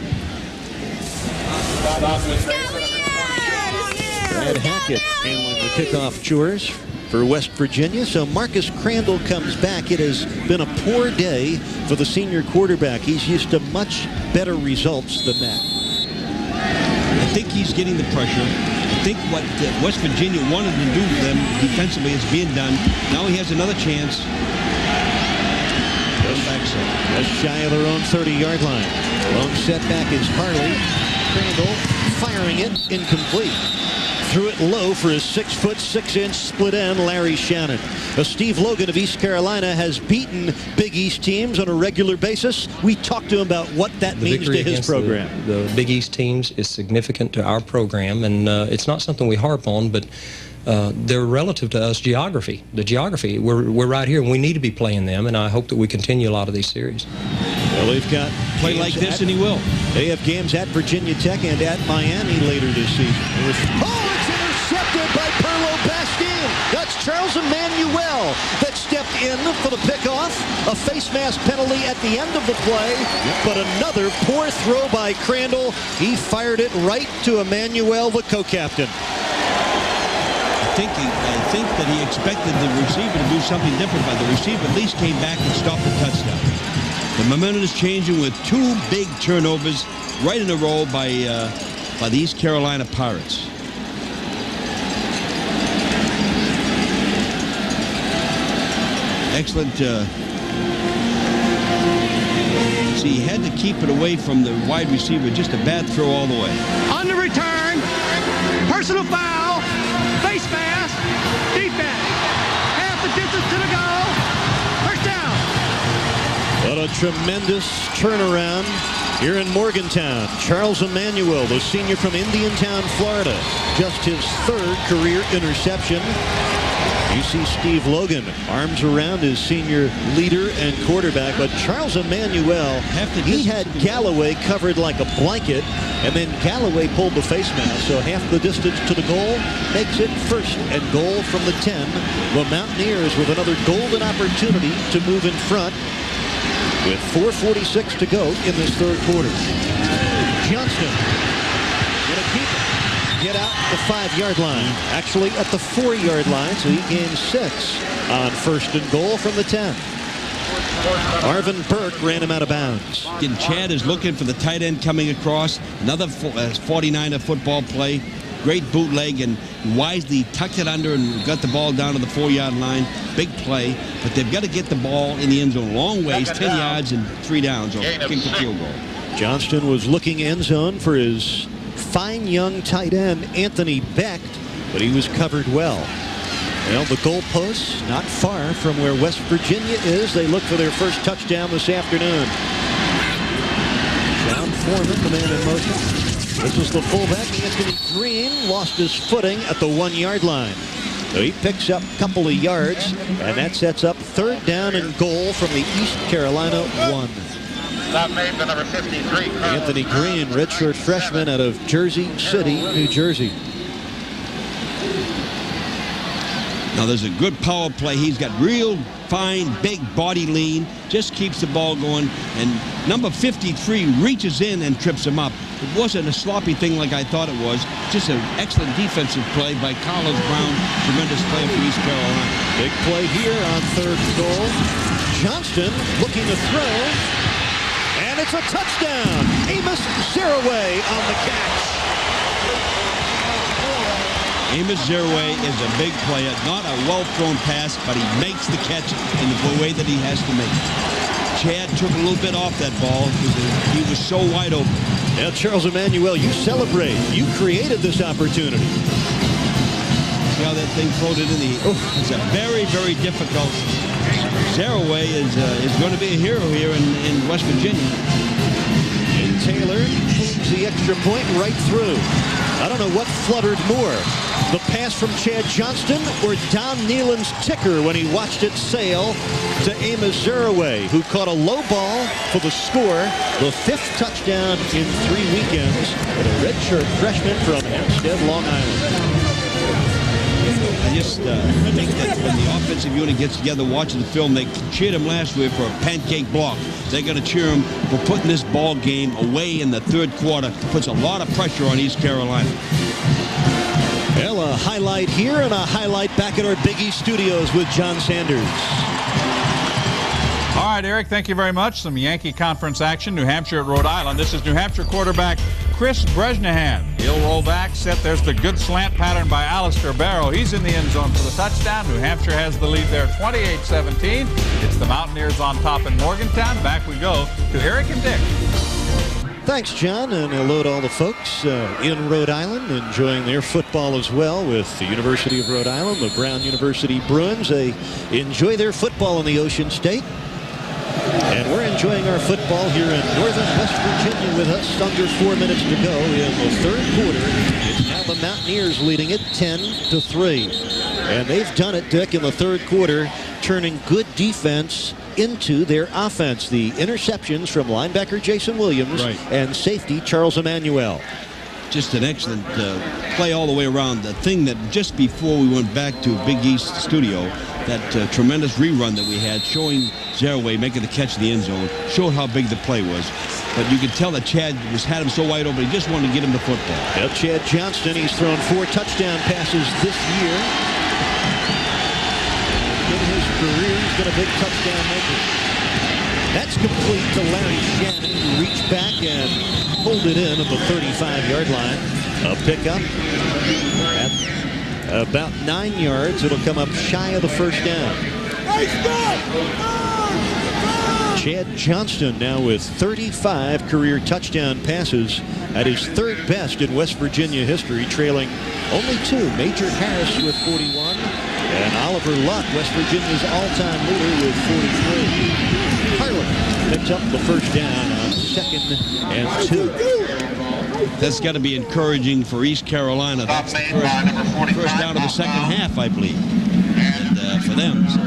Brad Hackett handling the kickoff chores for West Virginia. So Marcus Crandall comes back. It has been a poor day for the senior quarterback. He's used to much better results than that. I think he's getting the pressure. I think what West Virginia wanted to do to them defensively is being done. Now he has another chance. Just shy of their own 30-yard line. Lone setback is Harley. Crandall firing it incomplete. Threw it low for his 6'6" split end Larry Shannon. Steve Logan of East Carolina has beaten Big East teams on a regular basis. We talked to him about what that means to his program. The Big East teams is significant to our program, and it's not something we harp on, but they're relative to us geography. The geography, we're right here, and we need to be playing them, and I hope that we continue a lot of these series. Well, they've got play like this, and he will. They have games at Virginia Tech and at Miami later this season. Oh, it's intercepted by Perlo Bastien. That's Charles Emmanuel that stepped in for the pickoff. A face mask penalty at the end of the play, but another poor throw by Crandall. He fired it right to Emmanuel, the co-captain. I think that he expected the receiver to do something different, but the receiver at least came back and stopped the touchdown. The momentum is changing with 2 big turnovers right in a row by the East Carolina Pirates. Excellent. See, he had to keep it away from the wide receiver. Just a bad throw all the way. On the return, personal foul, face mask, defense, half the distance to the goal, first down. What a tremendous turnaround here in Morgantown. Charles Emmanuel, the senior from Indiantown, Florida, just his 3rd career interception. You see Steve Logan, arms around his senior leader and quarterback, but Charles Emmanuel, he had Galloway covered like a blanket, and then Galloway pulled the face mask, so half the distance to the goal makes it 1st and goal from the 10. The Mountaineers with another golden opportunity to move in front with 4:46 to go in this 3rd quarter. Johnston gonna keep it. Get out the 5-yard line. Actually at the 4-yard line, so he gained 6 on 1st and goal from the 10. Arvin Burke ran him out of bounds. And Chad is looking for the tight end coming across. Another 49er football play. Great bootleg, and wisely tucked it under and got the ball down to the 4-yard line. Big play, but they've got to get the ball in the end zone. Long ways, 10 yards and 3 downs, or kick the field goal. Johnston was looking end zone for his fine young tight end, Anthony Becht, but he was covered well. Well, the goalposts not far from where West Virginia is. They look for their first touchdown this afternoon. John Foreman, the man in motion. This is the fullback, Anthony Green, lost his footing at the 1-yard line. So he picks up a couple of yards, and that sets up 3rd down and goal from the East Carolina 1. That made the number 53. Anthony Green, redshirt freshman out of Jersey City, New Jersey. Now there's a good power play. He's got real fine, big body lean. Just keeps the ball going. And number 53 reaches in and trips him up. It wasn't a sloppy thing like I thought it was. Just an excellent defensive play by Carlos Brown. Tremendous play for East Carolina. Big play here on 3rd goal. Johnston looking to throw. And it's a touchdown. Amos Zeraway on the catch. Amos Zeraway is a big player. Not a well-thrown pass, but he makes the catch in the way that he has to make it. Chad took a little bit off that ball because he was so wide open. Now, Charles Emmanuel, you celebrate. You created this opportunity. See how that thing floated in the air? It's a very, very difficult. Zeraway is going to be a hero here in West Virginia. And Taylor moves the extra point right through. I don't know what fluttered more, the pass from Chad Johnston or Don Nealon's ticker when he watched it sail to Amos Zeraway, who caught a low ball for the score, the 5th touchdown in 3 weekends, and a redshirt freshman from Hempstead, Long Island. I just think that when the offensive unit gets together watching the film, they cheered him last week for a pancake block. They're going to cheer him for putting this ball game away in the 3rd quarter. Puts a lot of pressure on East Carolina. Well, a highlight here and a highlight back at our Big East studios with John Sanders. All right, Eric, thank you very much. Some Yankee Conference action, New Hampshire at Rhode Island. This is New Hampshire quarterback Chris Bresnahan. He'll roll back, set. There's the good slant pattern by Alistair Barrow. He's in the end zone for the touchdown. New Hampshire has the lead there, 28-17. It's the Mountaineers on top in Morgantown. Back we go to Eric and Dick. Thanks, John, and hello to all the folks in Rhode Island enjoying their football as well with the University of Rhode Island, the Brown University Bruins. They enjoy their football in the Ocean State. And we're enjoying our football here in northern West Virginia with us under 4 minutes to go in the 3rd quarter. It's now the Mountaineers leading it 10-3. And they've done it, Dick, in the 3rd quarter, turning good defense into their offense. The interceptions from linebacker Jason Williams and safety Charles Emmanuel. Just an excellent play all the way around. The thing that just before we went back to Big East studio, that tremendous rerun that we had showing Zeraway making the catch in the end zone showed how big the play was. But you could tell that Chad had him so wide open, he just wanted to get him the football. Yep, Chad Johnston, he's thrown 4 touchdown passes this year. In his career, he's been a big touchdown maker. That's complete to Larry Shannon, who reached back and pulled it in at the 35-yard line. A pickup at about 9 yards. It'll come up shy of the 1st down. Chad Johnston now with 35 career touchdown passes at his 3rd best in West Virginia history, trailing only 2. Major Harris with 41 and Oliver Luck, West Virginia's all-time leader, with 43. Harlan picks up the 1st down on 2nd and 2. That's got to be encouraging for East Carolina. That's the first down of the 2nd half, I believe. for them. So,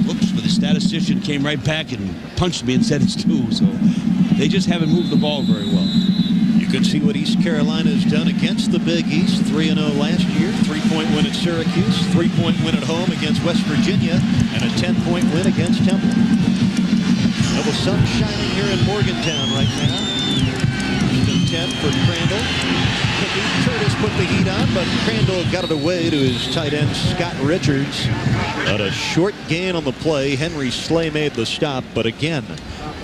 whoops, but the statistician came right back and punched me and said it's 2. So they just haven't moved the ball very well. You can see what East Carolina has done against the Big East. 3-0 last year, 3-point win at Syracuse, 3-point win at home against West Virginia, and a 10-point win against Temple. Well, the sun's shining here in Morgantown right now. 10 for Crandall. Curtis put the heat on, but Crandall got it away to his tight end, Scott Richards. But a short gain on the play. Henry Slay made the stop, but again,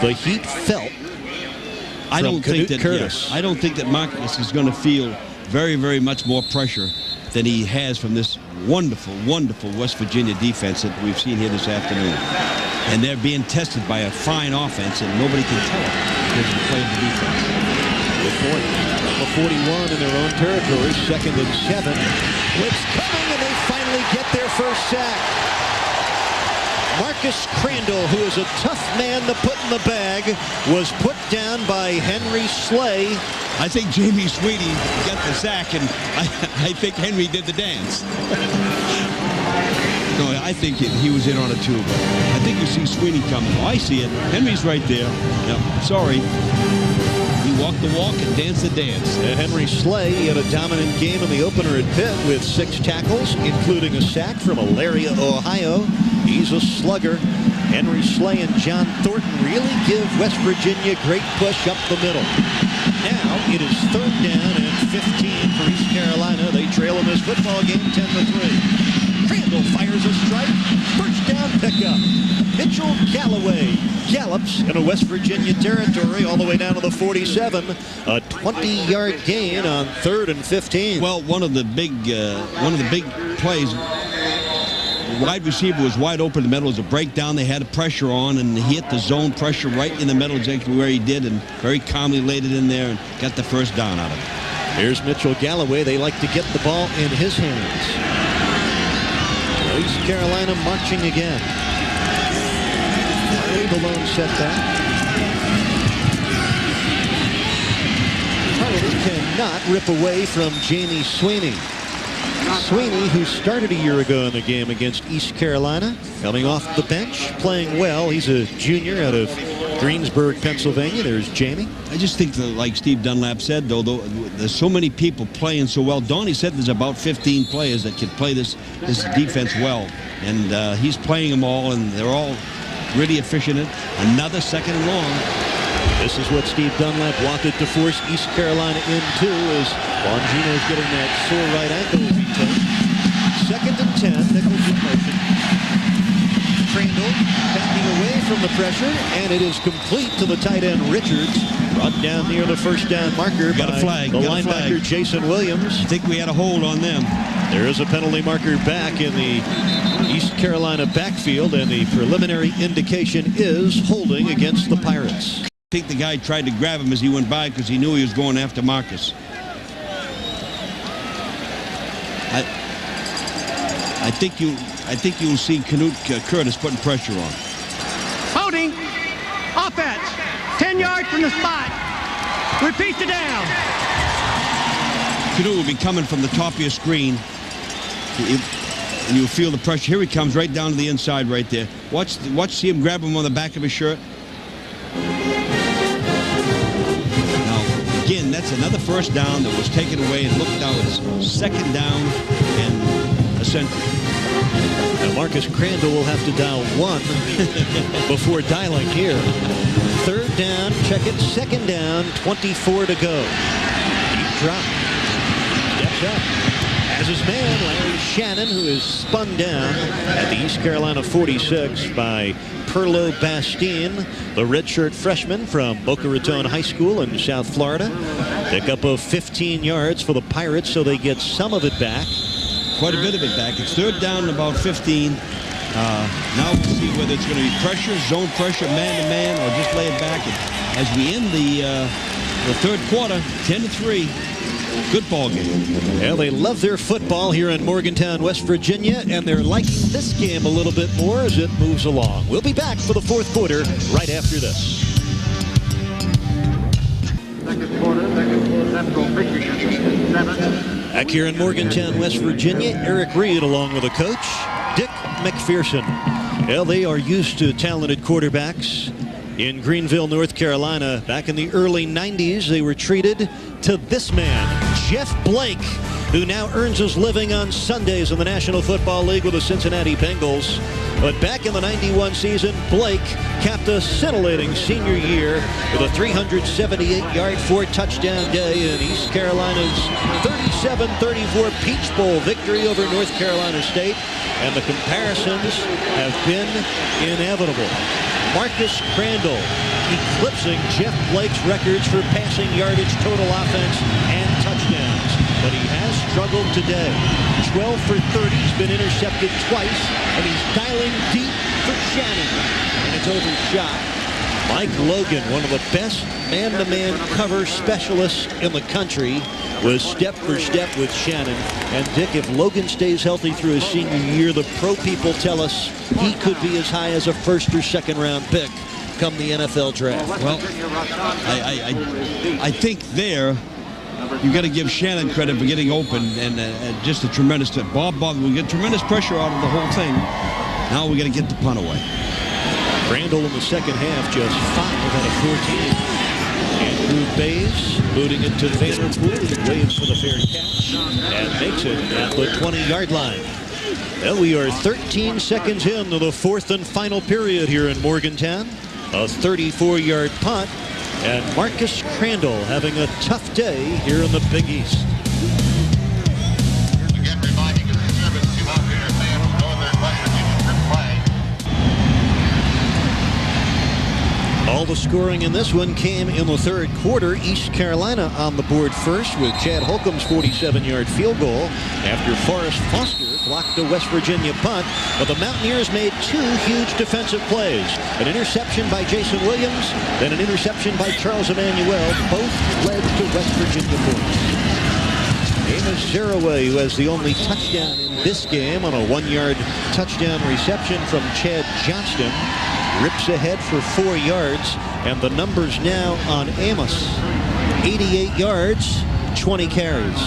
the heat felt. I don't think that Curtis. I don't think that Marcus is going to feel very, very much more pressure than he has from this wonderful, wonderful West Virginia defense that we've seen here this afternoon. And they're being tested by a fine offense, and nobody can tell it because of the play of the defense. Good point. Number 41 in their own territory, 2nd and 7. Blitz coming, and they finally get their first sack. Marcus Crandall, who is a tough man to put in the bag, was put down by Henry Slay. I think Jamie Sweeney got the sack, and I think Henry did the dance. No, I think he was in on it too. But I think you see Sweeney coming. Oh, I see it. Henry's right there. Yep. Sorry. He walked the walk and danced the dance. And Henry Slay had a dominant game in the opener at Pitt with 6 tackles, including a sack from Elaria, Ohio. He's a slugger. Henry Slay and John Thornton really give West Virginia great push up the middle. Now it is 3rd down and 15 for East Carolina. They trail in this football game 10-3. Crandall fires a strike. First down pickup. Mitchell Galloway gallops into West Virginia territory all the way down to the 47. A 20-yard gain on 3rd and 15. Well, one of the big plays. The wide receiver was wide open in the middle. It was a breakdown. They had a pressure on, and he hit the zone pressure right in the middle, exactly where he did, and very calmly laid it in there and got the first down out of it. Here's Mitchell Galloway. They like to get the ball in his hands. East Carolina marching again. The lone setback. Harley cannot rip away from Jamie Sweeney. Sweeney, who started a year ago in the game against East Carolina, coming off the bench, playing well. He's a junior out of Greensburg, Pennsylvania. There's Jamie. I just think that, like Steve Dunlap said, though, there's so many people playing so well. Donnie said there's about 15 players that can play this defense well. And he's playing them all, and they're all really efficient. Another 2nd and long. This is what Steve Dunlap wanted to force East Carolina into, as Bongino's getting that sore right ankle as he takes. 2nd and 10, Nichols in motion. Crandall backing away from the pressure, and it is complete to the tight end Richards. Brought down near the first down marker by the linebacker Jason Williams. I think we had a hold on them. There is a penalty marker back in the East Carolina backfield, and the preliminary indication is holding against the Pirates. I think the guy tried to grab him as he went by because he knew he was going after Marcus. I think you'll see Canute Curtis putting pressure on. Holding. Offense. 10 yards from the spot. Repeat the down. Canute will be coming from the top of your screen. And you'll feel the pressure. Here he comes right down to the inside right there. Watch, see him grab him on the back of his shirt. Now, again, that's another first down that was taken away, and look now, it's 2nd down and a century. Now Marcus Crandall will have to dial 1 before dialing here. 3rd down, check it, 2nd down, 24 to go. Deep drop. Steps up. As his man, Larry Shannon, who is spun down at the East Carolina 46 by Perlo Bastine, the redshirt freshman from Boca Raton High School in South Florida. Pickup of 15 yards for the Pirates, so they get some of it back. Quite a bit of it back. It's 3rd down and about 15. Now we'll see whether it's going to be pressure, zone pressure, man-to-man, or just lay it back. And as we end the 3rd quarter, 10-3. Good ball game. Well, they love their football here in Morgantown, West Virginia, and they're liking this game a little bit more as it moves along. We'll be back for the 4th quarter right after this. Second quarter, Central Michigan, 7. Back here in Morgantown, West Virginia, Eric Reed along with the coach, Dick McPherson. Well, they are used to talented quarterbacks. In Greenville, North Carolina, back in the early 90s, they were treated to this man, Jeff Blake, who now earns his living on Sundays in the National Football League with the Cincinnati Bengals. But back in the 91 season, Blake capped a scintillating senior year with a 378-yard, 4-touchdown day in East Carolina's 37-34 Peach Bowl victory over North Carolina State. And the comparisons have been inevitable. Marcus Crandall eclipsing Jeff Blake's records for passing yardage, total offense, and touchdowns. But he has struggled today. 12 for 30. He's been intercepted twice, and he's dialing deep for Shannon. And it's overshot. Mike Logan, one of the best man-to-man cover specialists in the country, was step for step with Shannon. And Dick, if Logan stays healthy through his senior year, the pro people tell us he could be as high as a first or second round pick come the NFL draft. Well, I think there you got to give Shannon credit for getting open and just a tremendous Bob will get tremendous pressure out of the whole thing. Now we got to get the punt away. Randall in the second half just 5 out of 14. Andrew Bays booting it to Vanderpool. He waits for the fair catch and makes it at the 20-yard line. Well, we are 13 seconds into the 4th and final period here in Morgantown. A 34-yard punt, and Marcus Crandall having a tough day here in the Big East. All the scoring in this one came in the third quarter. East Carolina on the board first with Chad Holcomb's 47-yard field goal after Forrest Foster blocked the West Virginia punt. But the Mountaineers made 2 huge defensive plays. An interception by Jason Williams, then an interception by Charles Emmanuel. Both led to West Virginia points. Amos Zeraway, who has the only touchdown in this game on a 1-yard touchdown reception from Chad Johnston, rips ahead for 4 yards, and the numbers now on Amos: 88 yards, 20 carries.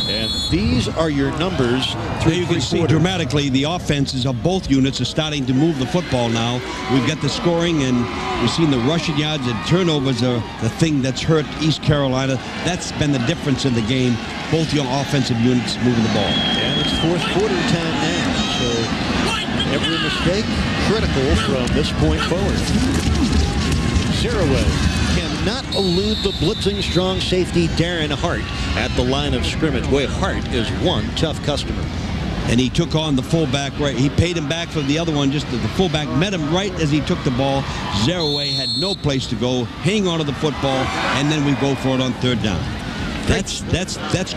And these are your numbers. There you can see dramatically the offenses of both units are starting to move the football now. We've got the scoring, and we've seen the rushing yards, and turnovers are the thing that's hurt East Carolina. That's been the difference in the game. Both your offensive units moving the ball. And it's fourth quarter time now, so every mistake critical from this point forward. Zeraway cannot elude the blitzing strong safety Darren Hart at the line of scrimmage. Boy, Hart is one tough customer. And he took on the fullback right. He paid him back for the other one. Just the fullback met him right as he took the ball. Zeraway had no place to go. Hang on to the football, and then we go for it on third down. That's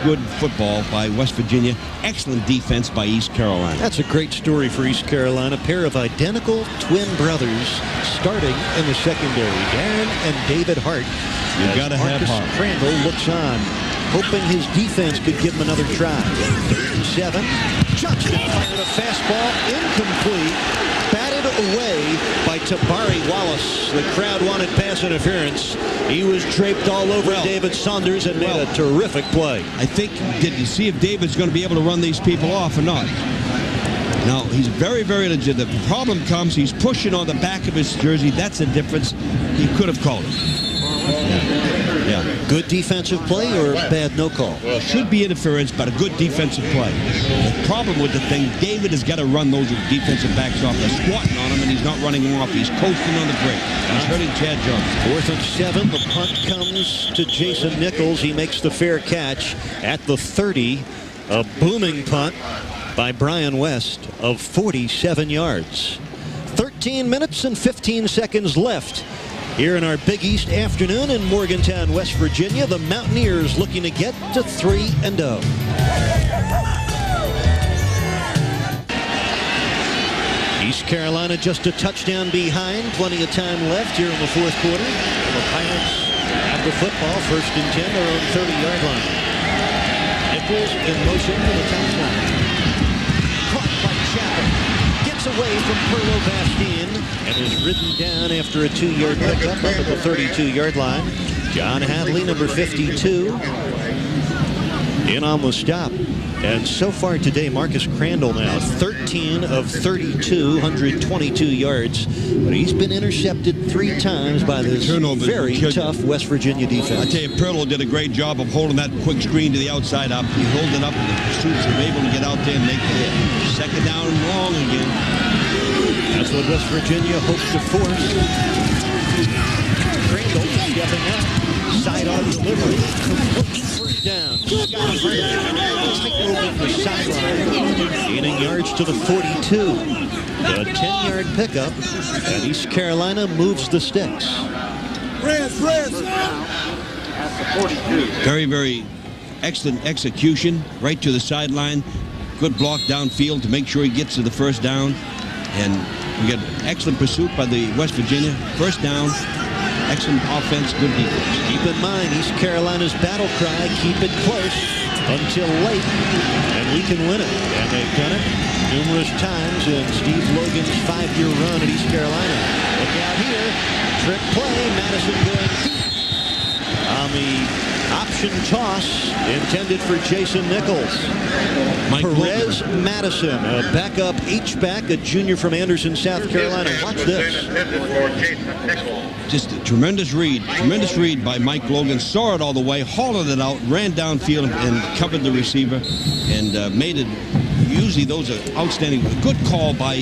good football by West Virginia. Excellent defense by East Carolina. That's a great story for East Carolina. A pair of identical twin brothers starting in the secondary. Darren and David Hart. You got to have Hart. Crandall looks on, hoping his defense could give him another try. 3-7. Johnston fired a fastball, incomplete, batted away by Tabari Wallace. The crowd wanted pass interference. He was draped all over David Saunders and made a terrific play. I think, did you see if David's going to be able to run these people off or not? No, he's very, very legit. The problem comes, he's pushing on the back of his jersey. That's the difference. He could have called it. Yeah. Good defensive play or bad no call? Should be interference, but a good defensive play. The problem with the thing, David has got to run those defensive backs off. They're squatting on him, and he's not running them off. He's coasting on the break. He's hurting Chad Jones. 4th and 7. The punt comes to Jason Nichols. He makes the fair catch at the 30. A booming punt by Brian West of 47 yards. 13 minutes and 15 seconds left here in our Big East afternoon in Morgantown, West Virginia. The Mountaineers looking to get to 3-0. East Carolina just a touchdown behind. Plenty of time left here in the fourth quarter. The Pirates have the football. 1st and 10, their own 30-yard line. Nichols in motion for the touchdown. Caught by Chapman. Gets away from Perlo Bastien and is ridden down after a 2-yard pickup up at the 32-yard line. John Hadley, number 52. in on the stop. And so far today, Marcus Crandall now 13 of 32, 122 yards. But he's been intercepted 3 times by this very tough West Virginia defense. I tell you, Perlow did a great job of holding that quick screen to the outside up. He held it up, and the pursuits were able to get out there and make the hit. Second down and long again. That's what West Virginia hopes to force. Crandall stepping up. Sidearm delivery. First down. Scott over the sideline. Gaining yards to the 42. A 10-yard pickup. And East Carolina moves the sticks. Very, very excellent execution. Right to the sideline. Good block downfield to make sure he gets to the first down. And we got excellent pursuit by the West Virginia. First down. Excellent offense, good defense. Keep in mind, East Carolina's battle cry, keep it close until late, and we can win it. And they've done it numerous times in Steve Logan's 5-year run at East Carolina. Look out here. Trick play. Madison going deep on the option toss intended for Jason Nichols. Perez Madison, a backup H-back, a junior from Anderson, South Carolina. Watch this. Just a tremendous read by Mike Logan. Saw it all the way, hauled it out, ran downfield and covered the receiver, and made it. Usually those are outstanding. Good call by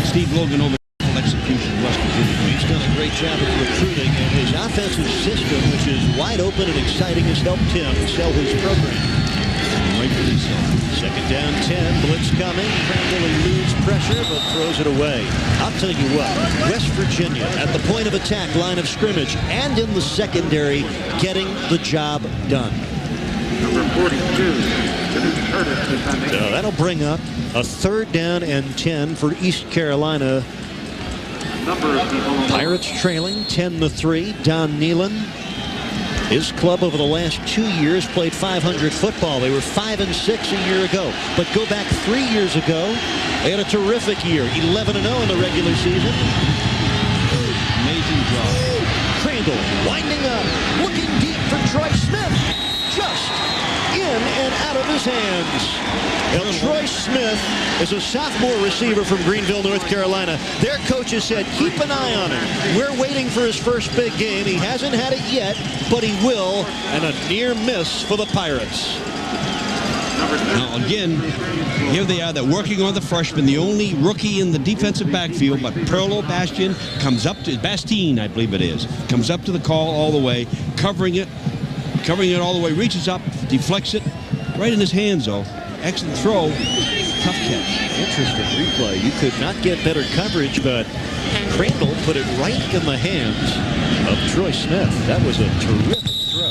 Steve Logan over execution of West Virginia. He's done a great job of recruiting, and his offensive system, which is wide open and exciting, has helped him sell his program. Rightfully so. Second down 10, blitz coming. Crandall eludes pressure, but throws it away. I'll tell you what, West Virginia at the point of attack, line of scrimmage, and in the secondary, getting the job done. Number 42, Curtis defending. So that'll bring up a third down and 10 for East Carolina. Pirates trailing 10-3. Don Nealon, his club over the last 2 years played 500 football. They were 5-6 a year ago. But go back 3 years ago, they had a terrific year. 11-0 in the regular season. Amazing job. Crandall winding up, looking deep for Troy Smith. Just in and out of his hands. Well, Troy Smith is a sophomore receiver from Greenville, North Carolina. Their coaches said, keep an eye on him. We're waiting for his first big game. He hasn't had it yet, but he will. And a near miss for the Pirates. Now, again, here they are. They're working on the freshman, the only rookie in the defensive backfield, but Perlow Bastian comes up to, Bastine, I believe it is, comes up to the call all the way, covering it all the way, reaches up, deflects it, right in his hands, though. Excellent throw, tough catch. Interesting replay. You could not get better coverage, but Crandall put it right in the hands of Troy Smith. That was a terrific throw.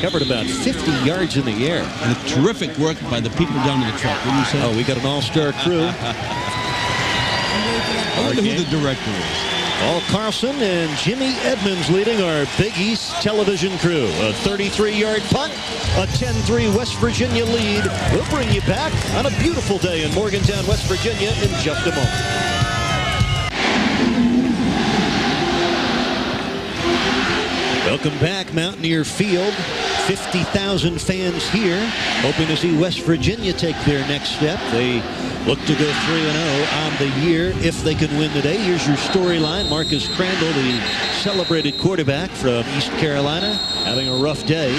Covered about 50 yards in the air. And a terrific work by the people down in the truck. What do you say? Oh, we got an all-star crew. I wonder who the director is. Paul Carlson and Jimmy Edmonds leading our Big East television crew. A 33-yard punt, a 10-3 West Virginia lead. We'll bring you back on a beautiful day in Morgantown, West Virginia in just a moment. Welcome back, Mountaineer Field. 50,000 fans here, hoping to see West Virginia take their next step. They look to go 3-0 on the year if they can win today. Here's your storyline. Marcus Crandall, the celebrated quarterback from East Carolina, having a rough day.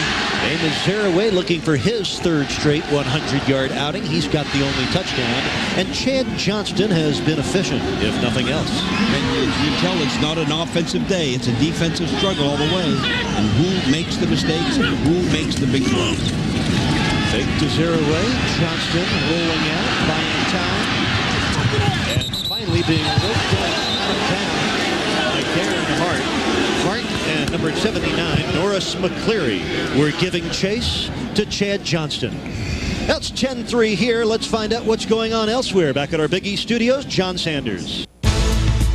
Damon Zaraway looking for his third straight 100-yard outing. He's got the only touchdown. And Chad Johnston has been efficient, if nothing else. And you tell it's not an offensive day. It's a defensive struggle all the way. And who makes the mistakes and who makes the big throws? Fake to Zaraway. Johnston rolling out, buying time. And finally being roped out of bounds by Darren Hart. And number 79, Norris McCleary, were giving chase to Chad Johnston. That's 10-3 here. Let's find out what's going on elsewhere. Back at our Big East studios, John Sanders.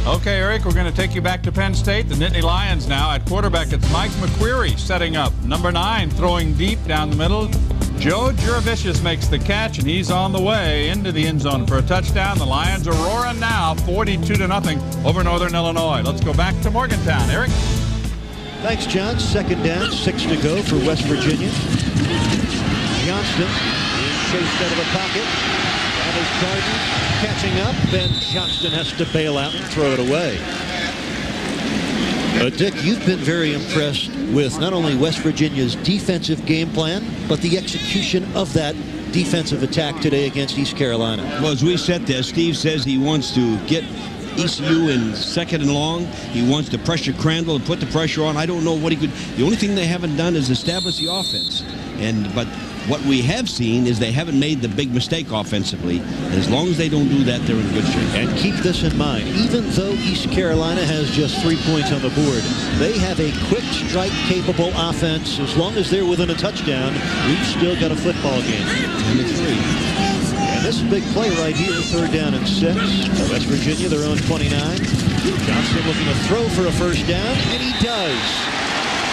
Okay, Eric, we're going to take you back to Penn State. The Nittany Lions now at quarterback. It's Mike McQueary setting up. Number 9 throwing deep down the middle. Joe Juravicius makes the catch, and he's on the way into the end zone for a touchdown. The Lions are roaring now, 42-0 over Northern Illinois. Let's go back to Morgantown. Eric? Thanks, John. Second down, 6 to go for West Virginia. Johnston being chased out of the pocket. Travis Garden catching up, then Johnston has to bail out and throw it away. Dick, you've been very impressed with not only West Virginia's defensive game plan, but the execution of that defensive attack today against East Carolina. Well, as we sat there, Steve says he wants to get ECU in second and long. He wants to pressure Crandall and put the pressure on. I don't know what he could. The only thing they haven't done is establish the offense. But what we have seen is they haven't made the big mistake offensively. And as long as they don't do that, they're in good shape. And keep this in mind. Even though East Carolina has just 3 points on the board, they have a quick strike capable offense. As long as they're within a touchdown, we've still got a football game. 10-3. And this is a big play right here, 3rd down and 6. West Virginia, their own 29. Johnston looking to throw for a first down, and he does.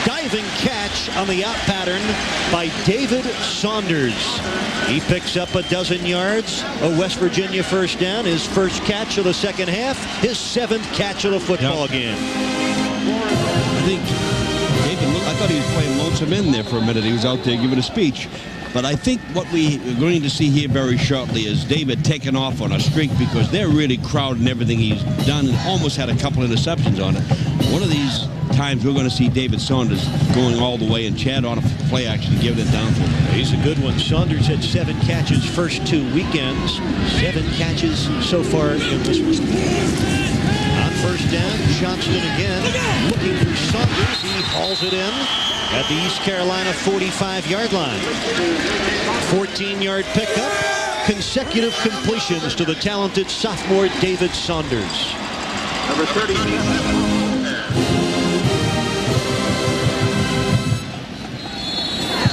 Diving catch on the out pattern by David Saunders. He picks up a dozen yards. A West Virginia first down, his first catch of the second half, his 7th catch of the football game. I think I thought he was playing lonesome in there for a minute. He was out there giving a speech. But I think what we're going to see here very shortly is David taking off on a streak because they're really crowding everything he's done and almost had a couple interceptions on it. One of these times we're going to see David Saunders going all the way and Chad on a play action giving it down for him. He's a good one. Saunders had 7 catches first 2 weekends. 7 catches so far in this one. On first down, Johnston again looking for Saunders. He hauls it in at the East Carolina 45-yard line. 14-yard pickup. Consecutive completions to the talented sophomore David Saunders. Number 30.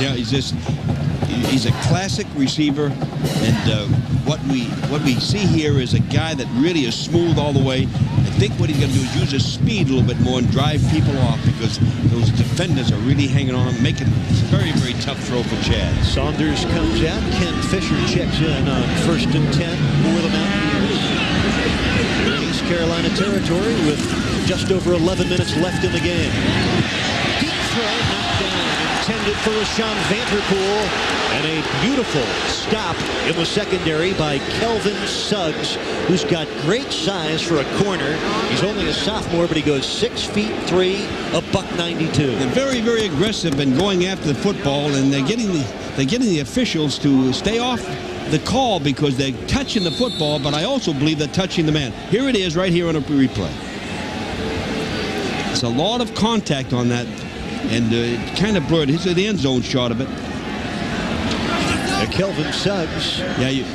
Yeah, he's a classic receiver, and what we see here is a guy that really is smooth all the way. I think what he's going to do is use his speed a little bit more and drive people off because those defenders are really hanging on him, making a very, very tough throw for Chad. Saunders comes out. Ken Fisher checks in on 1st and 10 for the Mountaineers. East Carolina territory with just over 11 minutes left in the game. Deep throw, knocked down, intended for Rashawn Vanderpool, and a beautiful stop in the secondary by Kelvin Suggs, who's got great size for a corner. He's only a sophomore, but he goes 6'3", $192. They're very, very aggressive and going after the football, and they're getting the officials to stay off the call because they're touching the football, but I also believe they're touching the man. Here it is right here on a replay. It's a lot of contact on that, and it kind of blurred. Here's the end zone shot of it. Kelvin Suggs. Yeah, you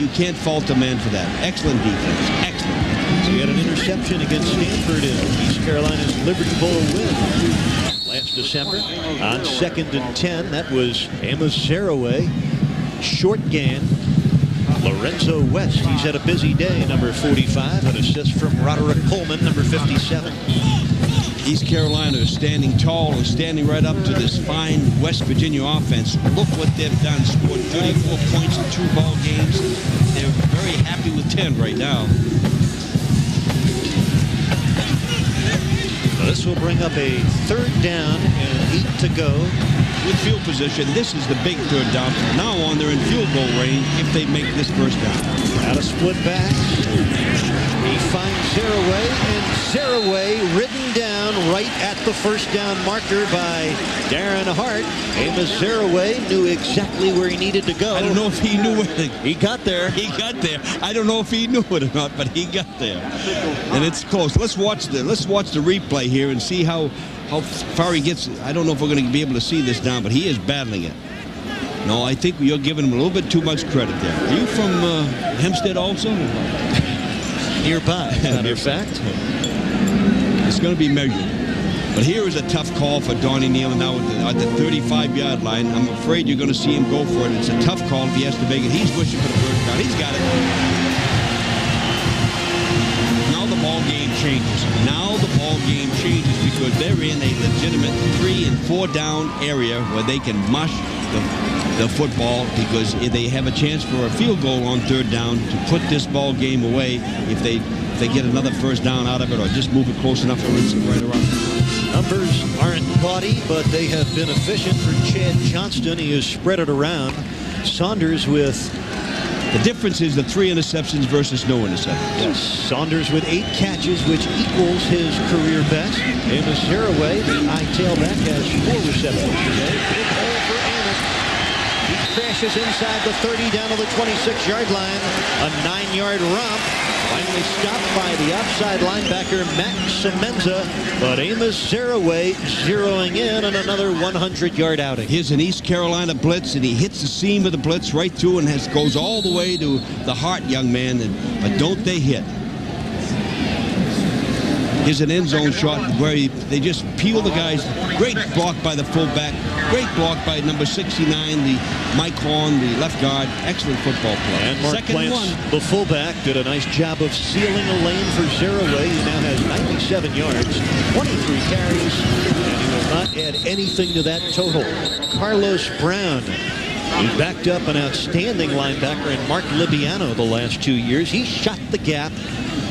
can't fault the man for that. Excellent defense. Excellent. So he had an interception against Stanford in East Carolina's Liberty Bowl win last December. On 2nd and 10, that was Amos Saraway. Short gain. Lorenzo West, he's had a busy day, number 45. An assist from Roderick Coleman, number 57. East Carolina is standing tall and standing right up to this fine West Virginia offense. Look what they've done. Scored 34 points in 2 ball games. They're very happy with 10 right now. This will bring up a 3rd down and 8 to go. With field position, this is the big 3rd down. From now on, they're in field goal range if they make this first down. Out of split back. He finds Saraway, and Saraway ridden down right at the first down marker by Darren Hart. Amos Saraway knew exactly where he needed to go. I don't know if he knew it. He got there. He got there. I don't know if he knew it or not, but he got there. And it's close. Let's watch the replay here and see how far he gets. I don't know if we're going to be able to see this down, but he is battling it. No, I think you're giving him a little bit too much credit there. Are you from Hempstead also? Nearby, as a matter of fact. It's going to be measured. But here is a tough call for Donnie Nealon now at the 35-yard line. I'm afraid you're going to see him go for it. It's a tough call if he has to make it. He's wishing for the first down. He's got it. Now the ball game changes. Now the ball game changes because they're in a legitimate 3- and 4-down area where they can mush the football because if they have a chance for a field goal on 3rd down to put this ball game away if they get another first down out of it or just move it close enough to rinse it right around. Numbers aren't gaudy, but they have been efficient for Chad Johnston. He has spread it around. Saunders with... The difference is the 3 interceptions versus no interceptions. Yes, Saunders with 8 catches, which equals his career best. Amos Zeraway, the high tailback, has 4 receptions today. Big hole for Amos. He crashes inside the 30 down to the 26-yard line. A 9-yard romp. Finally stopped by the outside linebacker, Matt Semenza. But Amos Zeraway zeroing in on another 100-yard outing. Here's an East Carolina blitz, and he hits the seam of the blitz right through and goes all the way to the heart, young man. But don't they hit? Here's an end zone shot where they just peel the guys. Great block by the fullback. Great block by number 69, the Mike Horn, the left guard. Excellent football play. And Mark Plants, the fullback, did a nice job of sealing a lane for Zeraway. He now has 97 yards, 23 carries, and he will not add anything to that total. Carlos Brown, who backed up an outstanding linebacker in Mark Libiano the last 2 years. He shot the gap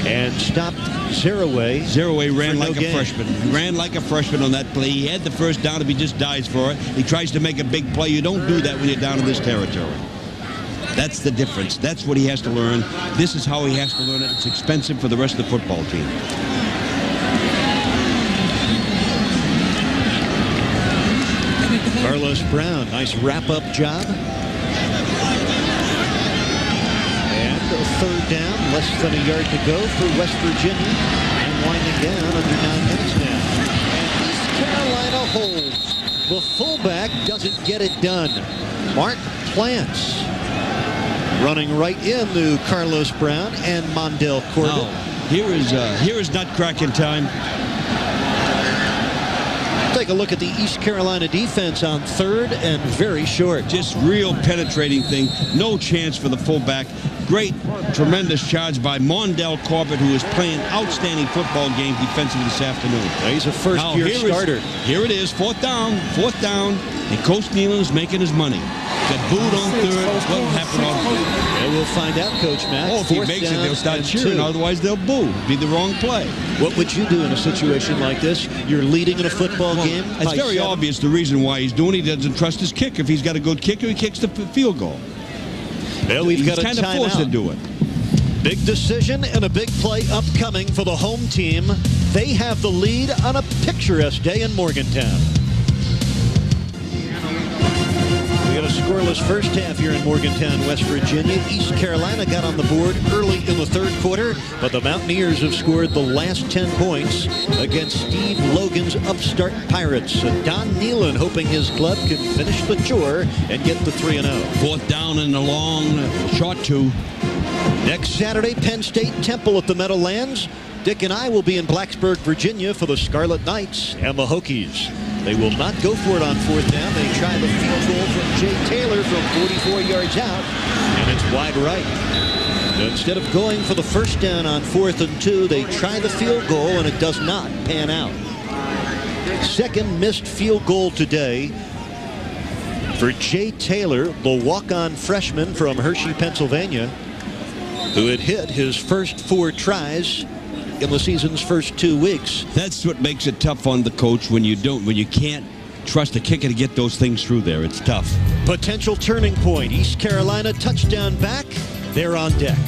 and stopped Zeraway. Zeraway ran like a freshman. He ran like a freshman on that play. He had the first down if he just dives for it. He tries to make a big play. You don't do that when you're down in this territory. That's the difference. That's what he has to learn. This is how he has to learn it. It's expensive for the rest of the football team. Carlos Brown, nice wrap-up job. A third down, less than a yard to go for West Virginia, and winding down under 9 minutes now. And East Carolina holds. The fullback doesn't get it done. Mark Plants running right into Carlos Brown and Mondell Corbett. Now, here is nut-cracking time. Take a look at the East Carolina defense on third and very short. Just real penetrating thing. No chance for the fullback. Great, tremendous charge by Mondell Corbett, who is playing outstanding football game defensively this afternoon. Well, he's a first-year starter. Here it is, fourth down, and Coach Nealon is making his money. Got booed on third. What happened on third? Yeah, we'll find out, Coach Mack. Oh, if he makes it, they'll start cheering. Otherwise, they'll boo. It'd be the wrong play. What would you do in a situation like this? You're leading in a football game. It's very obvious the reason why he's doing it. He doesn't trust his kicker. If he's got a good kicker, he kicks the field goal. Well, we've got a kind of forced to do it. Big decision and a big play upcoming for the home team. They have the lead on a picturesque day in Morgantown. We had a scoreless first half here in Morgantown, West Virginia. East Carolina got on the board early in the third quarter, but the Mountaineers have scored the last 10 points against Steve Logan's upstart Pirates. And Don Nealon hoping his club can finish the chore and get the 3-0. Fourth down and a long short 2. Next Saturday, Penn State Temple at the Meadowlands. Dick and I will be in Blacksburg, Virginia for the Scarlet Knights and the Hokies. They will not go for it on fourth down. They try the field goal from Jay Taylor from 44 yards out, and it's wide right. So instead of going for the first down on 4th and 2, they try the field goal, and it does not pan out. Second missed field goal today for Jay Taylor, the walk-on freshman from Hershey, Pennsylvania, who had hit his first 4 tries in the season's first 2 weeks. That's what makes it tough on the coach when you can't trust a kicker to get those things through there. It's tough. Potential turning point. East Carolina touchdown back. They're on deck.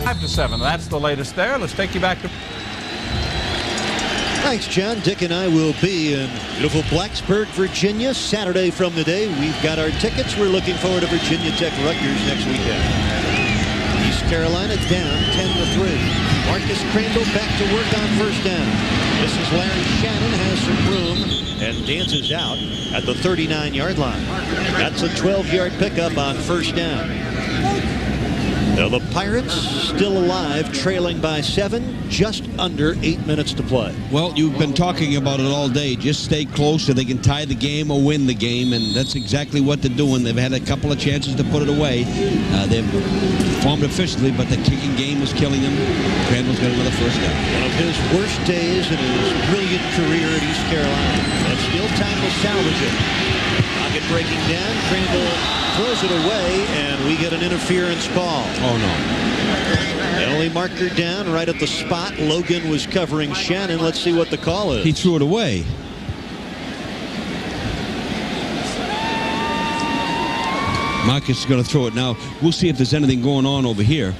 5-7. That's the latest there. Let's take you back to... Thanks, John. Dick and I will be in beautiful Blacksburg, Virginia, Saturday from the day. We've got our tickets. We're looking forward to Virginia Tech Rutgers next weekend. East Carolina down 10-3. Marcus Crandall back to work on first down. This is Larry Shannon, has some room and dances out at the 39-yard line. That's a 12-yard pickup on first down. Now the Pirates still alive, trailing by 7, just under 8 minutes to play. Well, you've been talking about it all day. Just stay close so they can tie the game or win the game, and that's exactly what they're doing. They've had a couple of chances to put it away. They've performed efficiently, but the kicking game is killing them. Crandall's got another first down. One of his worst days in his brilliant career at East Carolina, but still time to salvage it. Pocket breaking down, Crandall throws it away, and we get an interference call. Oh, no. They'll Penalty marker down right at the spot. Logan was covering Shannon. Let's see what the call is. He threw it away. Marcus is going to throw it now. We'll see if there's anything going on over here.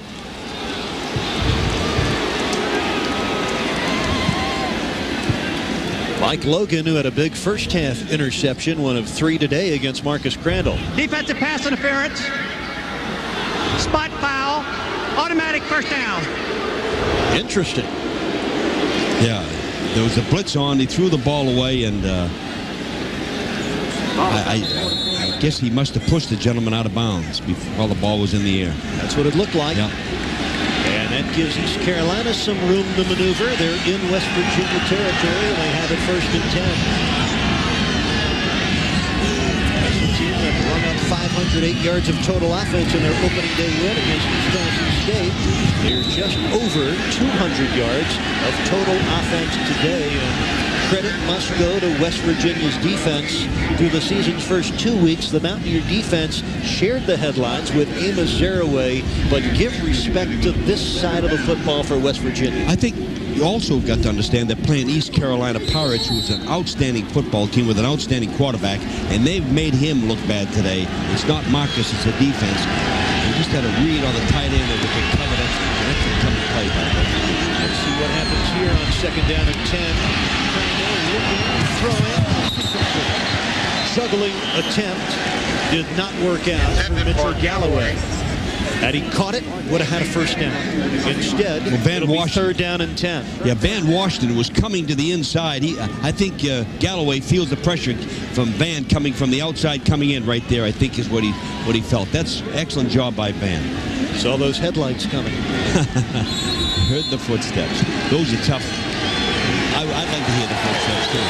Mike Logan, who had a big first half interception, one of 3 today against Marcus Crandall. Defensive pass interference. Spot foul. Automatic first down. Interesting. Yeah, there was a blitz on. He threw the ball away, and I guess he must have pushed the gentleman out of bounds while the ball was in the air. That's what it looked like. Yeah. And that gives East Carolina some room to maneuver. They're in West Virginia territory, and they have it 1st and 10. That's the team that run up 508 yards of total offense in their opening day win against East Tennessee State. They're just over 200 yards of total offense today. And credit must go to West Virginia's defense. Through the season's first 2 weeks, the Mountaineer defense shared the headlines with Amos Zaraway, but give respect to this side of the football for West Virginia. I think you also got to understand that playing East Carolina Pirates, who is an outstanding football team with an outstanding quarterback, and they've made him look bad today. It's not Marcus, it's the defense. They just had a read on the tight end that they covered. That's a tough play by them. Let's see what happens here on 2nd down and 10. Throwing. Juggling attempt did not work out for Mitchell Galloway. Had he caught it, would have had a first down. Instead, Van it'll be Washington, 3rd down and 10. Yeah, Van Washington was coming to the inside. I think Galloway feels the pressure from Van coming from the outside, coming in right there. I think is what he felt. That's excellent job by Van. Saw those headlights coming. Heard the footsteps. Those are tough. I'd like to hear the footsteps too.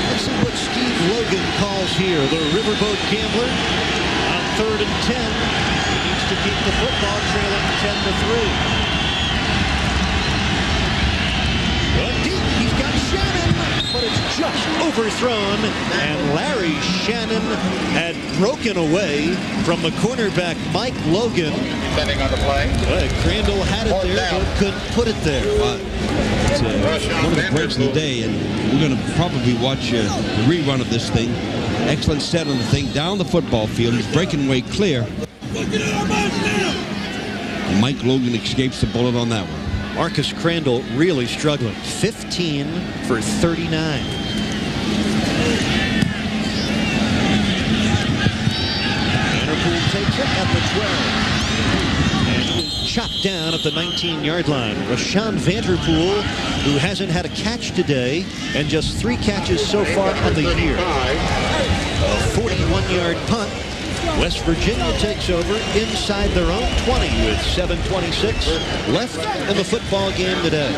Let's see what Steve Logan calls here. The Riverboat Gambler on 3rd and 10. He needs to keep the football trailing 10-3. Deep, he's got Shannon, but it's just overthrown, and Larry Shannon had broken away from the cornerback Mike Logan. Depending on the play. Crandall had it there, but couldn't put it there. It's one of the breaks of the day, and we're going to probably watch a rerun of this thing. Excellent set on the thing down the football field. He's breaking away clear. And Mike Logan escapes the bullet on that one. Marcus Crandall really struggling. 15 for 39. Vanderpool takes it at the 12. And he is chopped down at the 19-yard line. Rashawn Vanderpool, who hasn't had a catch today, and just 3 catches so far on the year. A 41-yard punt. West Virginia takes over inside their own 20 with 7:26 left in the football game today.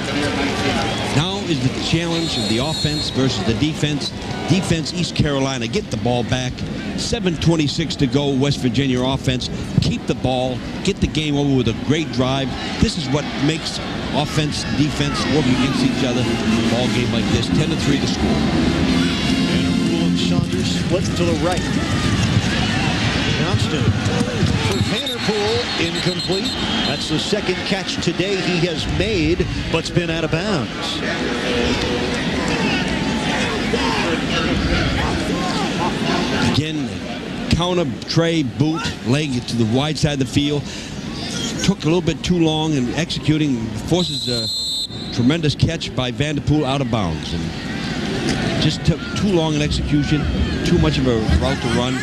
Now is the challenge of the offense versus the defense. Defense, East Carolina, get the ball back. 7:26 to go, West Virginia offense. Keep the ball, get the game over with a great drive. This is what makes offense, defense work against each other. Ball game like this, 10-3 the score. Vanderpool and Saunders split to the right. Johnston for Vanderpool, incomplete. That's the 2nd catch today he has made, but's been out of bounds. Again, counter, tray, boot, leg to the wide side of the field. Took a little bit too long in executing, forces a tremendous catch by Vanderpool out of bounds. And just took too long in execution, too much of a route to run.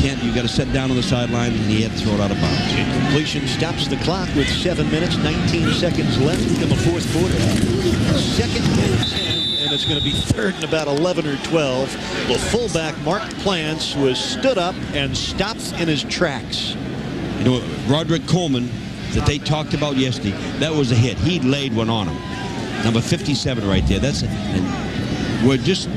You got to set down on the sideline, and he had to throw it out of bounds. Incompletion stops the clock with 7 minutes, 19 seconds left in the 4th quarter. 2nd and 10, and it's going to be 3rd and about 11 or 12. The fullback, Mark Plants, was stood up and stopped in his tracks. You know, Roderick Coleman, that they talked about yesterday, that was a hit. He laid one on him. Number 57 right there. And we're just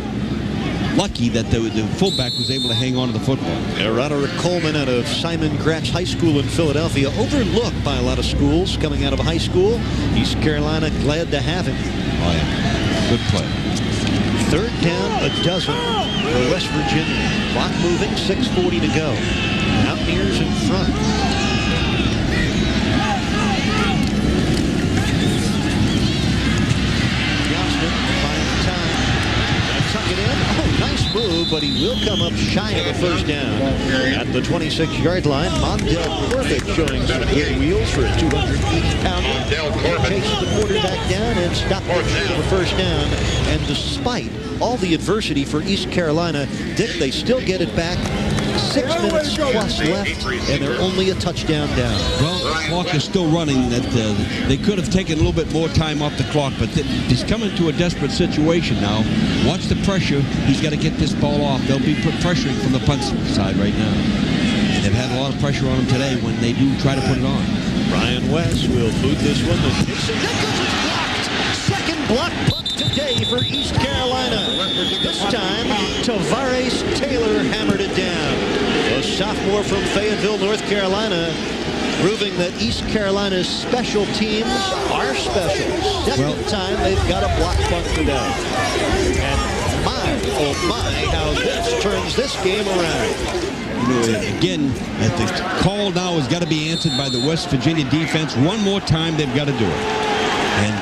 lucky that the fullback was able to hang on to the football. Roderick Coleman out of Simon Gratz High School in Philadelphia, overlooked by a lot of schools coming out of high school. East Carolina glad to have him. Oh, yeah. Good play. 3rd down, a dozen for West Virginia. Clock moving, 6:40 to go. Mountaineers in front. move, but he will come up shy of the first down. At the 26-yard line, Mondale Corbett showing some good wheels for a 280-pounder. Chases the quarterback down and stopped it for the first down. And despite all the adversity for East Carolina, Dick, they still get it back. 6 minutes plus left, and they're only a touchdown down. Well, the clock is still running. That they could have taken a little bit more time off the clock, but he's coming to a desperate situation now. Watch the pressure. He's got to get this ball off. They'll be pressuring from the punt side right now. And they've had a lot of pressure on them today when they do try to put it on. Brian West will boot this one. Nichols is blocked. Second block punt today for East Carolina. This time, Tavares Taylor hammered it down. A sophomore from Fayetteville, North Carolina, proving that East Carolina's special teams are special. Second time they've got a block punt today. And my, oh my, how this turns this game around. Again, the call now has got to be answered by the West Virginia defense. One more time, they've got to do it. And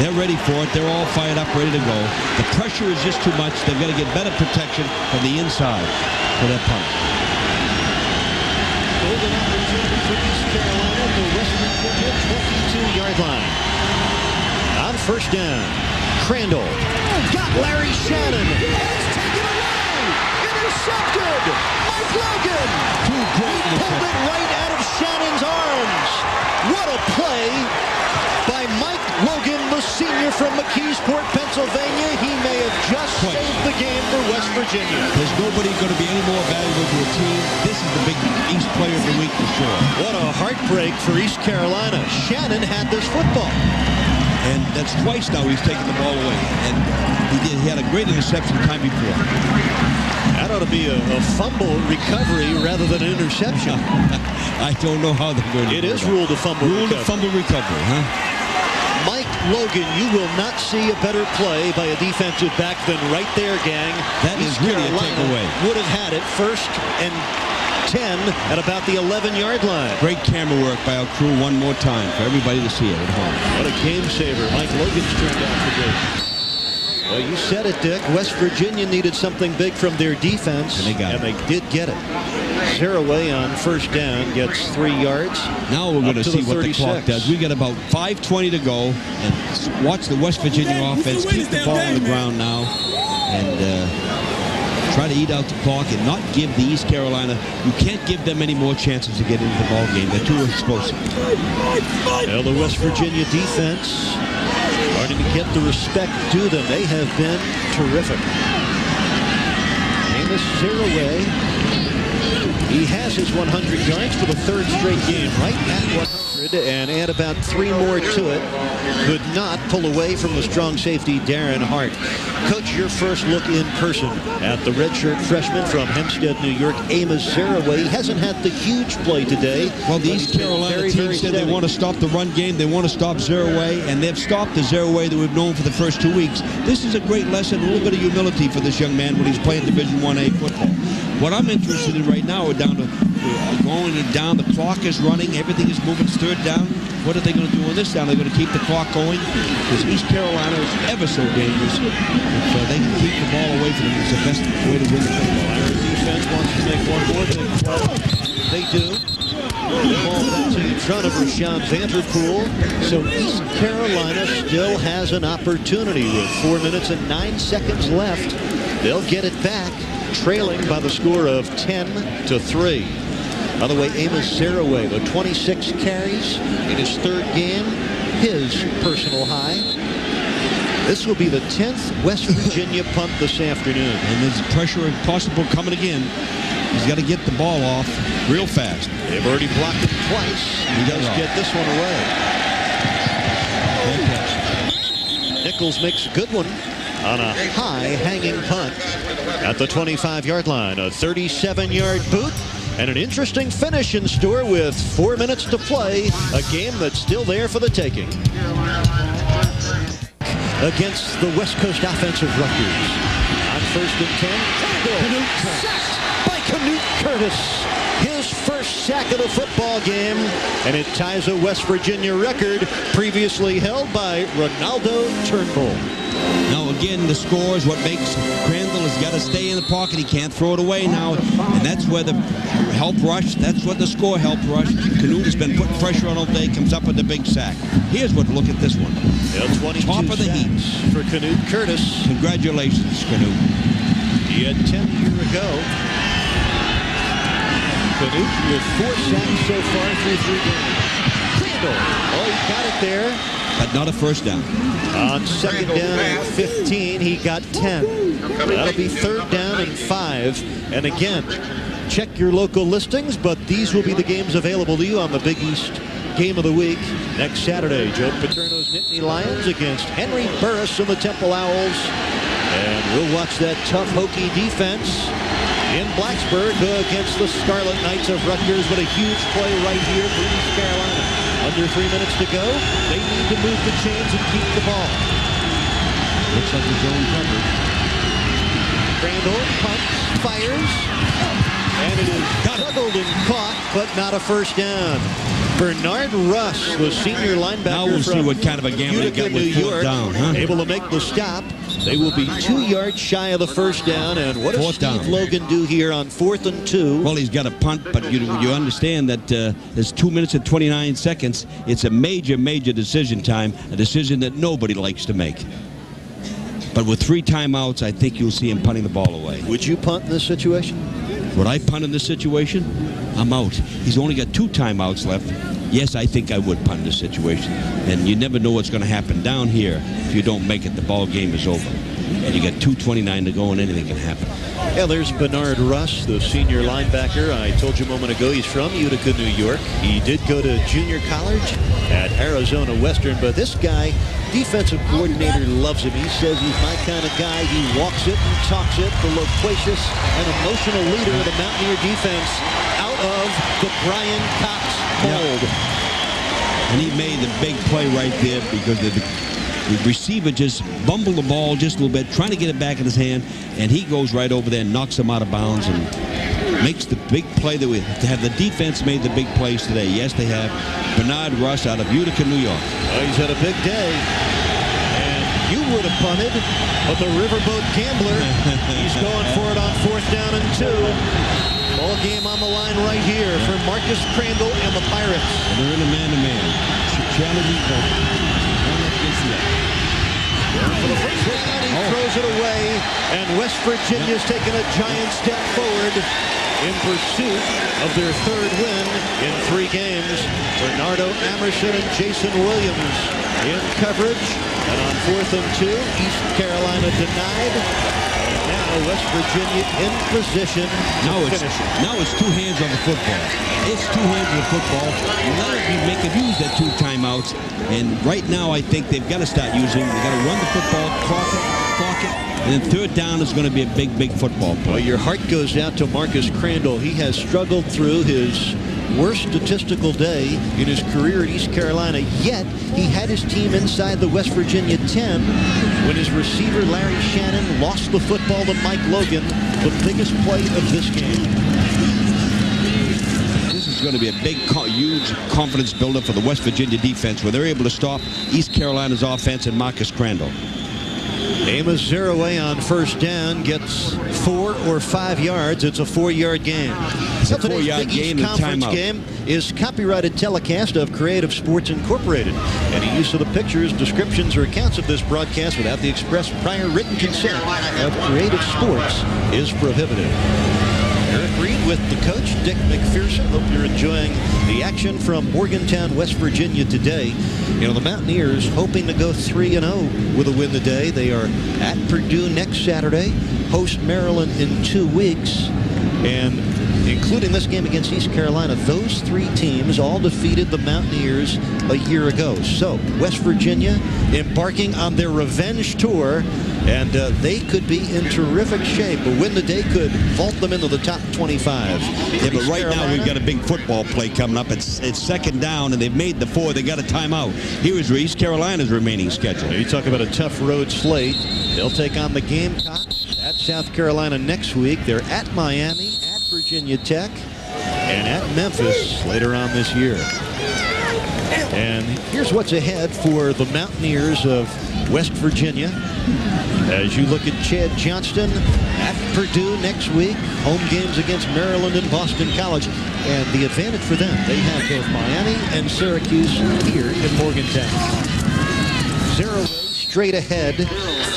they're ready for it. They're all fired up, ready to go. The pressure is just too much. They've got to get better protection from the inside for that punt. Golden opportunity for East Carolina at the West Virginia 22-yard line. On first down, Crandall got Larry Shannon. It's taken away. Intercepted. Mike Logan. He pulled it right out of Shannon's arms. What a play by Mike Logan, the senior from McKeesport, Pennsylvania. He may have just saved the game for West Virginia. There's nobody going to be any more valuable to a team. This is the big East player of the week for sure. What a heartbreak for East Carolina. Shannon had this football. And that's twice now he's taken the ball away. And he had a great interception the time before. That ought to be a fumble recovery rather than an interception. I don't know how they're going to do it. It is ruled a fumble recovery. Ruled a fumble recovery, huh? Mike Logan, you will not see a better play by a defensive back than right there, gang. That is really a takeaway. Would have had it first and 10 at about the 11-yard line. Great camera work by our crew one more time for everybody to see it at home. What a game saver. Mike Logan's turned out to be. Well, you said it, Dick. West Virginia needed something big from their defense, and they got it. They did get it. Zeraway on first down gets 3 yards. Now we're going to see what the clock does. We got about 5:20 to go, and watch the West Virginia offense keep the ball on the ground now, and try to eat out the clock and not give the East Carolina. You can't give them any more chances to get into the ball game. They're too explosive. Well, the West Virginia defense starting to get the respect due them. They have been terrific. Amos Zeraway. He has his 100 yards for the 3rd straight game, right at 100, and add about 3 more to it. Could not pull away from the strong safety, Darren Hart. Coach, your first look in person at the redshirt freshman from Hempstead, New York, Amos Zeraway. He hasn't had the huge play today. Well, the East Carolina team said they want to stop the run game. They want to stop Zeraway, and they've stopped the Zeraway that we've known for the first 2 weeks. This is a great lesson, a little bit of humility for this young man when he's playing Division I-A football. What I'm interested in right now, we're down to going down. The clock is running. Everything is moving. It's 3rd down. What are they going to do on this down? They're going to keep the clock going because East Carolina is ever so dangerous. If they can keep the ball away from them, it's the best way to win the football. Our defense wants to make one more big play. They do. The ball bouncing in front of Rashawn Vanderpool. So East Carolina still has an opportunity with 4 minutes and 9 seconds left. They'll get it back, trailing by the score of 10-3. By the way, Amos Zeraway, with 26 carries in his 3rd game, his personal high. This will be the 10th West Virginia punt this afternoon. And there's pressure possible coming again. He's got to get the ball off real fast. They've already blocked him twice. He does get this one away. Nichols makes a good one on a high hanging punt at the 25-yard line. A 37-yard boot and an interesting finish in store with 4 minutes to play. A game that's still there for the taking. Against the West Coast offensive Rutgers. On 1st and 10, sacked by Canute Curtis. His first sack of the football game, and it ties a West Virginia record previously held by Ronaldo Turnbull. Now, again, the score is what makes Crandall has got to stay in the pocket. He can't throw it away now. And that's where the help rush, that's what the score help rush. Canute has been putting pressure on all day, comes up with the big sack. Here's what, look at this one. Yeah, 22 Top of the heap for Canute Curtis. Congratulations, Canute. He had 10 a year ago. Canute with 4 sacks so far through 3 games. Crandall, oh, he got it there. But not a first down. On second down and 15, he got 10. That'll be third down and 5. And again, check your local listings, but these will be the games available to you on the Big East Game of the Week next Saturday. Joe Paterno's Nittany Lions against Henry Burris and the Temple Owls. And we'll watch that tough Hokie defense in Blacksburg against the Scarlet Knights of Rutgers. But a huge play right here for East Carolina. Under 3 minutes to go. They need to move the chains and keep the ball. Looks like the zone covered. Crandall punts, fires, and it is juggled and caught, but not a first down. Bernard Russ, the senior linebacker Now we'll see what kind of a game they got New with fourth York, down, huh? able to make the stop. They will be 2 yards shy of the first down. And what does Fourth Steve down. Logan do here on 4th and 2? Well, he's got a punt, but you understand that there's 2 minutes and 29 seconds. It's a major, major decision time, a decision that nobody likes to make. But with 3 timeouts, I think you'll see him punting the ball away. Would you punt in this situation? Would I punt in this situation? I'm out. He's only got 2 timeouts left. Yes, I think I would punt in this situation. And you never know what's going to happen down here. If you don't make it, the ball game is over. And you got 2:29 to go, and anything can happen. Yeah, there's Bernard Russ, the senior linebacker. I told you a moment ago he's from Utica, New York. He did go to junior college at Arizona Western, but this guy, defensive coordinator, loves him. He says he's my kind of guy. He walks it and talks it, the loquacious and emotional leader of the Mountaineer defense out of the Brian Cox mold. And he made the big play right there because the receiver just bumbled the ball just a little bit, trying to get it back in his hand, and he goes right over there and knocks him out of bounds and makes the big play that we have. The defense made the big plays today. Yes, they have. Bernard Russ out of Utica, New York. Oh, he's had a big day. And you would have punted, but the Riverboat Gambler, he's going for it on 4th down and 2. Ball game on the line right here for Marcus Crandall and the Pirates. And they're in a man-to-man. Challenging For the first down, he throws it away, and West Virginia's taken a giant step forward in pursuit of their 3rd win in 3 games. Bernardo Amerson and Jason Williams in coverage, and on 4th and 2, East Carolina denied. Now West Virginia in position to finish it. Now it's 2 hands on the football. It's 2 hands on the football. Let it be making use that 2 timeouts. And right now, I think they've got to start using. They've got to run the football, clock it, and then 3rd down is going to be a big, big football play. Well, your heart goes out to Marcus Crandall. He has struggled through his worst statistical day in his career at East Carolina, yet he had his team inside the West Virginia 10 when his receiver Larry Shannon lost the football to Mike Logan, the biggest play of this game. This is going to be a big, huge confidence builder for the West Virginia defense where they're able to stop East Carolina's offense and Marcus Crandall. Amos Zeraway on 1st down gets 4 or 5 yards. It's a 4-yard game. It's a 4-yard game and Conference timeout. Game is copyrighted telecast of Creative Sports Incorporated. Any use of the pictures, descriptions, or accounts of this broadcast without the express prior written consent of Creative Sports is prohibited. Eric Reed with the coach, Dick McPherson. Hope you're enjoying the action from Morgantown, West Virginia today. You know, the Mountaineers hoping to go 3-0 with a win today. They are at Purdue next Saturday, host Maryland in 2 weeks, and including this game against East Carolina, those 3 teams all defeated the Mountaineers a year ago. So West Virginia embarking on their revenge tour, and they could be in terrific shape. A win today could vault them into the top 25. Yeah, but right now we've got a big football play coming up. It's 2nd down, and they've made the 4. They got a timeout. Here is East Carolina's remaining schedule. You talk about a tough road slate. They'll take on the Gamecocks at South Carolina next week. They're at Miami, at Virginia Tech, and at Memphis later on this year. And here's what's ahead for the Mountaineers of West Virginia. As you look at Chad Johnston at Purdue next week, home games against Maryland and Boston College. And the advantage for them, they have both Miami and Syracuse here in Morgantown. 0 straight ahead.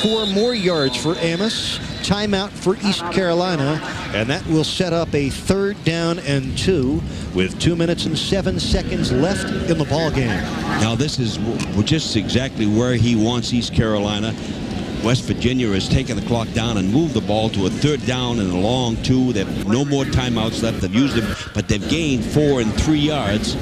4 more yards for Amos. Timeout for East Carolina, and that will set up a 3rd down and 2 with 2 minutes and 7 seconds left in the ball game. Now this is just exactly where he wants East Carolina. West Virginia has taken the clock down and moved the ball to a 3rd down and a long 2. They have no more timeouts left. They've used them, but they've gained 4 and 3 yards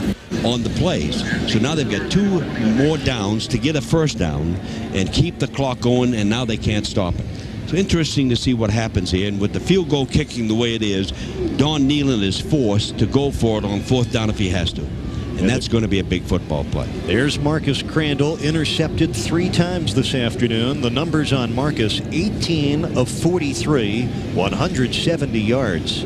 on the plays. So now they've got 2 more downs to get a 1st down and keep the clock going, and now they can't stop it. So interesting to see what happens here. And with the field goal kicking the way it is, Don Nealon is forced to go for it on 4th down if he has to. And that's going to be a big football play. There's Marcus Crandall, intercepted 3 times this afternoon. The numbers on Marcus, 18 of 43, 170 yards.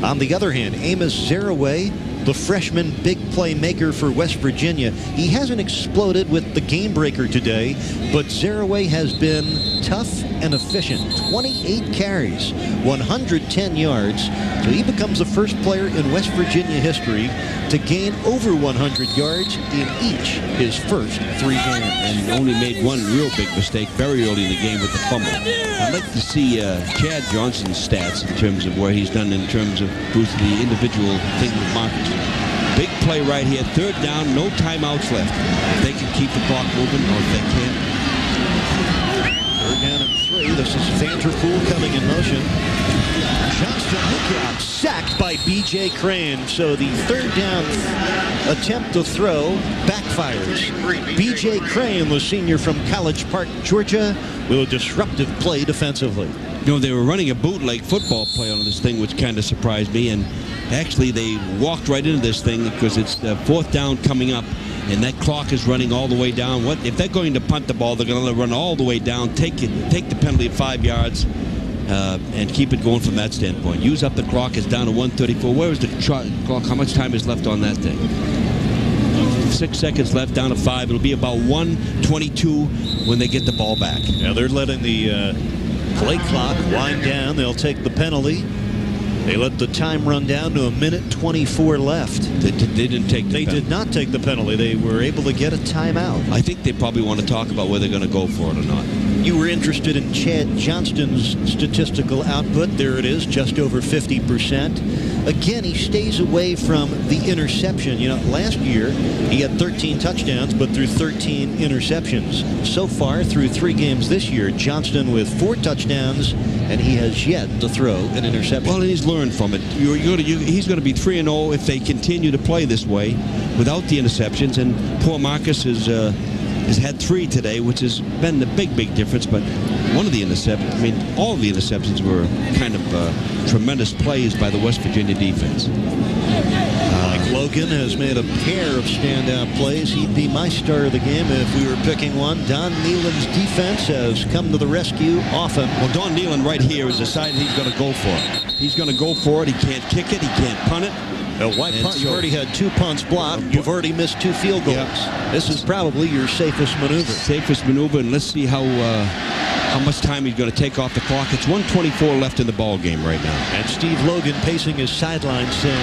On the other hand, Amos Zaraway, the freshman big playmaker for West Virginia. He hasn't exploded with the game breaker today, but Zaraway has been tough and efficient. 28 carries, 110 yards. So he becomes the first player in West Virginia history to gain over 100 yards in each his first 3 games. And only made one real big mistake very early in the game with the fumble. I'd like to see Chad Johnston's stats in terms of where he's done in terms of boosting the individual thing with Marcus. Big play right here, 3rd down, no timeouts left. If they can keep the clock moving, or if they can't. 3rd down and 3. This is Vanderpool coming in motion. Johnston look out, sacked by B.J. Crane. So the 3rd down attempt to throw backfires. B.J. Crane, the senior from College Park, Georgia, with a disruptive play defensively. You know, they were running a bootleg football play on this thing, which kind of surprised me. And actually, they walked right into this thing because it's the 4th down coming up, and that clock is running all the way down. What if they're going to punt the ball? They're going to run all the way down, take the penalty at 5 yards, and keep it going from that standpoint. Use up the clock. It's down to 1:34. Where is the clock? How much time is left on that thing? 6 seconds left, down to 5. It'll be about 1:22 when they get the ball back. Now they're letting the play clock wind down. They'll take the penalty. They let the time run down to 1:24 left. They didn't take the penalty. They did not take the penalty. They were able to get a timeout. I think they probably want to talk about whether they're going to go for it or not. You were interested in Chad Johnston's statistical output. There it is, just over 50%. Again, he stays away from the interception. You know, last year he had 13 touchdowns, but threw 13 interceptions. So far, through 3 games this year, Johnston with 4 touchdowns, and he has yet to throw an interception. Well, he's learned from it. He's going to be 3-0 if they continue to play this way without the interceptions. And poor Marcus has had 3 today, which has been the big difference. But one of the interceptions, I mean, all of the interceptions were kind of tremendous plays by the West Virginia defense. Mike Logan has made a pair of standout plays. He'd be my star of the game if we were picking one. Don Nealon's defense has come to the rescue often. Well, Don Nealon right here has decided he's going to go for it. He's going to go for it. He can't kick it. He can't punt it. Why punt? You've already had 2 punts blocked. You've already missed 2 field goals. Yeah. This is probably your safest maneuver. Safest maneuver, and let's see how much time he's going to take off the clock. It's 1:24 left in the ball game right now. And Steve Logan pacing his sideline saying,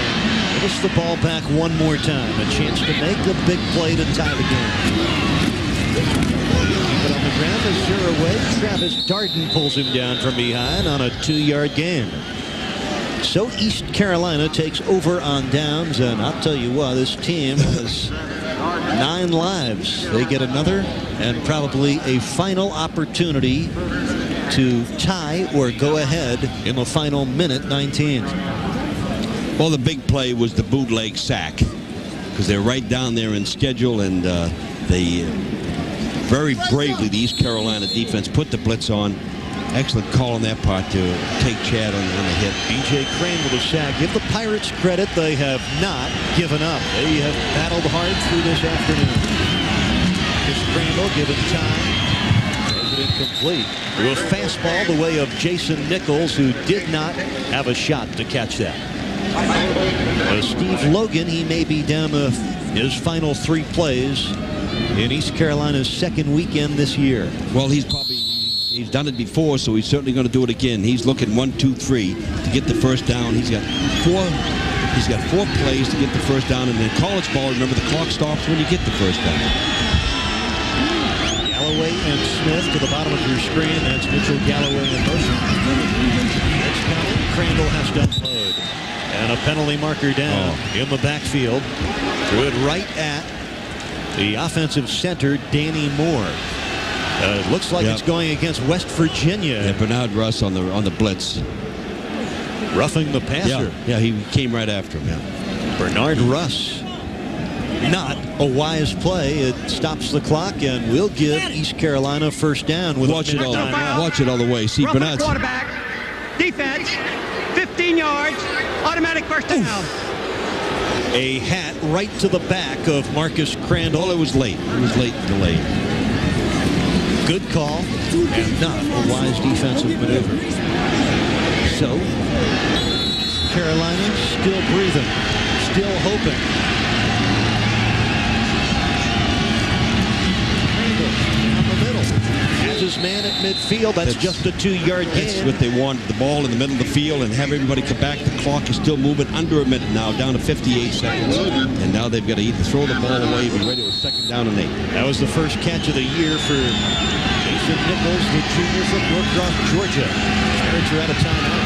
give us the ball back one more time. A chance to make a big play to tie the game. Keep it on the ground as 0 away. Travis Darden pulls him down from behind on a 2-yard gain. So East Carolina takes over on downs, and I'll tell you what, this team has 9 lives. They get another and probably a final opportunity to tie or go ahead in the final minute 19. Well, the big play was the bootleg sack because they're right down there in schedule, and they very bravely, the East Carolina defense put the blitz on. Excellent call on their part to take Chad on the hit. B.J. Crane with a sack. Give the Pirates credit. They have not given up. They have battled hard through this afternoon. Chris Crandall given time. Throws it incomplete. Through a fastball the way of Jason Nichols, who did not have a shot to catch that. Steve Logan, he may be down to his final 3 plays. in East Carolina's second weekend this year. Well, he's done it before, so he's certainly going to do it again. He's looking 1, 2, 3 to get the first down. He's got four plays to get the first down, and in college ball, remember, the clock stops when you get the first down. Galloway and Smith to the bottom of your screen. That's Mitchell Galloway in motion. Next penalty, Crandall has to unload. And a penalty marker down in the backfield. Threw it right at the offensive center, Danny Moore. It looks like it's going against West Virginia. Yeah, Bernard Russ on the blitz. Roughing the passer. Yeah, he came right after him. Yeah. Bernard Russ. Not a wise play. It stops the clock and will give East Carolina first down with Watch it all the way. See, Bernard's quarterback. Defense. 15 yards. Automatic first down. A hat right to the back of Marcus Crandall. Well, it was late. It was late and delayed. Good call and not a wise defensive maneuver. So, Carolina still breathing, still hoping. Crandall down the middle. Has his man at midfield. That's just a 2-yard gain. That's what they wanted. The ball in the middle of the field and have everybody come back. The clock is still moving under a minute now, down to 58 seconds. And now they've got to either throw the ball away or be ready to 2nd down and 8. That was the first catch of the year for Jason Nichols, the junior from Norcross, Georgia. Pirates are out of timeout.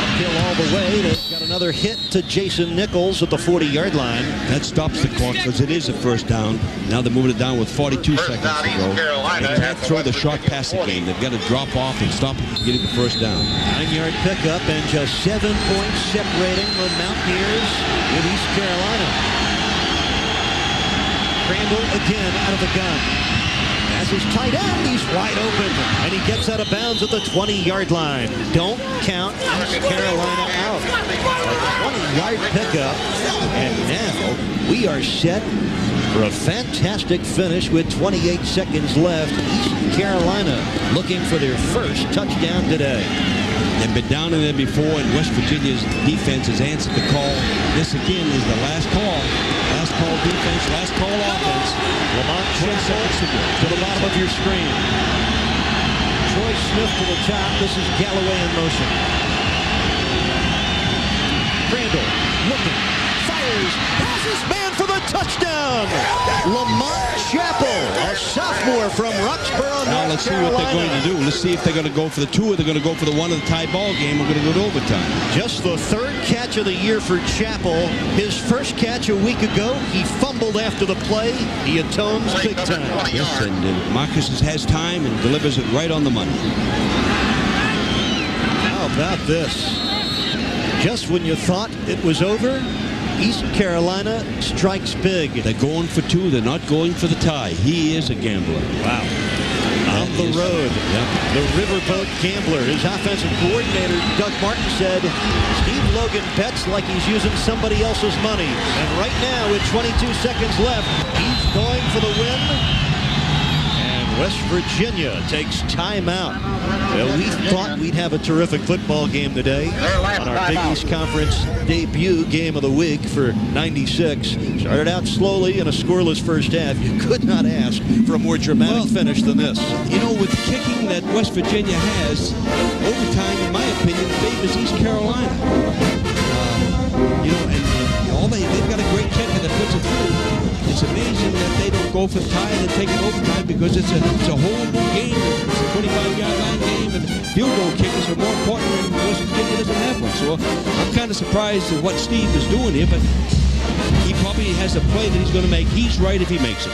Uphill all the way. They've got another hit to Jason Nichols at the 40-yard line. That stops the clock because it is a first down. Now they're moving it down with 42 seconds to go. They can't throw the short pass again. They've got to drop off and stop getting the first down. 9-yard pickup and just 7 points separating the Mountaineers with East Carolina. Crandall again out of the gun. As his tight end, he's wide open, and he gets out of bounds at the 20-yard line. Don't count East Carolina out. A 20-yard pickup, and now we are set for a fantastic finish with 28 seconds left. East Carolina looking for their first touchdown today. They've been down in there before, and West Virginia's defense has answered the call. This again is the last call. Last call defense, last call offense. Lamont Chancellor to the bottom of your screen. Troy Smith to the top. This is Galloway in motion. Crandall looking, fires, passes, man for the touchdown. Lamont Chappell, a sophomore from Roxborough, Now let's see what they're going to do. Let's see if they're going to go for the 2 or they're going to go for the 1 of the tie ball game. We're going to go to overtime. Just the 3rd catch of the year for Chappell. His first catch a week ago, he fumbled after the play. He atones big time. Yes, and Marcus has time and delivers it right on the money. How about this? Just when you thought it was over, East Carolina strikes big. They're going for 2. They're not going for the tie. He is a gambler. Wow. On the road, the Riverboat Gambler. His offensive coordinator, Doug Martin, said Steve Logan bets like he's using somebody else's money. And right now, with 22 seconds left, he's going for the win. And West Virginia takes timeout. Well, we thought we'd have a terrific football game today on our Big East Conference debut game of the week for 96. Started out slowly in a scoreless first half. You could not ask for a more dramatic finish than this. You know, with the kicking that West Virginia has, overtime, in my opinion, favors East Carolina. You know, and they've got a great kicker that puts it through. It's amazing that they don't go for the tie and take it overtime because it's a whole new game. It's a 25-yard line game, and field goal kickers are more important than West Virginia doesn't have one. So I'm kind of surprised at what Steve is doing here, but he probably has a play that he's going to make. He's right if he makes it.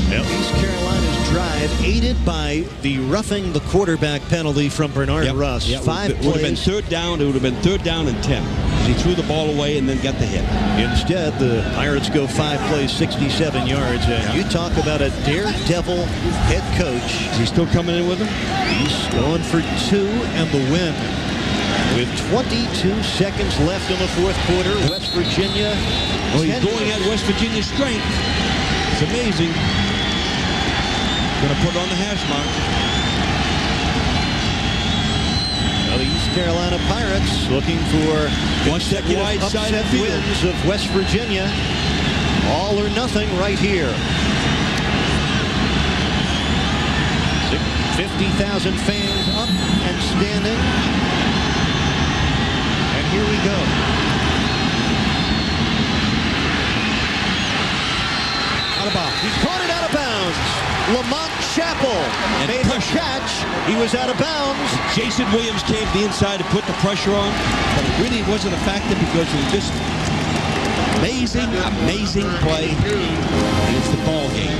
Well, East Carolina's drive aided by the roughing the quarterback penalty from Bernard Russ. 5 It would have been 3rd down. It would have been 3rd down and 10. He threw the ball away and then got the hit. Instead, the Pirates go 5 plays, 67 yards. And you talk about a daredevil head coach. Is he still coming in with him? He's going for 2 and the win. With 22 seconds left in the 4th quarter, West Virginia. Oh, he's going at West Virginia's strength. It's amazing. Going to put on the hash mark. Now the East Carolina Pirates looking for Watch that wide side upset field. wins of West Virginia. All or nothing right here. 50,000 fans up and standing. And here we go. Out of bounds. He caught it out of bounds. Lamont Chappell made the catch. He was out of bounds. Jason Williams came to the inside to put the pressure on, but it really wasn't a factor because it was just amazing play. It's the ball game.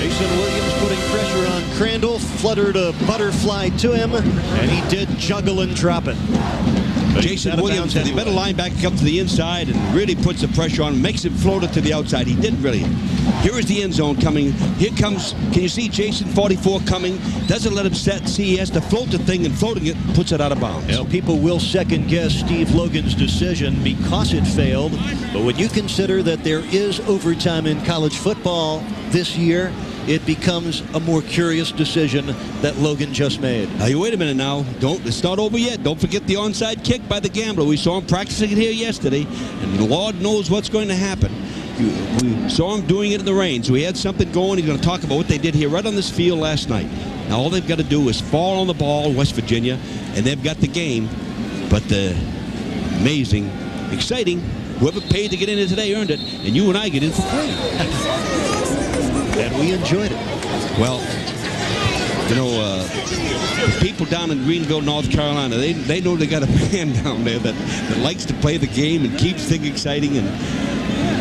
Jason Williams putting pressure on Crandall, fluttered a butterfly to him, and he did juggle and drop it. But Jason Williams, the better linebacker, comes to the inside and really puts the pressure on, makes it float it to the outside. He didn't really. Here is the end zone coming. Here comes, can you see Jason 44 coming? Doesn't let him set. See, he has to float the thing, and floating it puts it out of bounds. You know, people will second guess Steve Logan's decision because it failed. But when you consider that there is overtime in college football this year, it becomes a more curious decision that Logan just made. Now, you wait a minute now. It's not over yet. Don't forget the onside kick by the gambler. We saw him practicing it here yesterday, and the Lord knows what's going to happen. We saw him doing it in the rain, so he had something going. He's going to talk about what they did here right on this field last night. Now, all they've got to do is fall on the ball, West Virginia, and they've got the game. But the amazing, exciting, whoever paid to get in here today earned it, and you and I get in for free. And we enjoyed it. Well, you know, the people down in Greenville, North Carolina, they know they got a man down there that likes to play the game and keeps things exciting, and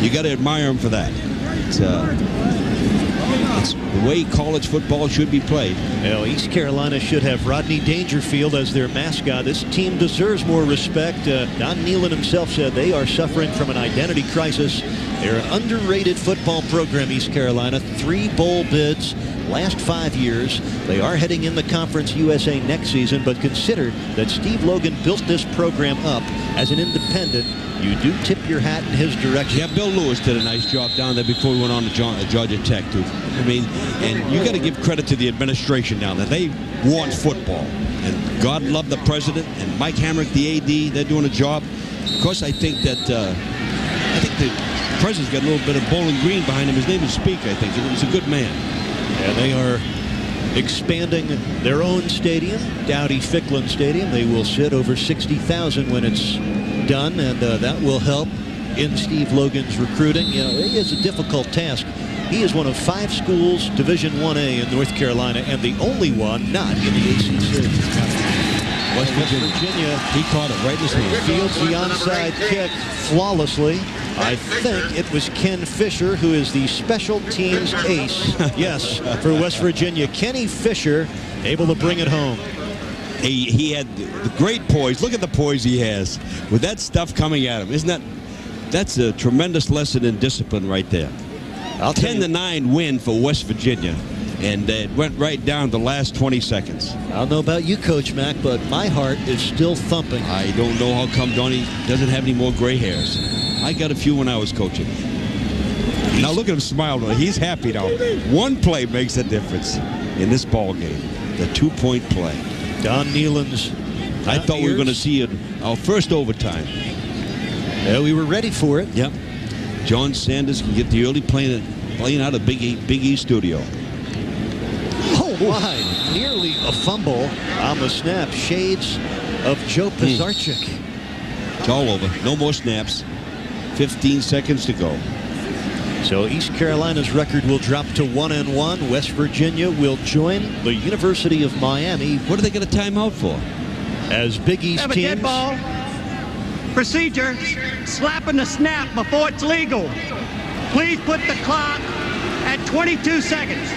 you got to admire him for that. It's the way college football should be played. Well, East Carolina should have Rodney Dangerfield as their mascot. This team deserves more respect. Don Nehlen himself said they are suffering from an identity crisis. They're an underrated football program, East Carolina. 3 bowl bids last 5 years. They are heading in the Conference USA next season, but consider that Steve Logan built this program up as an independent. You do tip your hat in his direction. Yeah, Bill Lewis did a nice job down there before we went on to Georgia Tech, too. I mean, and you got to give credit to the administration down there. They want football. And God love the president and Mike Hamrick, the AD. They're doing a job. Of course, I think that the president's got a little bit of Bowling Green behind him. His name is Speak, I think. He's a good man. And they are expanding their own stadium, Dowdy Ficklin Stadium. They will sit over 60,000 when it's done, and that will help in Steve Logan's recruiting. You know, it is a difficult task. He is one of 5 schools, Division 1A in North Carolina, and the only one not in the ACC. West Virginia, he caught it right in his hand. Fields the onside kick flawlessly. I think it was Ken Fisher, who is the special teams ace, yes, for West Virginia. Kenny Fisher able to bring it home. He had the great poise. Look at the poise he has with that stuff coming at him. That's a tremendous lesson in discipline right there. 10-9 win for West Virginia, and it went right down the last 20 seconds. I don't know about you, Coach Mack, but my heart is still thumping. I don't know how come Donnie doesn't have any more gray hairs. I got a few when I was coaching. Now look at him smile. He's happy now. One play makes a difference in this ball game. The 2-point play. Don Nehlen's. I thought we were going to see our first overtime. Yeah, we were ready for it. Yep. John Sanders can get the early playing out of Big East studio. Oh, my. Nearly a fumble on the snap. Shades of Joe Pizarczyk. It's all over. No more snaps. 15 seconds to go. So East Carolina's record will drop to 1-1. West Virginia will join the University of Miami. What do they get a timeout for? As Big East Have a teams. dead ball. Procedure, slapping the snap before it's legal. Please put the clock at 22 seconds.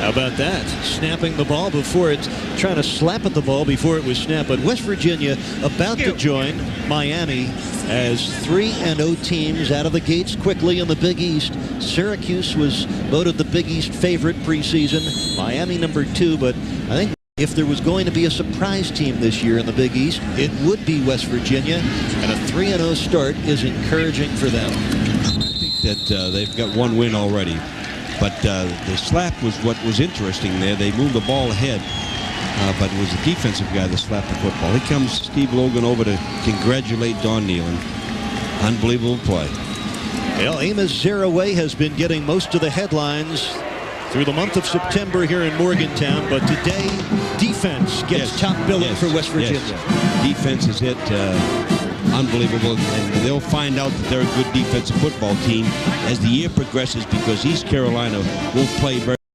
How about that? Snapping the ball before it's trying to slap at the ball before it was snapped. But West Virginia about to join Miami as 3-0 teams out of the gates quickly in the Big East. Syracuse was voted the Big East favorite preseason. Miami number 2, but I think if there was going to be a surprise team this year in the Big East, it would be West Virginia, and a 3-0 start is encouraging for them. I think that they've got one win already. But the slap was what was interesting there. They moved the ball ahead, but it was the defensive guy that slapped the football. Here comes Steve Logan over to congratulate Don Nehlen. Unbelievable play. Well, Amos Zaraway has been getting most of the headlines through the month of September here in Morgantown, but today defense gets top billing for West Virginia. Defense is it. Unbelievable, and they'll find out that they're a good defensive football team as the year progresses, because East Carolina will play very